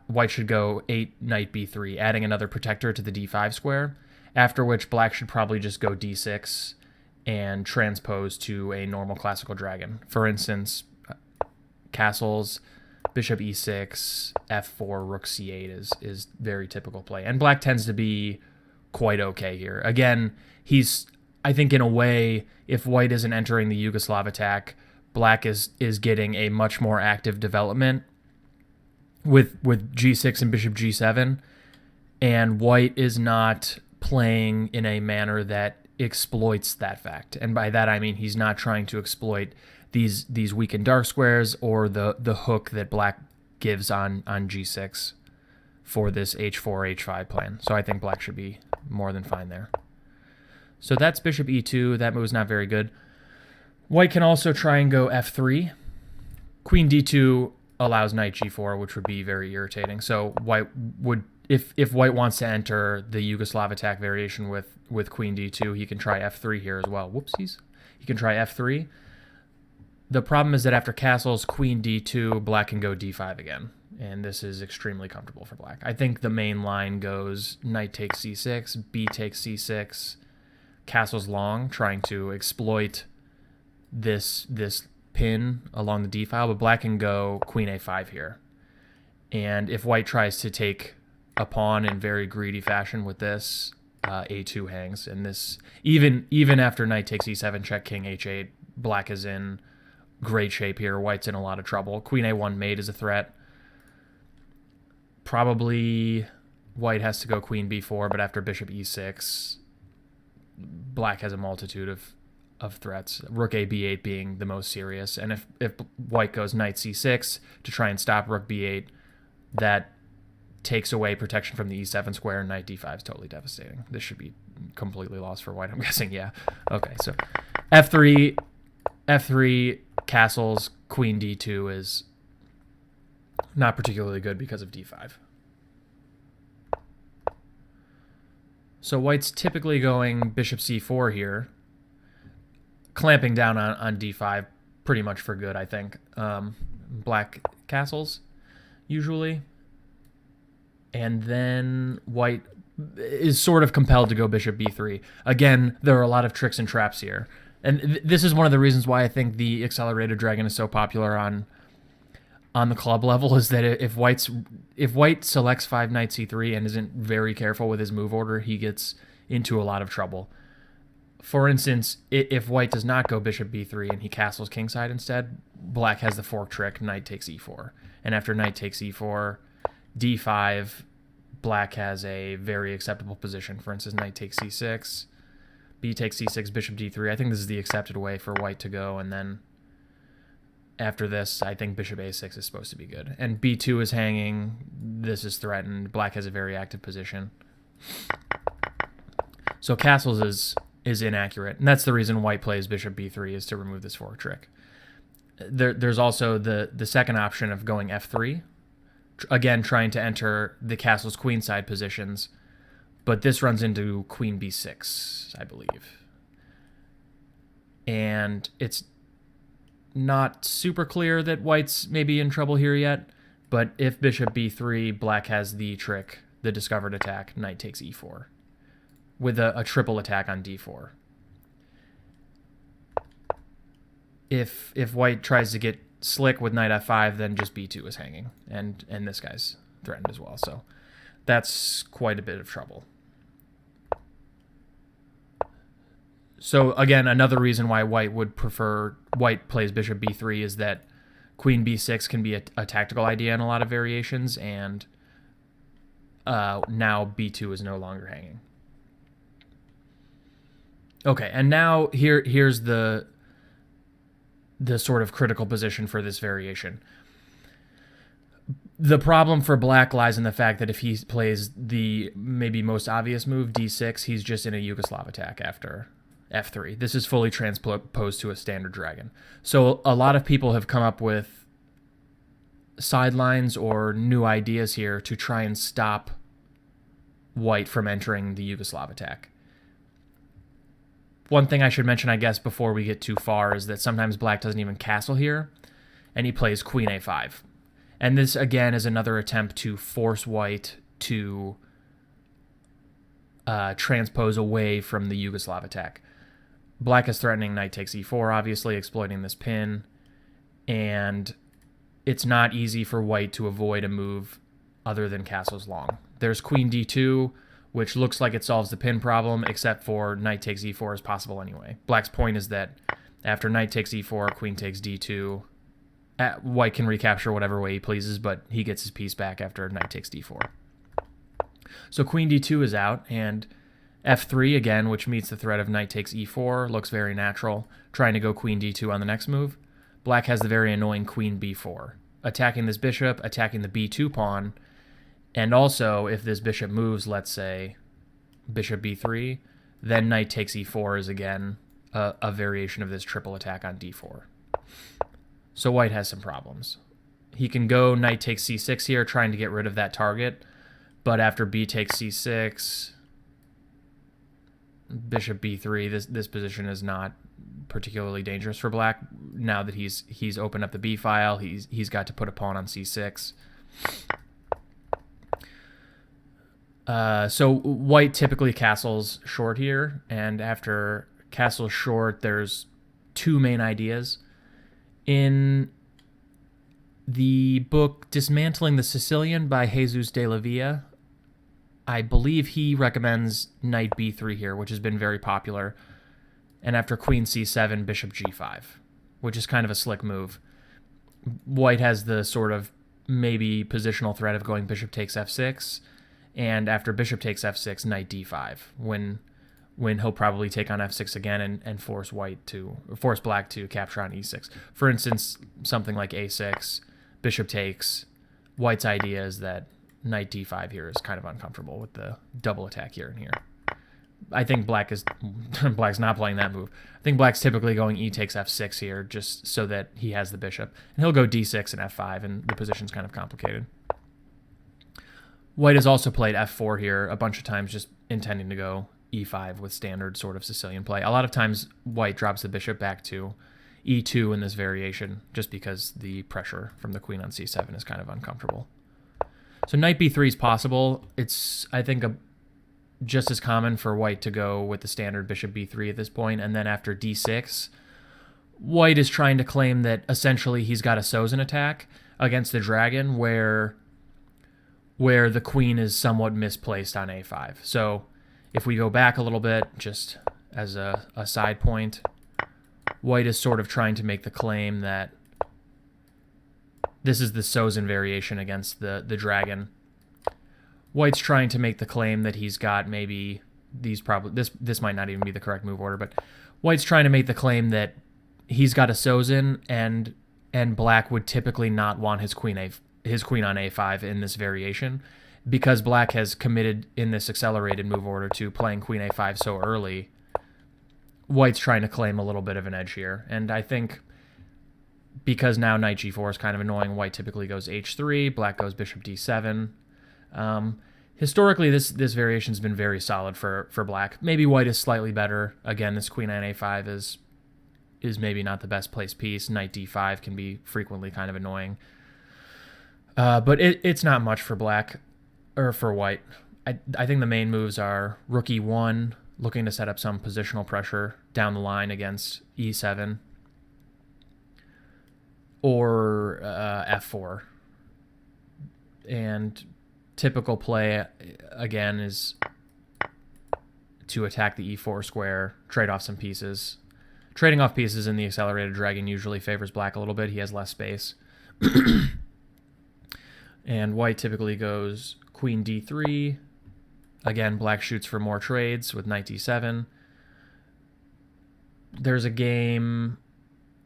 white should go 8 knight b3, adding another protector to the d5 square, after which black should probably just go d6 and transpose to a normal classical dragon. For instance, castles, bishop e6, f4, rook c8 is very typical play. And black tends to be quite okay here. Again, I think in a way, if white isn't entering the Yugoslav attack, black is getting a much more active development with g6 and bishop g7, and white is not playing in a manner that exploits that fact. And by that I mean he's not trying to exploit these weakened dark squares or the hook that black gives on g6 for this h4 h5 plan. So I think black should be more than fine there. So that's bishop e2. That move is not very good. White can also try and go f3. Queen d2 allows knight g4, which would be very irritating. So white would, if white wants to enter the Yugoslav attack variation with queen d2, he can try f3 here as well. Whoopsies. He can try f3. The problem is that after castles, queen d2, black can go d5 again. And this is extremely comfortable for black. I think the main line goes knight takes c6, b takes c6, castles long, trying to exploit this pin along the d file, but black can go queen a5 here. And if white tries to take a pawn in very greedy fashion with this, a2 hangs. And this, even after knight takes e7, check king h8, black is in great shape here. White's in a lot of trouble. Queen a1 mate is a threat. Probably white has to go queen b4, but after bishop e6, black has a multitude of threats, rook a b8 being the most serious. And if white goes knight c6 to try and stop rook b8, that takes away protection from the e7 square, and knight d5 is totally devastating. This should be completely lost for white, I'm guessing. Yeah. Okay, so f3, castles, queen d2 is not particularly good because of d5. So white's typically going bishop c4 here, clamping down on d5 pretty much for good, I think. Black castles, usually. And then white is sort of compelled to go bishop b3. Again, there are a lot of tricks and traps here. And this is one of the reasons why I think the accelerated dragon is so popular on the club level, is that if white selects 5 knight c3 and isn't very careful with his move order, he gets into a lot of trouble. For instance, if white does not go bishop b3 and he castles kingside instead, black has the fork trick, knight takes e4. And after knight takes e4, d5, black has a very acceptable position. For instance, knight takes c6, b takes c6, bishop d3. I think this is the accepted way for white to go, and then after this, I think bishop a6 is supposed to be good. And b2 is hanging. This is threatened. Black has a very active position. So castles is inaccurate, and that's the reason white plays bishop b3, is to remove this fork trick. There's also the second option of going f3, again trying to enter the castle's queenside positions, but this runs into queen b6, I believe. And it's not super clear that white's maybe in trouble here yet, but if bishop b3, black has the trick, the discovered attack, knight takes e4, with a triple attack on d4. If white tries to get slick with knight f5, then just b2 is hanging, and this guy's threatened as well. So that's quite a bit of trouble. So again, another reason why white plays bishop b3 is that queen b6 can be a tactical idea in a lot of variations, and now b2 is no longer hanging. Okay, and now here's the sort of critical position for this variation. The problem for black lies in the fact that if he plays the maybe most obvious move, d6, he's just in a Yugoslav attack after f3. This is fully transposed to a standard dragon. So a lot of people have come up with sidelines or new ideas here to try and stop white from entering the Yugoslav attack. One thing I should mention, I guess, before we get too far, is that sometimes black doesn't even castle here, and he plays queen a5. And this, again, is another attempt to force white to transpose away from the Yugoslav attack. Black is threatening knight takes e4, obviously, exploiting this pin, and it's not easy for white to avoid a move other than castles long. There's queen d2. which looks like it solves the pin problem, except for knight takes e4 is possible anyway. Black's point is that after knight takes e4, queen takes d2, white can recapture whatever way he pleases, but he gets his piece back after knight takes d4. So queen d2 is out, and f3 again, which meets the threat of knight takes e4, looks very natural, trying to go queen d2 on the next move. Black has the very annoying queen b4, attacking this bishop, attacking the b2 pawn, and also if this bishop moves, let's say bishop b3, then knight takes e4 is again a variation of this triple attack on d4. So white has some problems. He can go knight takes c6 here, trying to get rid of that target, but after b takes c6, bishop b3, this position is not particularly dangerous for black. Now that he's opened up the b file, he's got to put a pawn on c6. So white typically castles short here, and after castle short, there's two main ideas. In the book Dismantling the Sicilian by Jesus de la Villa, I believe he recommends knight b3 here, which has been very popular. And after queen c7, bishop g5, which is kind of a slick move. White has the sort of maybe positional threat of going bishop takes f6, and after bishop takes f6, knight d5, when he'll probably take on f6 again and force black to capture on e6. For instance, something like a6, bishop takes. White's idea is that knight d5 here is kind of uncomfortable with the double attack here and here. I think black's not playing that move. I think black's typically going e takes f6 here just so that he has the bishop. And he'll go d6 and f5, and the position's kind of complicated. White has also played f4 here a bunch of times, just intending to go e5 with standard sort of Sicilian play. A lot of times white drops the bishop back to e2 in this variation just because the pressure from the queen on c7 is kind of uncomfortable. So knight b3 is possible. It's, I think, just as common for white to go with the standard bishop b3 at this point, and then after d6, white is trying to claim that essentially he's got a Sozin attack against the dragon where the queen is somewhat misplaced on a5. So if we go back a little bit, just as a side point, white is sort of trying to make the claim that this is the Sozin variation against the dragon. White's trying to make the claim that he's got maybe this might not even be the correct move order, but white's trying to make the claim that he's got a Sozin and black would typically not want his queen on a5 in this variation because black has committed in this accelerated move order to playing queen a5 so early. White's trying to claim a little bit of an edge here, and I think because now knight g4 is kind of annoying, white typically goes h3, black goes bishop d7. Historically, this variation's been very solid for black. Maybe white is slightly better. Again, this queen on a5 is maybe not the best placed piece. Knight d5 can be frequently kind of annoying. But it's not much for black, or for white. I think the main moves are rook e1, looking to set up some positional pressure down the line against e7, or f4. And typical play, again, is to attack the e4 square, trade off some pieces. Trading off pieces in the accelerated dragon usually favors black a little bit. He has less space. And white typically goes queen d3. Again, black shoots for more trades with knight d7. There's a game,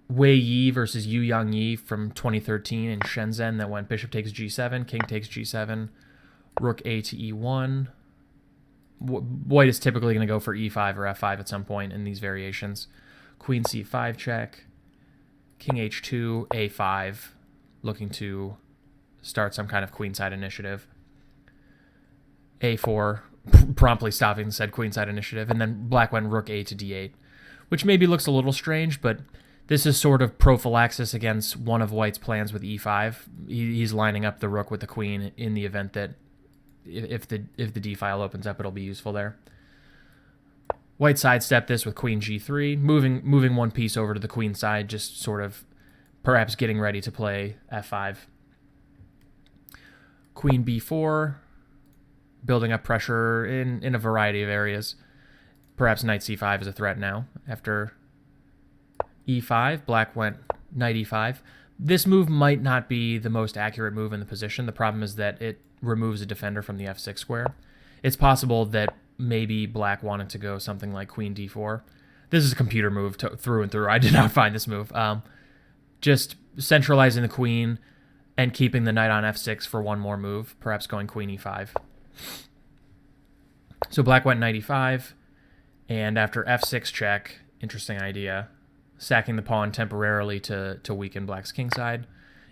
Wei Yi versus Yu Yang Yi from 2013 in Shenzhen that went bishop takes g7, king takes g7, rook a to e1. White is typically going to go for e5 or f5 at some point in these variations. Queen c5 check, king h2, a5, looking to start some kind of queenside initiative. a4, promptly stopping said queenside initiative, and then black went rook a to d8, which maybe looks a little strange, but this is sort of prophylaxis against one of white's plans with e5. He's lining up the rook with the queen in the event that if the d file opens up, it'll be useful there. White sidestepped this with queen g3, moving one piece over to the queen side, just sort of perhaps getting ready to play f5. Queen b4, building up pressure in a variety of areas. Perhaps knight c5 is a threat now. After e5, black went knight e5. This move might not be the most accurate move in the position. The problem is that it removes a defender from the f6 square. It's possible that maybe black wanted to go something like queen d4. This is a computer move through and through. I did not find this move. Just centralizing the queen and keeping the knight on f6 for one more move, perhaps going queen e5. So black went knight e5, and after f6 check, interesting idea, sacking the pawn temporarily to weaken black's kingside.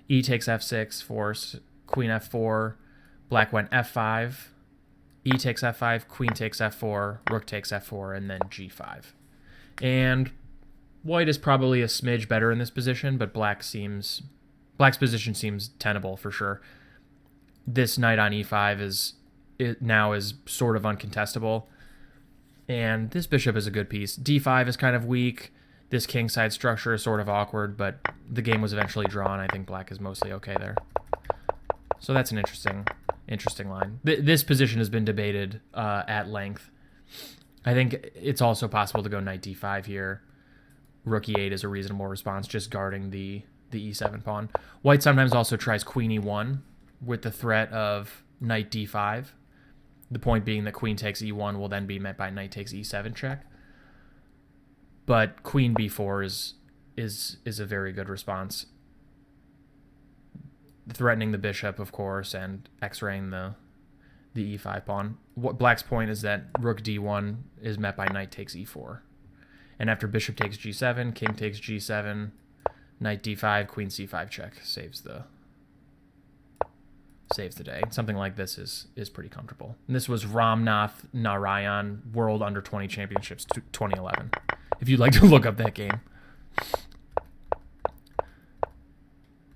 E takes f6, force, queen f4, black went f5, e takes f5, queen takes f4, rook takes f4, and then g5. And white is probably a smidge better in this position, but black's position seems tenable for sure. This knight on e5 now is sort of uncontestable, and this bishop is a good piece. d5 is kind of weak. This kingside structure is sort of awkward, but the game was eventually drawn. I think black is mostly okay there. So that's an interesting line. This position has been debated at length. I think it's also possible to go knight d5 here. Rook e8 is a reasonable response, just guarding the e7 pawn. White sometimes also tries queen e1 with the threat of knight d5. The point being that queen takes e1 will then be met by knight takes e7 check. But queen b4 is a very good response, threatening the bishop, of course, and x-raying the e5 pawn. What black's point is that rook d1 is met by knight takes e4. And after bishop takes g7, king takes g7, knight d5, queen c5 check saves the day. Something like this is pretty comfortable. And this was Ramnath Narayan World Under 20 Championships 2011. If you'd like to look up that game.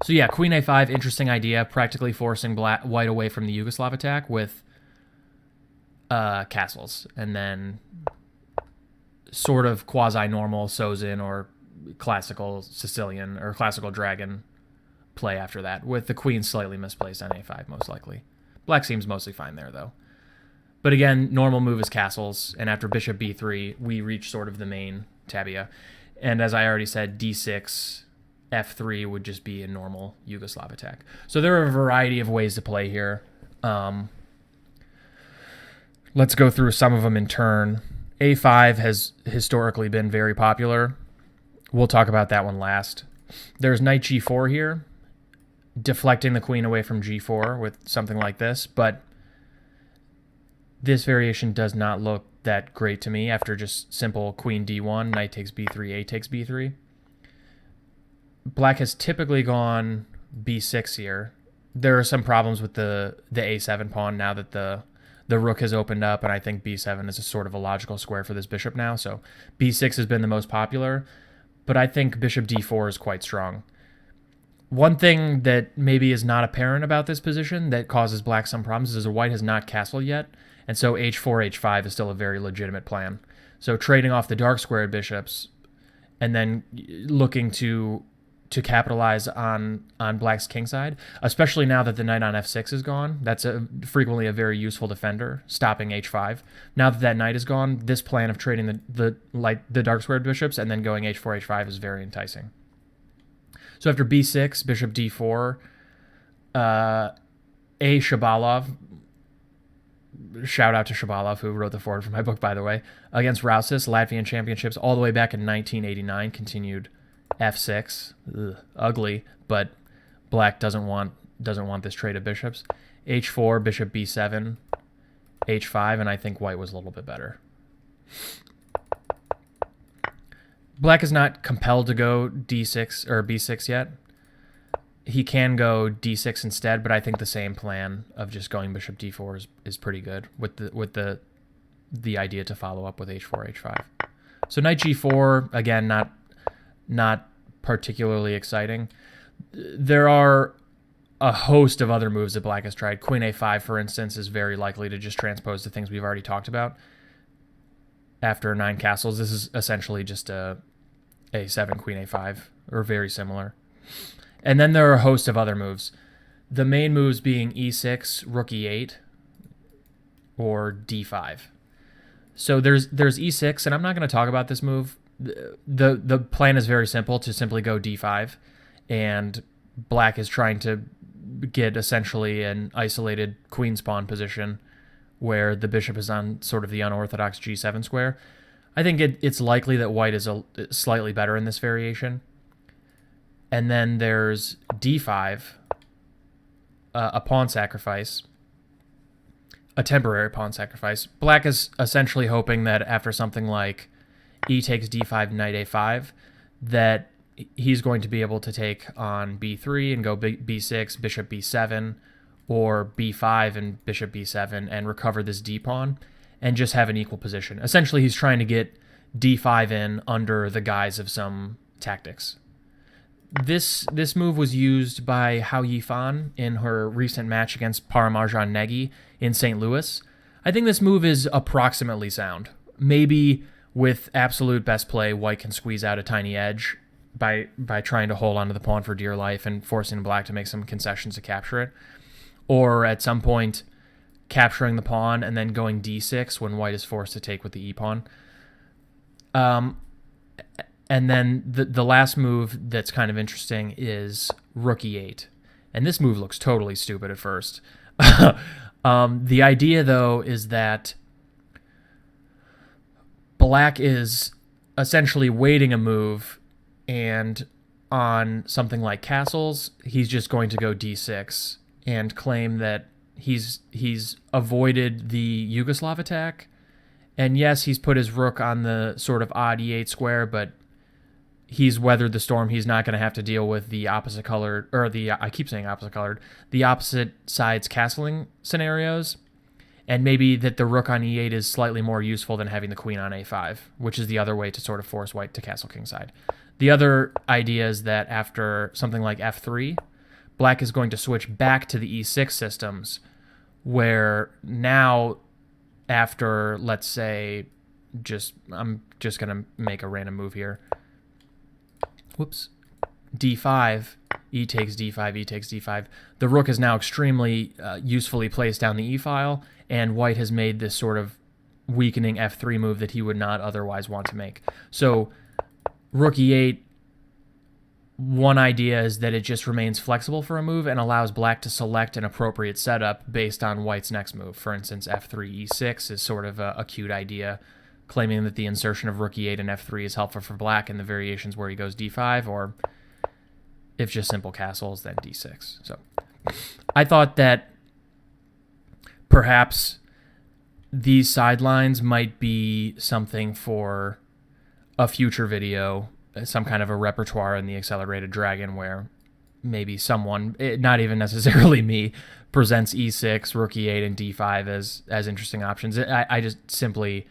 So yeah, queen a5, interesting idea, practically forcing white away from the Yugoslav attack with castles, and then sort of quasi-normal Sozin or classical Sicilian or classical dragon play after that, with the queen slightly misplaced on a5 most likely. Black seems mostly fine there though. But again, normal move is castles, and after bishop b3, we reach sort of the main tabia. And as I already said, d6, f3 would just be a normal Yugoslav attack. So there are a variety of ways to play here. Let's go through some of them in turn. a5 has historically been very popular. We'll talk about that one last. There's knight g4 here, deflecting the queen away from g4 with something like this, but this variation does not look that great to me after just simple queen d1, knight takes b3, a takes b3. Black has typically gone b6 here. There are some problems with the a7 pawn now that the rook has opened up, and I think b7 is a sort of a logical square for this bishop now. So b6 has been the most popular, but I think bishop d4 is quite strong. One thing that maybe is not apparent about this position that causes black some problems is that white has not castled yet, and so h4, h5 is still a very legitimate plan. So trading off the dark squared bishops and then looking to capitalize on black's kingside, especially now that the knight on f6 is gone. That's frequently a very useful defender, stopping h5. Now that knight is gone, this plan of trading the dark squared bishops and then going h4, h5 is very enticing. So after b6, bishop d4, Shabalov, shout out to Shabalov, who wrote the foreword for my book, by the way, against Rausis, Latvian championships all the way back in 1989, continued f6. Ugh, ugly, but black doesn't want this trade of bishops. h4, bishop b7, h5, and I think white was a little bit better. Black is not compelled to go d6 or b6 yet. He can go d6 instead, but I think the same plan of just going bishop d4 is pretty good with the idea to follow up with h4, h5. So knight g4, again, not particularly exciting. There are a host of other moves that black has tried. Queen a5, for instance, is very likely to just transpose the things we've already talked about. After 9 castles, this is essentially just a a7, queen a5, or very similar. And then there are a host of other moves. The main moves being e6, rook e8, or d5. So there's e6, and I'm not going to talk about this move. The plan is very simple, to simply go d5, and black is trying to get essentially an isolated queen's pawn position where the bishop is on sort of the unorthodox g7 square. I think it's likely that white is slightly better in this variation. And then there's d5, a pawn sacrifice, a temporary pawn sacrifice. Black is essentially hoping that after something like e takes d5, knight a5, that he's going to be able to take on b3 and go b6, bishop b7, or b5 and bishop b7 and recover this d pawn and just have an equal position. Essentially, he's trying to get d5 in under the guise of some tactics. This move was used by Hao Yifan in her recent match against Paramijan Negi in St. Louis. I think this move is approximately sound. Maybe with absolute best play, white can squeeze out a tiny edge by trying to hold onto the pawn for dear life and forcing black to make some concessions to capture it. Or at some point, capturing the pawn and then going d6 when white is forced to take with the e-pawn. And then the last move that's kind of interesting is rook e8. And this move looks totally stupid at first. The idea, though, is that black is essentially waiting a move, and on something like castles, he's just going to go d6 and claim that he's avoided the Yugoslav attack. And yes, he's put his rook on the sort of odd e8 square, but he's weathered the storm. He's not going to have to deal with the opposite colored, or I keep saying opposite colored, the opposite sides castling scenarios. And maybe that the rook on e8 is slightly more useful than having the queen on a5, which is the other way to sort of force white to castle kingside. The other idea is that after something like f3, black is going to switch back to the e6 systems, where now after, let's say, I'm just going to make a random move here. Whoops. d5, e takes d5, e takes d5. The rook is now extremely usefully placed down the e-file, and white has made this sort of weakening f3 move that he would not otherwise want to make. So rook e8, one idea is that it just remains flexible for a move and allows black to select an appropriate setup based on white's next move. For instance, f3 e6 is sort of a cute idea, claiming that the insertion of rook e8 and f3 is helpful for black in the variations where he goes d5, or if just simple castles, then d6. So I thought that perhaps these sidelines might be something for a future video, some kind of a repertoire in the Accelerated Dragon where maybe someone, not even necessarily me, presents e6, rook e8, and d5 as interesting options. I just simply,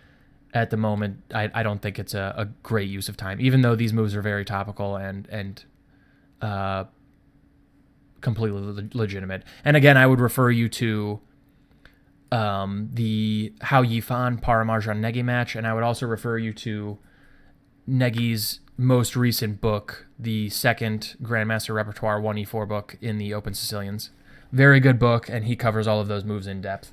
at the moment, I don't think it's a great use of time, even though these moves are very topical and completely legitimate. And again, I would refer you to the Hao Yifan Paramijan Negi match, and I would also refer you to Negi's most recent book, the second Grandmaster Repertoire 1e4 book in the Open Sicilians. Very good book, and he covers all of those moves in depth.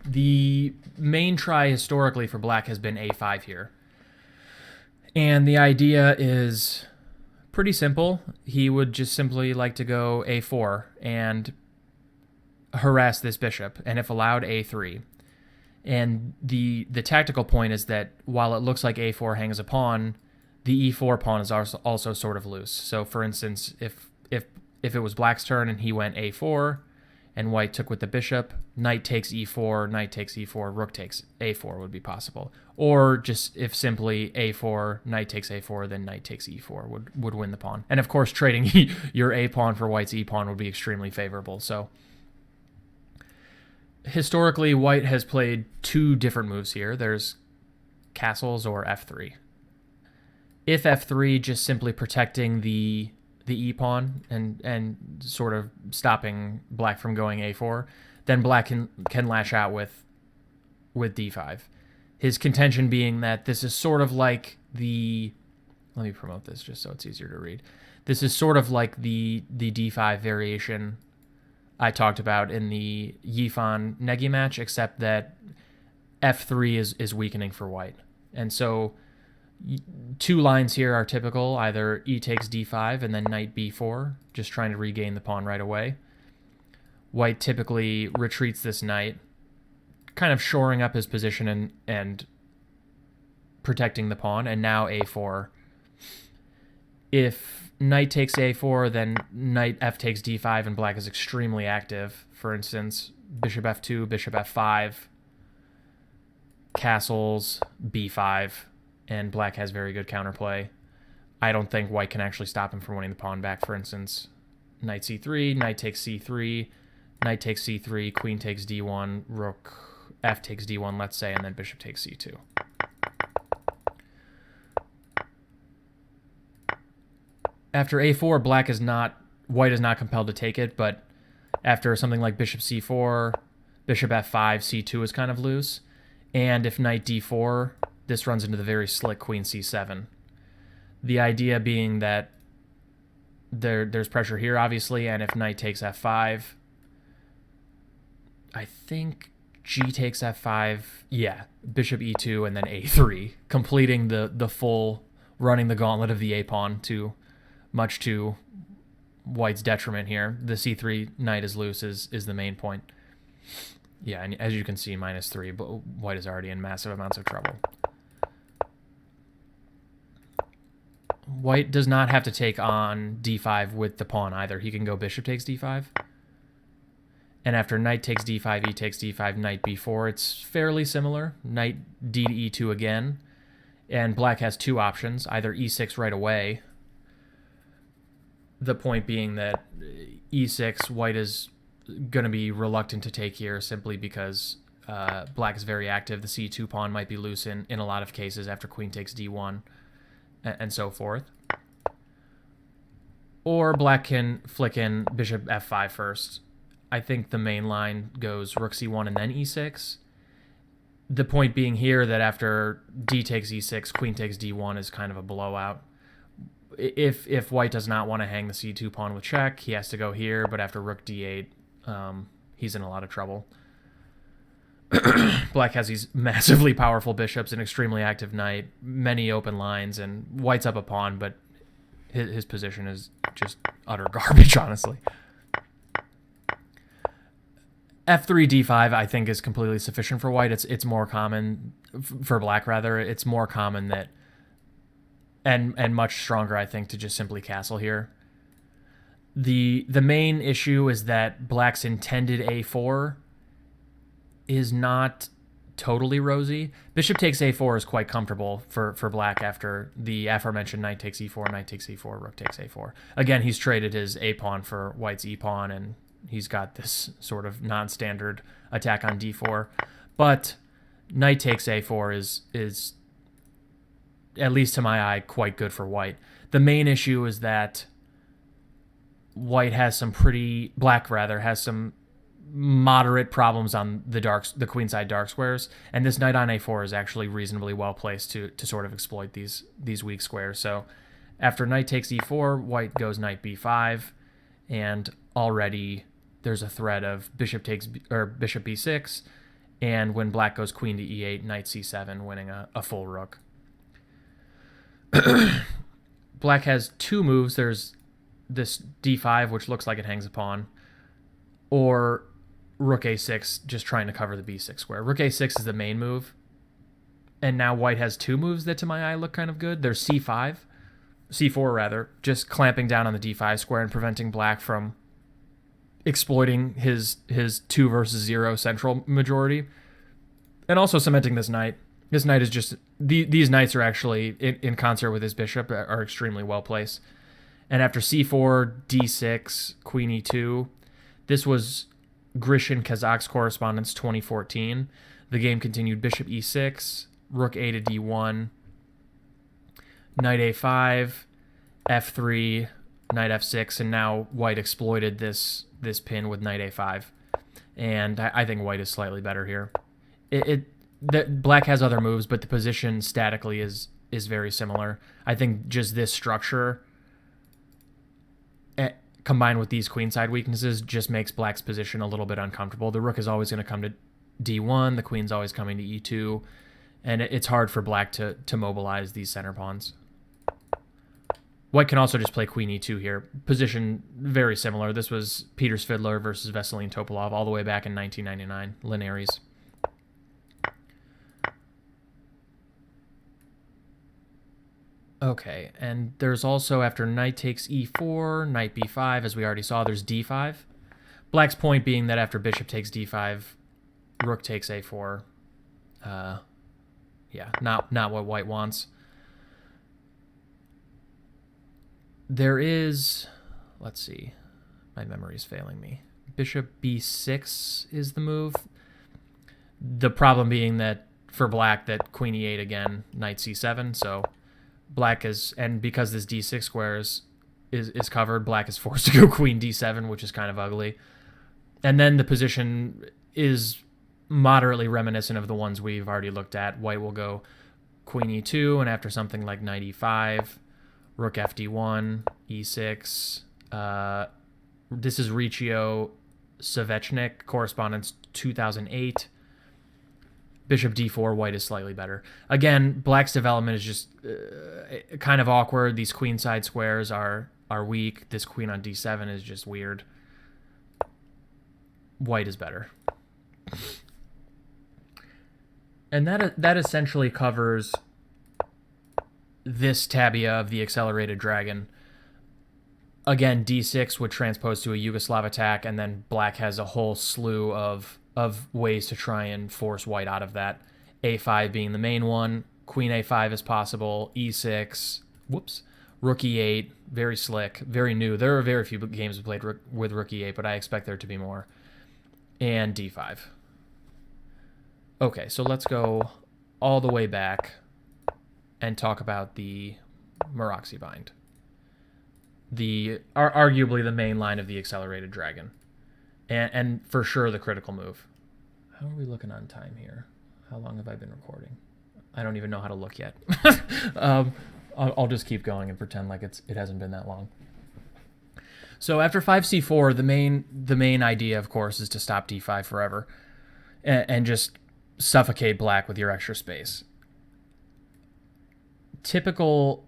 The main try historically for black has been a5 here. And the idea is pretty simple. He would just simply like to go a4 and harass this bishop, and if allowed, a3. And the tactical point is that while it looks like a4 hangs a pawn, the e4 pawn is also sort of loose. So for instance, if it was black's turn and he went a4 and white took with the bishop, knight takes e4, knight takes e4, rook takes a4 would be possible. Or just if simply a4, knight takes a4, then knight takes e4 would win the pawn. And of course, trading your a pawn for white's e pawn would be extremely favorable. So historically, white has played two different moves here. There's castles or f3. If f3, just simply protecting the e-pawn and sort of stopping black from going a4, then black can lash out with d5. His contention being that this is sort of like the... Let me promote this just so it's easier to read. This is sort of like the d5 variation I talked about in the Yifan Negi match, except that f3 is weakening for white. And so two lines here are typical, either e takes d5 and then knight b4, just trying to regain the pawn right away. White typically retreats this knight, kind of shoring up his position and protecting the pawn, and now a4. If knight takes a4, then knight f takes d5, and black is extremely active. For instance, bishop f2, bishop f5, castles, b5, and black has very good counterplay. I don't think white can actually stop him from winning the pawn back. For instance, knight c3, knight takes c3, knight takes c3, queen takes d1, rook f takes d1, let's say, and then bishop takes c2. After a4, white is not compelled to take it, but after something like bishop c4, bishop f5, c2 is kind of loose. And if knight d4, this runs into the very slick queen c7. The idea being that there's pressure here, obviously, and if knight takes f5, I think g takes f5, yeah, bishop e2, and then a3, completing the full running the gauntlet of the a-pawn much to white's detriment here. The c3 knight is loose is the main point. Yeah, and as you can see, -3, but white is already in massive amounts of trouble. White does not have to take on d5 with the pawn either. He can go bishop takes d5. And after knight takes d5, e takes d5, knight b4, it's fairly similar. Knight d to e2 again. And black has two options, either e6 right away. The point being that e6, white is going to be reluctant to take here simply because black is very active. The c2 pawn might be loose in a lot of cases after queen takes d1 and so forth. Or black can flick in bishop f5 first. I think the main line goes rook c1 and then e6. The point being here that after d takes e6, queen takes d1 is kind of a blowout. If white does not want to hang the c2 pawn with check, he has to go here, but after rook d8, he's in a lot of trouble. Black has these massively powerful bishops, an extremely active knight, many open lines, and white's up a pawn, but his position is just utter garbage, honestly. f3 d5 I think is completely sufficient for white. It's more common for black, rather. It's more common that and much stronger, I think, to just simply castle here. The main issue is that black's intended a4 is not totally rosy. Bishop takes a4 is quite comfortable for black after the aforementioned knight takes e4, knight takes e4, rook takes a4. Again, he's traded his a-pawn for white's e-pawn, and he's got this sort of non-standard attack on d4. But knight takes a4 is at least to my eye, quite good for white. The main issue is that black has some moderate problems on the queenside dark squares, and this knight on a4 is actually reasonably well placed to sort of exploit these weak squares. So after knight takes e4, white goes knight b5, and already there's a threat of bishop b6, and when black goes queen to e8, knight c7, winning a full rook. Black has two moves. There's this d5, which looks like it hangs a pawn, or rook a6, just trying to cover the b6 square. Rook a6 is the main move, and now white has two moves that to my eye look kind of good. There's c4 rather, just clamping down on the d5 square and preventing black from exploiting his 2 versus 0 central majority, and also cementing this knight. This knight is just... These knights are actually, in concert with his bishop, are extremely well placed. And after c4, d6, queen e2, this was Grishin Kazakh's Correspondence 2014. The game continued bishop e6, rook a to d1, knight a5, f3, knight f6, and now white exploited this pin with knight a5. And I think white is slightly better here. Black has other moves, but the position statically is very similar. I think just this structure combined with these queenside weaknesses, just makes black's position a little bit uncomfortable. The rook is always going to come to d1, the queen's always coming to e2, and it's hard for black to mobilize these center pawns. White can also just play queen e2 here. Position very similar. This was Peter's Fiddler versus Vesselin Topalov all the way back in 1999, Linares. Okay, and there's also, after knight takes e4, knight b5, as we already saw, there's d5. Black's point being that after bishop takes d5, rook takes a4. Yeah, not what white wants. There is, let's see, my memory is failing me. Bishop b6 is the move. The problem being that for black, that queen e8 again, knight c7, so black is, and because this d6 square is covered, black is forced to go queen d7, which is kind of ugly. And then the position is moderately reminiscent of the ones we've already looked at. White will go queen e2, and after something like knight e5, rook fd1, e6. This is Riccio Savechnik, correspondence 2008. Bishop d4, white is slightly better. Again, black's development is just kind of awkward. These queenside squares are weak. This queen on d7 is just weird. White is better. And that essentially covers this tabia of the accelerated dragon. Again, d6 would transpose to a Yugoslav attack, and then black has a whole slew of ways to try and force white out of that. a5 being the main one. Queen a5 is possible. e6. Whoops. Rook e8. Very slick. Very new. There are very few games played with rook e8, but I expect there to be more. And d5. Okay, so let's go all the way back and talk about the Maroczy Bind. Arguably the main line of the accelerated dragon. And for sure the critical move. How are we looking on time here? How long have I been recording? I don't even know how to look yet. I'll just keep going and pretend like it hasn't been that long. So after 5c4, the main idea, of course, is to stop d5 forever and just suffocate black with your extra space. Typically,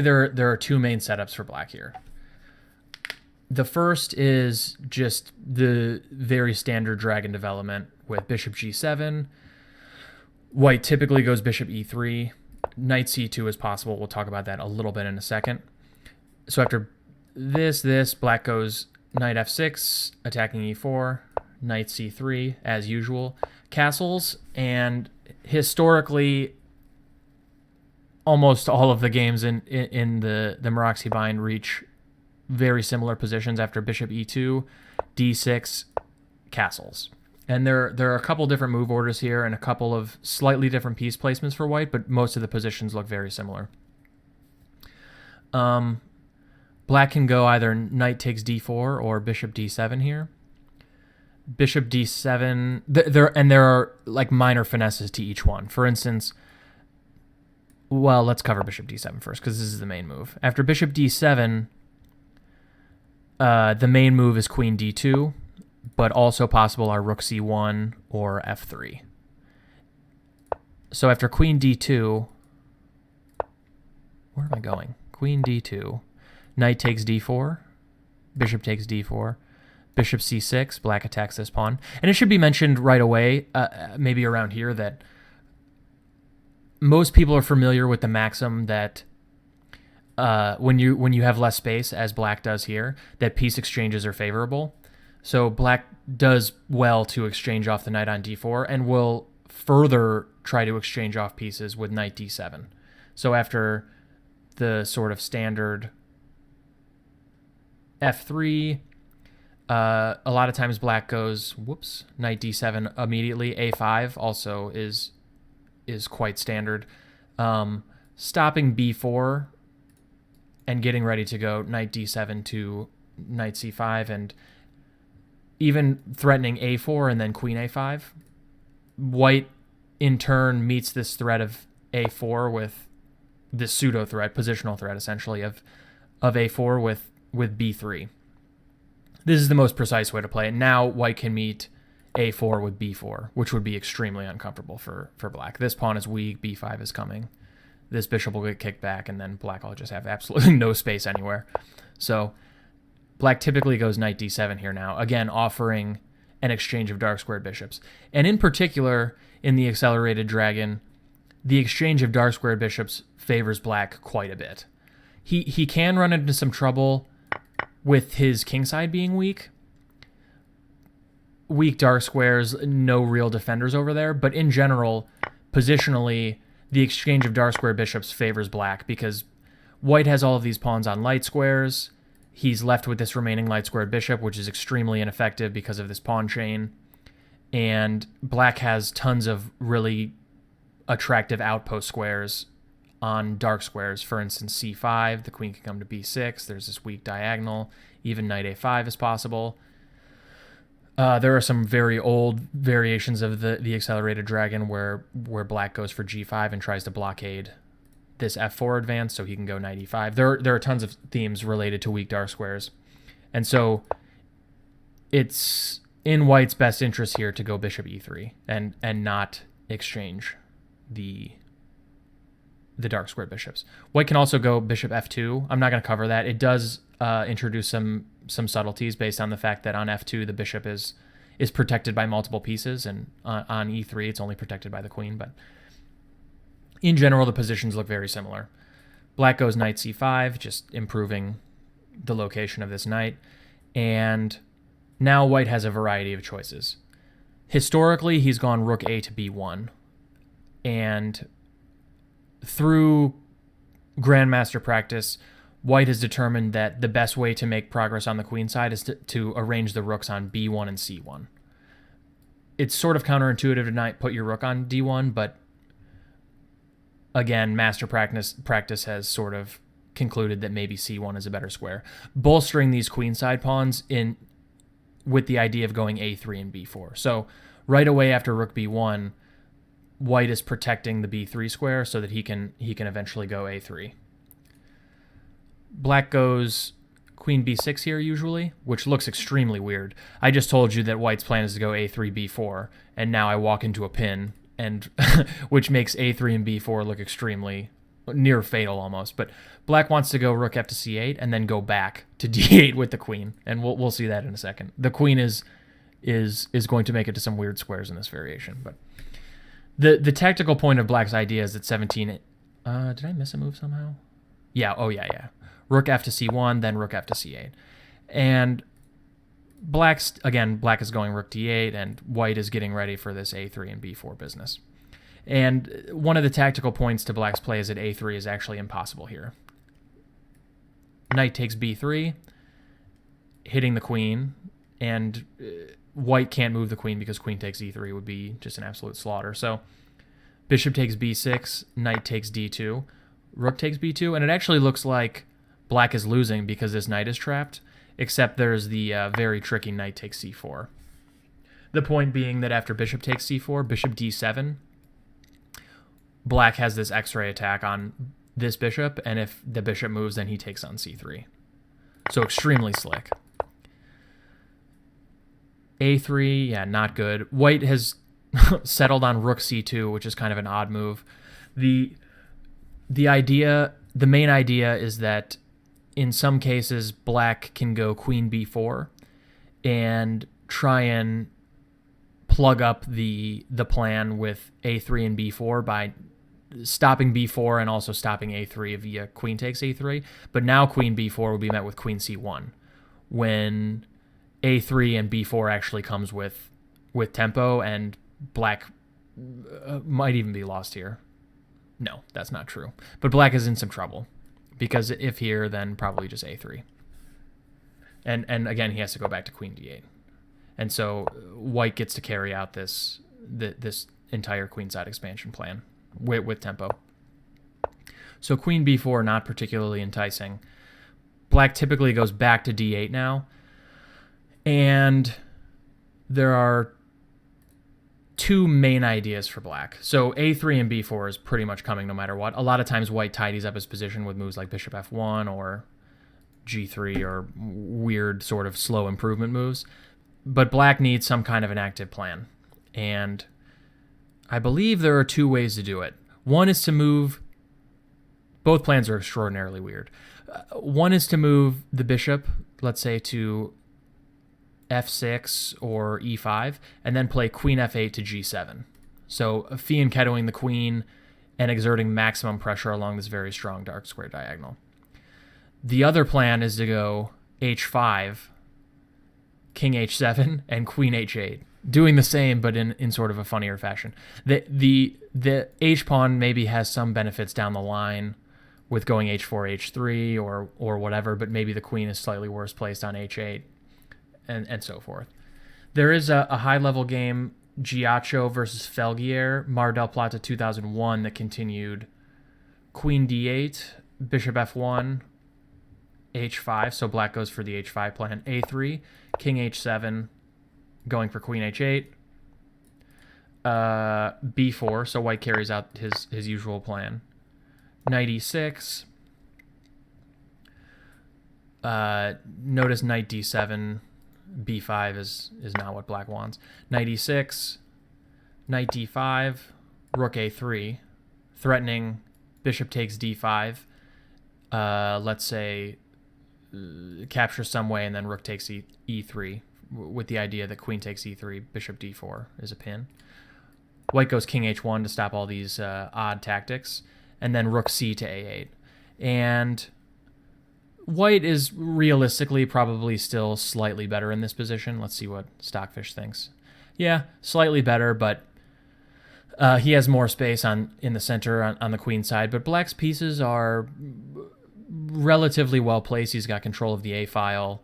there are two main setups for black here. The first is just the very standard dragon development with bishop g7. White typically goes bishop e3. Knight c2 is possible. We'll talk about that a little bit in a second. So after this, black goes knight f6, attacking e4, knight c3, as usual. Castles, and historically, almost all of the games in the Maroczy Bind reach very similar positions after bishop e2, d6, castles. And there are a couple different move orders here and a couple of slightly different piece placements for white, but most of the positions look very similar. Black can go either knight takes d4 or bishop d7 here. Bishop d7, there are like minor finesses to each one. For instance, well, let's cover bishop d7 first because this is the main move. After bishop d7, the main move is queen d2, but also possible are rook c1 or f3. So after queen d2, where am I going? Queen d2, knight takes d4, bishop takes d4, bishop c6, black attacks this pawn. And it should be mentioned right away, maybe around here, that most people are familiar with the maxim that when you have less space, as black does here, that piece exchanges are favorable. So black does well to exchange off the knight on d4 and will further try to exchange off pieces with knight d7. So after the sort of standard f3, a lot of times black goes, knight d7 immediately. a5 also is quite standard. Stopping b4 and getting ready to go knight d7 to knight c5, and even threatening a4 and then queen a5. White, in turn, meets this threat of a4 with this pseudo threat, positional threat essentially, of a4 with with b3. This is the most precise way to play it. Now white can meet a4 with b4, which would be extremely uncomfortable for black. This pawn is weak, b5 is coming. This bishop will get kicked back, and then black will just have absolutely no space anywhere. So black typically goes knight d7 here now, again offering an exchange of dark squared bishops. And in particular, in the accelerated dragon, the exchange of dark squared bishops favors black quite a bit. He can run into some trouble with his kingside being weak. Weak dark squares, no real defenders over there, but in general, positionally, the exchange of dark square bishops favors black because white has all of these pawns on light squares. He's left with this remaining light squared bishop, which is extremely ineffective because of this pawn chain. And black has tons of really attractive outpost squares on dark squares. For instance, c5, the queen can come to b6. There's this weak diagonal. Even knight a5 is possible. There are some very old variations of the accelerated dragon where black goes for g5 and tries to blockade this f4 advance so he can go knight e5. There are tons of themes related to weak dark squares. And so it's in white's best interest here to go bishop e3 and not exchange the dark squared bishops. White can also go bishop f2. I'm not going to cover that. It does introduce some subtleties based on the fact that on f2 the bishop is protected by multiple pieces, and on e3 it's only protected by the queen. But in general, the positions look very similar. Black goes knight c5, just improving the location of this knight. And now white has a variety of choices. Historically, he's gone rook a to b1. And through grandmaster practice, white has determined that the best way to make progress on the queen side is to arrange the rooks on b1 and c1. It's sort of counterintuitive to not put your rook on d1, but again, master practice has sort of concluded that maybe c1 is a better square. Bolstering these queenside pawns in with the idea of going a3 and b4. So right away after rook b1, white is protecting the b3 square so that he can eventually go a3. Black goes queen b6 here usually, which looks extremely weird. I just told you that white's plan is to go a3, b4, and now I walk into a pin, and which makes a3 and b4 look extremely near fatal almost. But black wants to go rook f to c8 and then go back to d8 with the queen, and we'll see that in a second. The queen is going to make it to some weird squares in this variation. But the tactical point of black's idea is that 17. Did I miss a move somehow? Yeah. Oh yeah. Rook f to c1, then rook f to c8. And black is going rook d8, and white is getting ready for this a3 and b4 business. And one of the tactical points to black's play is that a3 is actually impossible here. Knight takes b3, hitting the queen, and white can't move the queen because queen takes e3 would be just an absolute slaughter. So bishop takes b6, knight takes d2, rook takes b2, and it actually looks like black is losing because this knight is trapped, except there's the very tricky knight takes c4. The point being that after bishop takes c4, bishop d7, black has this x-ray attack on this bishop, and if the bishop moves, then he takes on c3. So extremely slick. a3, yeah, not good. White has settled on rook c2, which is kind of an odd move. The main idea is that in some cases, black can go queen b4 and try and plug up the plan with a3 and b4 by stopping b4 and also stopping a3 via queen takes a3. But now queen b4 will be met with queen c1 when a3 and b4 actually comes with tempo, and black might even be lost here. No, that's not true. But black is in some trouble, because if here, then probably just a3. And again, he has to go back to queen d8. And so white gets to carry out this entire queenside expansion plan with tempo. So queen b4, not particularly enticing. Black typically goes back to d8 now. And there are two main ideas for black. So a3 and b4 is pretty much coming no matter what. A lot of times white tidies up his position with moves like bishop f1 or g3 or weird sort of slow improvement moves. But black needs some kind of an active plan. And I believe there are two ways to do it. One is to move... Both plans are extraordinarily weird. One is to move the bishop, let's say, to f6 or e5, and then play queen f8 to g7. So fianchettoing the queen and exerting maximum pressure along this very strong dark square diagonal. The other plan is to go h5, king h7, and queen h8, doing the same but in sort of a funnier fashion. The h-pawn maybe has some benefits down the line with going h4, h3, or whatever, but maybe the queen is slightly worse placed on h8, and so forth. There is a high-level game, Giaccio versus Felgier, Mar del Plata 2001, that continued queen d8, bishop f1, h5, so black goes for the h5 plan, a3, king h7, going for queen h8, b4, so white carries out his usual plan, knight e6, notice knight d7, b5 is not what black wants, knight e6, knight d5, rook a3, threatening bishop takes d5, let's say capture some way, and then rook takes e3, with the idea that queen takes e3, bishop d4 is a pin. White goes king h1 to stop all these odd tactics, and then rook c to a8. And white is realistically probably still slightly better in this position. Let's see what Stockfish thinks. Yeah, slightly better, but he has more space in the center on the queen side. But black's pieces are relatively well placed. He's got control of the a file.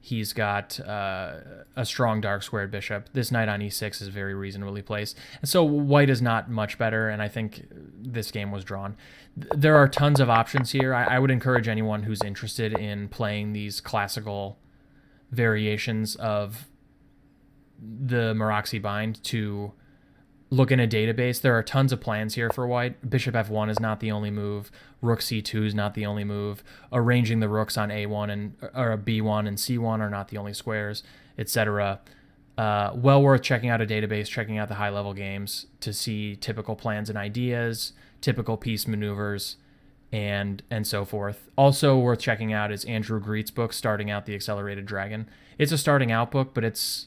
He's got a strong dark squared bishop. This knight on e6 is very reasonably placed. And so white is not much better, and I think this game was drawn. There are tons of options here. I would encourage anyone who's interested in playing these classical variations of the Maroczy Bind to look in a database. There are tons of plans here for white. Bishop f1 is not the only move. Rook c2 is not the only move. Arranging the rooks on a1 or b1 and c1 are not the only squares, etc. Well worth checking out a database, checking out the high-level games to see typical plans and ideas, typical piece maneuvers, and so forth. Also worth checking out is Andrew Greet's book, Starting Out the Accelerated Dragon. It's a starting out book, but it's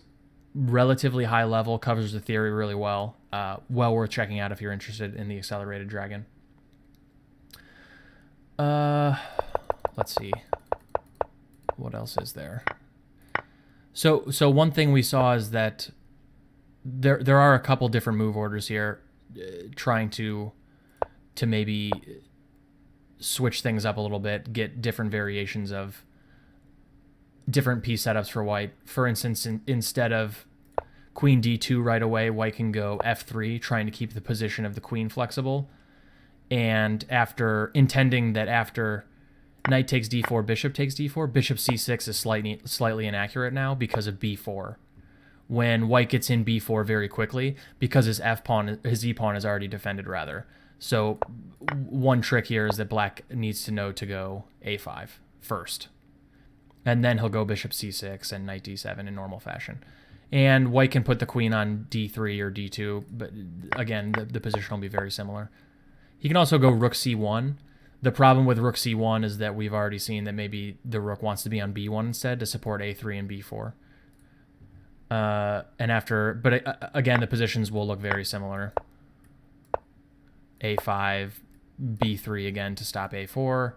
relatively high level, covers the theory really well. Well worth checking out if you're interested in the Accelerated Dragon. Let's see. What else is there? So one thing we saw is that there are a couple different move orders here, trying to maybe switch things up a little bit, get different variations of different piece setups for white. For instance, instead of queen d2 right away, white can go f3, trying to keep the position of the queen flexible. And after intending that after knight takes d4, bishop takes d4, bishop c6 is slightly inaccurate now because of b4. When white gets in b4 very quickly, because his e-pawn is already defended rather. So one trick here is that black needs to know to go a5 first. And then he'll go bishop c6 and knight d7 in normal fashion. And white can put the queen on d3 or d2, but again, the position will be very similar. He can also go rook c1. The problem with rook c1 is that we've already seen that maybe the rook wants to be on b1 instead to support a3 and b4. But again, the positions will look very similar. a5, b3 again to stop a4.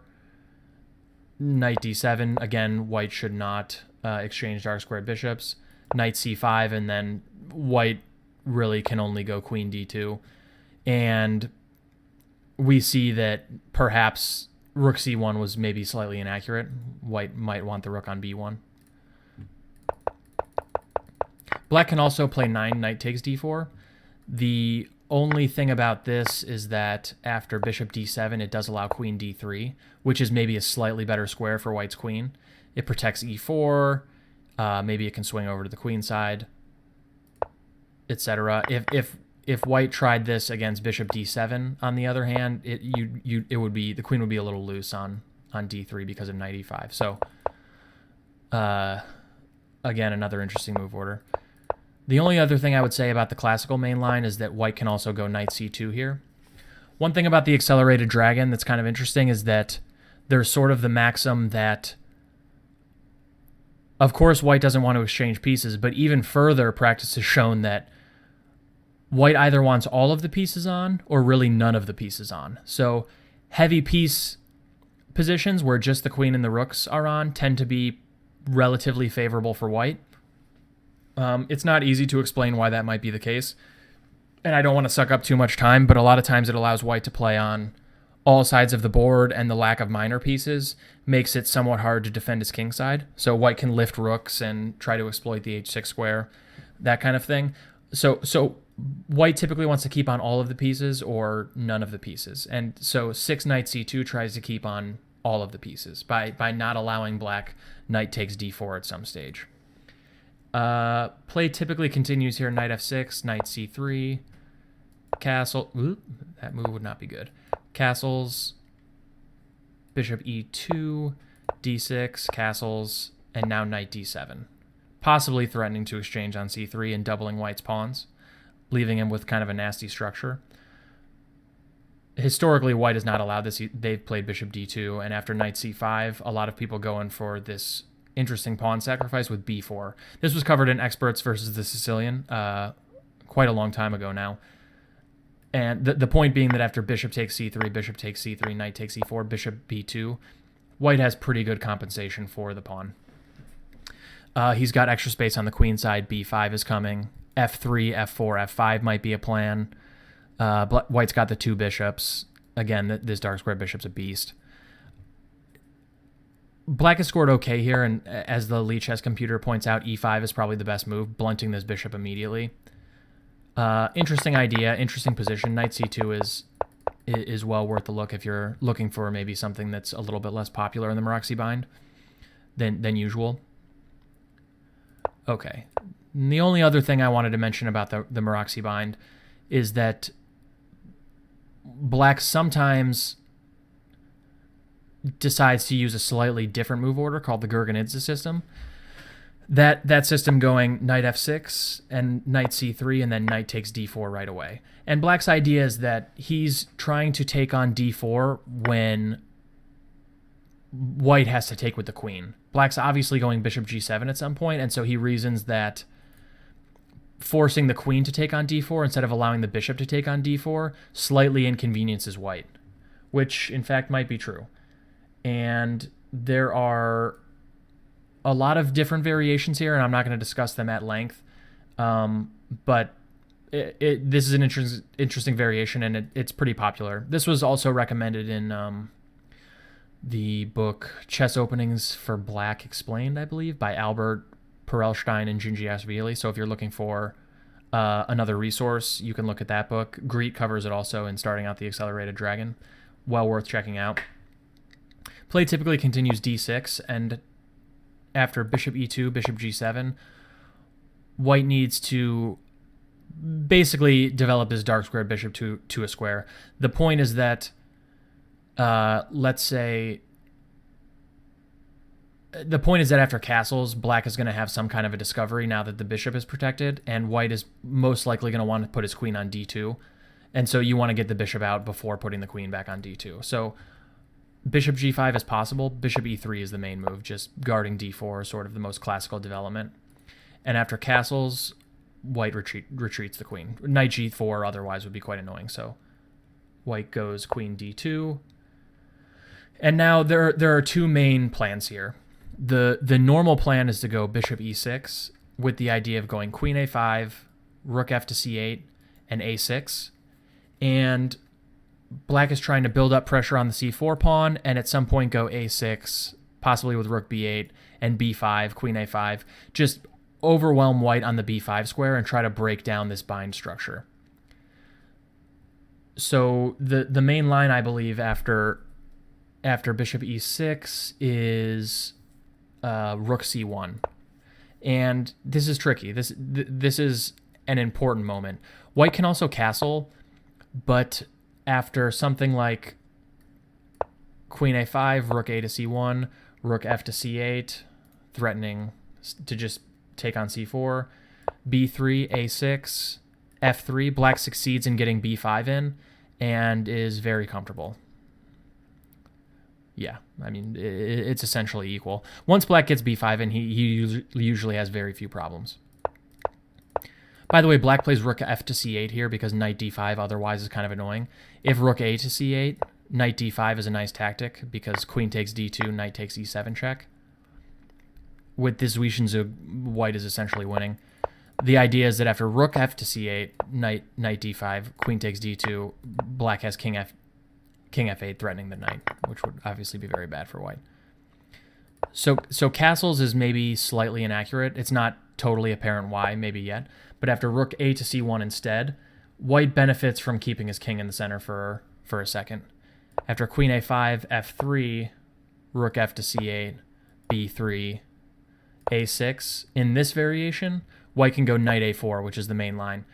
Knight d7, again, white should not exchange dark squared bishops. Knight c5, and then white really can only go queen d2. And we see that perhaps rook c1 was maybe slightly inaccurate. White might want the rook on b1. Black can also play 9, knight takes d4. The only thing about this is that after bishop d7, it does allow queen d3, which is maybe a slightly better square for white's queen. It protects e4. Maybe it can swing over to the queen side, etc. If white tried this against bishop d7, on the other hand, the queen would be a little loose on on d3 because of knight e5. So, again, another interesting move order. The only other thing I would say about the classical main line is that white can also go knight c2 here. One thing about the accelerated dragon that's kind of interesting is that there's sort of the maxim that, of course, white doesn't want to exchange pieces, but even further, practice has shown that white either wants all of the pieces on or really none of the pieces on. So heavy piece positions where just the queen and the rooks are on tend to be relatively favorable for white. It's not easy to explain why that might be the case, and I don't want to suck up too much time, but a lot of times it allows white to play on all sides of the board, and the lack of minor pieces makes it somewhat hard to defend his king side. So white can lift rooks and try to exploit the h6 square, that kind of thing. So white typically wants to keep on all of the pieces or none of the pieces, and so 6 knight c2 tries to keep on all of the pieces by not allowing black knight takes d4 at some stage. Play typically continues here, knight f6, knight c3, castle. Oop, that move would not be good. Castles, bishop e2, d6, castles, and now knight d7. Possibly threatening to exchange on c3 and doubling white's pawns, leaving him with kind of a nasty structure. Historically, white has not allowed this. They've played bishop d2, and after knight c5, a lot of people go in for this interesting pawn sacrifice with b4. This was covered in Experts versus the Sicilian quite a long time ago now. And the point being that after bishop takes c3, knight takes e4, bishop b2, white has pretty good compensation for the pawn. He's got extra space on the queen side. b5 is coming. f3, f4, f5 might be a plan. White's got the 2 bishops. Again, this dark square bishop's a beast. Black has scored okay here, and as the Lee chess computer points out, e5 is probably the best move, blunting this bishop immediately. Interesting idea, interesting position. Knight c2 is well worth the look if you're looking for maybe something that's a little bit less popular in the Maroczy Bind than usual. Okay. And the only other thing I wanted to mention about the Maroczy Bind is that black sometimes decides to use a slightly different move order called the Gurgenidze system. That system going knight f6 and knight c3 and then knight takes d4 right away. And black's idea is that he's trying to take on d4 when white has to take with the queen. Black's obviously going bishop g7 at some point, and so he reasons that forcing the queen to take on d4 instead of allowing the bishop to take on d4 slightly inconveniences white, which in fact might be true. And there are a lot of different variations here, and I'm not going to discuss them at length, but this is an interesting variation, and it's pretty popular. This was also recommended in the book Chess Openings for Black Explained, I believe, by Albert Perelstein and Gingy Asvili. So if you're looking for another resource, you can look at that book. Greet covers it also in Starting Out the Accelerated Dragon. Well worth checking out. Play typically continues d6, and after bishop e2, bishop g7, white needs to basically develop his dark square bishop to a square. The point is that, let's say, the point is that after castles, black is going to have some kind of a discovery now that the bishop is protected, and white is most likely going to want to put his queen on d2, and so you want to get the bishop out before putting the queen back on d2. So bishop g5 is possible. Bishop e3 is the main move, just guarding d4 is sort of the most classical development. And after castles, white retreats the queen. Knight g4 otherwise would be quite annoying, so white goes queen d2. And now there are two main plans here. The normal plan is to go bishop e6 with the idea of going queen a5, rook f to c8, and a6. And black is trying to build up pressure on the c4 pawn, and at some point go a6, possibly with rook b8, and b5, queen a5. Just overwhelm white on the b5 square and try to break down this bind structure. So the main line, I believe, after bishop e6 is rook c1. And this is tricky. This is an important moment. White can also castle, but after something like queen a5, rook a to c1, rook f to c8, threatening to just take on c4, b3, a6, f3. Black succeeds in getting b5 in and is very comfortable. Yeah, I mean, it's essentially equal. Once black gets b5 in, he usually has very few problems. By the way, black plays rook f to c8 here because knight d5 otherwise is kind of annoying. If rook a to c8, knight d5 is a nice tactic because queen takes d2, knight takes e7 check. With this Wishinzug, white is essentially winning. The idea is that after rook f to c8, knight d5, queen takes d2, black has king f8 threatening the knight, which would obviously be very bad for white. So castles is maybe slightly inaccurate. It's not totally apparent why, maybe yet. But after rook a to c1 instead, white benefits from keeping his king in the center for a second. After queen a5, f3, rook f to c8, b3, a6. In this variation, white can go knight a4, which is the main line.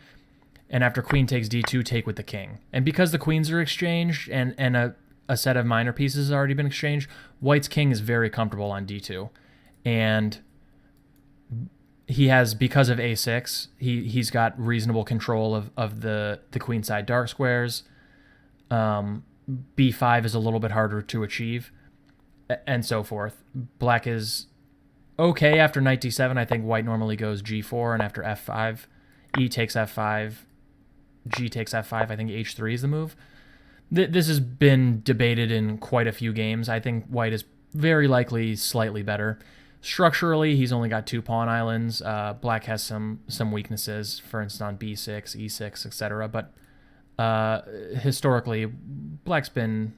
And after queen takes d2, take with the king. And because the queens are exchanged and a set of minor pieces has already been exchanged, white's king is very comfortable on d2. And he has, because of a6, he's got reasonable control of the queenside dark squares. b5 is a little bit harder to achieve, and so forth. Black is okay after knight d7. I think white normally goes g4, and after f5, e takes f5, g takes f5. I think h3 is the move. This has been debated in quite a few games. I think white is very likely slightly better. Structurally, he's only got 2 pawn islands. Black has some weaknesses, for instance, on b6, e6, etc. But historically, black's been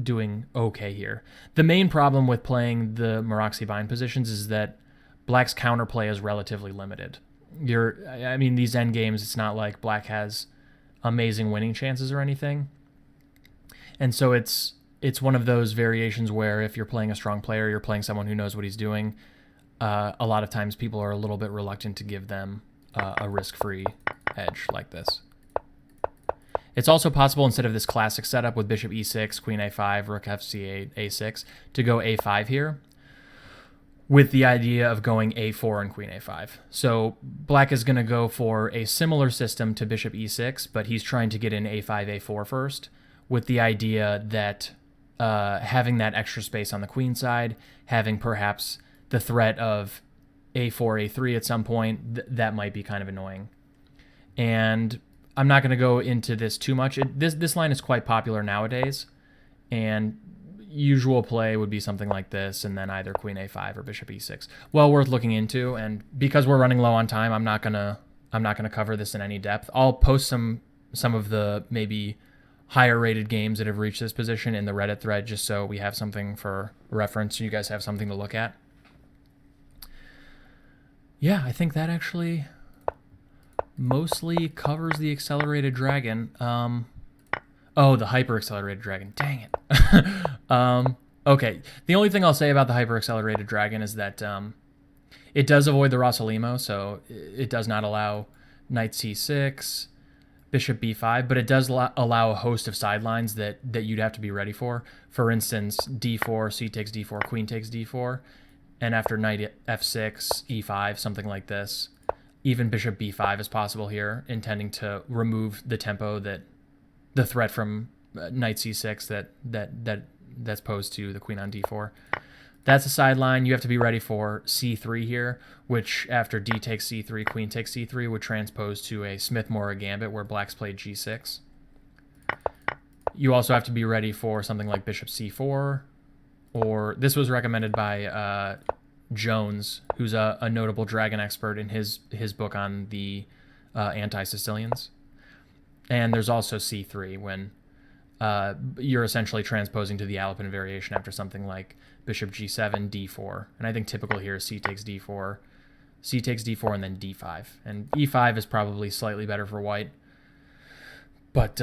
doing okay here. The main problem with playing the Maroczy Bind positions is that black's counterplay is relatively limited. I mean, these endgames, it's not like black has amazing winning chances or anything. And so it's one of those variations where if you're playing a strong player, you're playing someone who knows what he's doing, a lot of times people are a little bit reluctant to give them a risk-free edge like this. It's also possible, instead of this classic setup with bishop e6, queen a5, rook f8, a6, to go a5 here, with the idea of going a4 and queen a5. So black is going to go for a similar system to bishop e6, but he's trying to get in a5, a4 first, with the idea that having that extra space on the queen side, having perhaps the threat of a4, a3 at some point, that might be kind of annoying. And I'm not going to go into this too much. This line is quite popular nowadays, and usual play would be something like this, and then either queen a5 or bishop e6. Well worth looking into, and because we're running low on time, I'm not gonna cover this in any depth. I'll post some of the maybe higher rated games that have reached this position in the Reddit thread, just so we have something for reference. You guys have something to look at. Yeah, I think that actually mostly covers the accelerated dragon. Oh, the hyper accelerated dragon. Dang it. Okay. The only thing I'll say about the hyper accelerated dragon is that it does avoid the Rossolimo, so it does not allow knight c6, bishop b5, but it does allow a host of sidelines that you'd have to be ready for. For instance, d4, c takes d4, queen takes d4, and after knight f6, e5, something like this. Even bishop b5 is possible here, intending to remove the tempo that the threat from knight c6 that's posed to the queen on d4. That's a sideline. You have to be ready for c3 here, which after d takes c3, queen takes c3 would transpose to a Smith-Morra gambit where black's played g6. You also have to be ready for something like bishop c4, or this was recommended by Jones, who's a notable dragon expert, in his book on the anti-Sicilians. And there's also c3 when you're essentially transposing to the Alpin variation after something like bishop g7, d4. And I think typical here is c takes d4, and then d5. And e5 is probably slightly better for white. But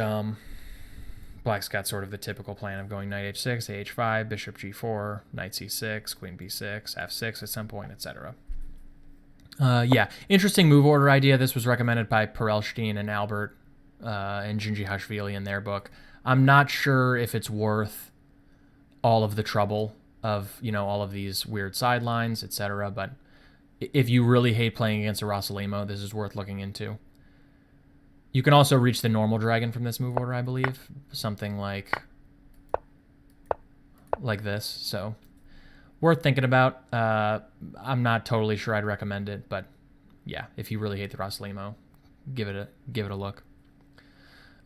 black's got sort of the typical plan of going knight h6, h5, bishop g4, knight c6, queen b6, f6 at some point, etc. Yeah, interesting move order idea. This was recommended by Perelstein and Albert and Ginjihashvili in their book. I'm not sure if it's worth all of the trouble of, you know, all of these weird sidelines, etc. But if you really hate playing against a Rossalimo, this is worth looking into. You can also reach the normal dragon from this move order, I believe. Something like this. So worth thinking about. I'm not totally sure I'd recommend it, but yeah, if you really hate the Rossalimo, give it a look.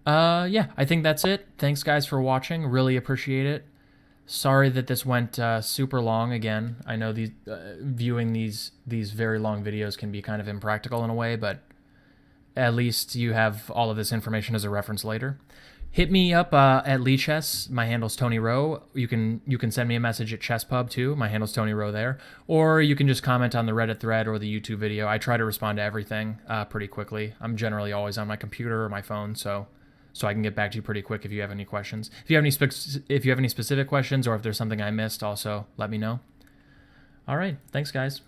Yeah, I think that's it. Thanks guys for watching. Really appreciate it. Sorry that this went super long again. I know these viewing these very long videos can be kind of impractical in a way, but at least you have all of this information as a reference later. Hit me up at Lee Chess. My handle's Tony Rowe. You can send me a message at ChessPub too. My handle's Tony Rowe there. Or you can just comment on the Reddit thread or the YouTube video. I try to respond to everything pretty quickly. I'm generally always on my computer or my phone, so I can get back to you pretty quick if you have any questions. If you have any specific questions or if there's something I missed, also let me know. All right, thanks guys.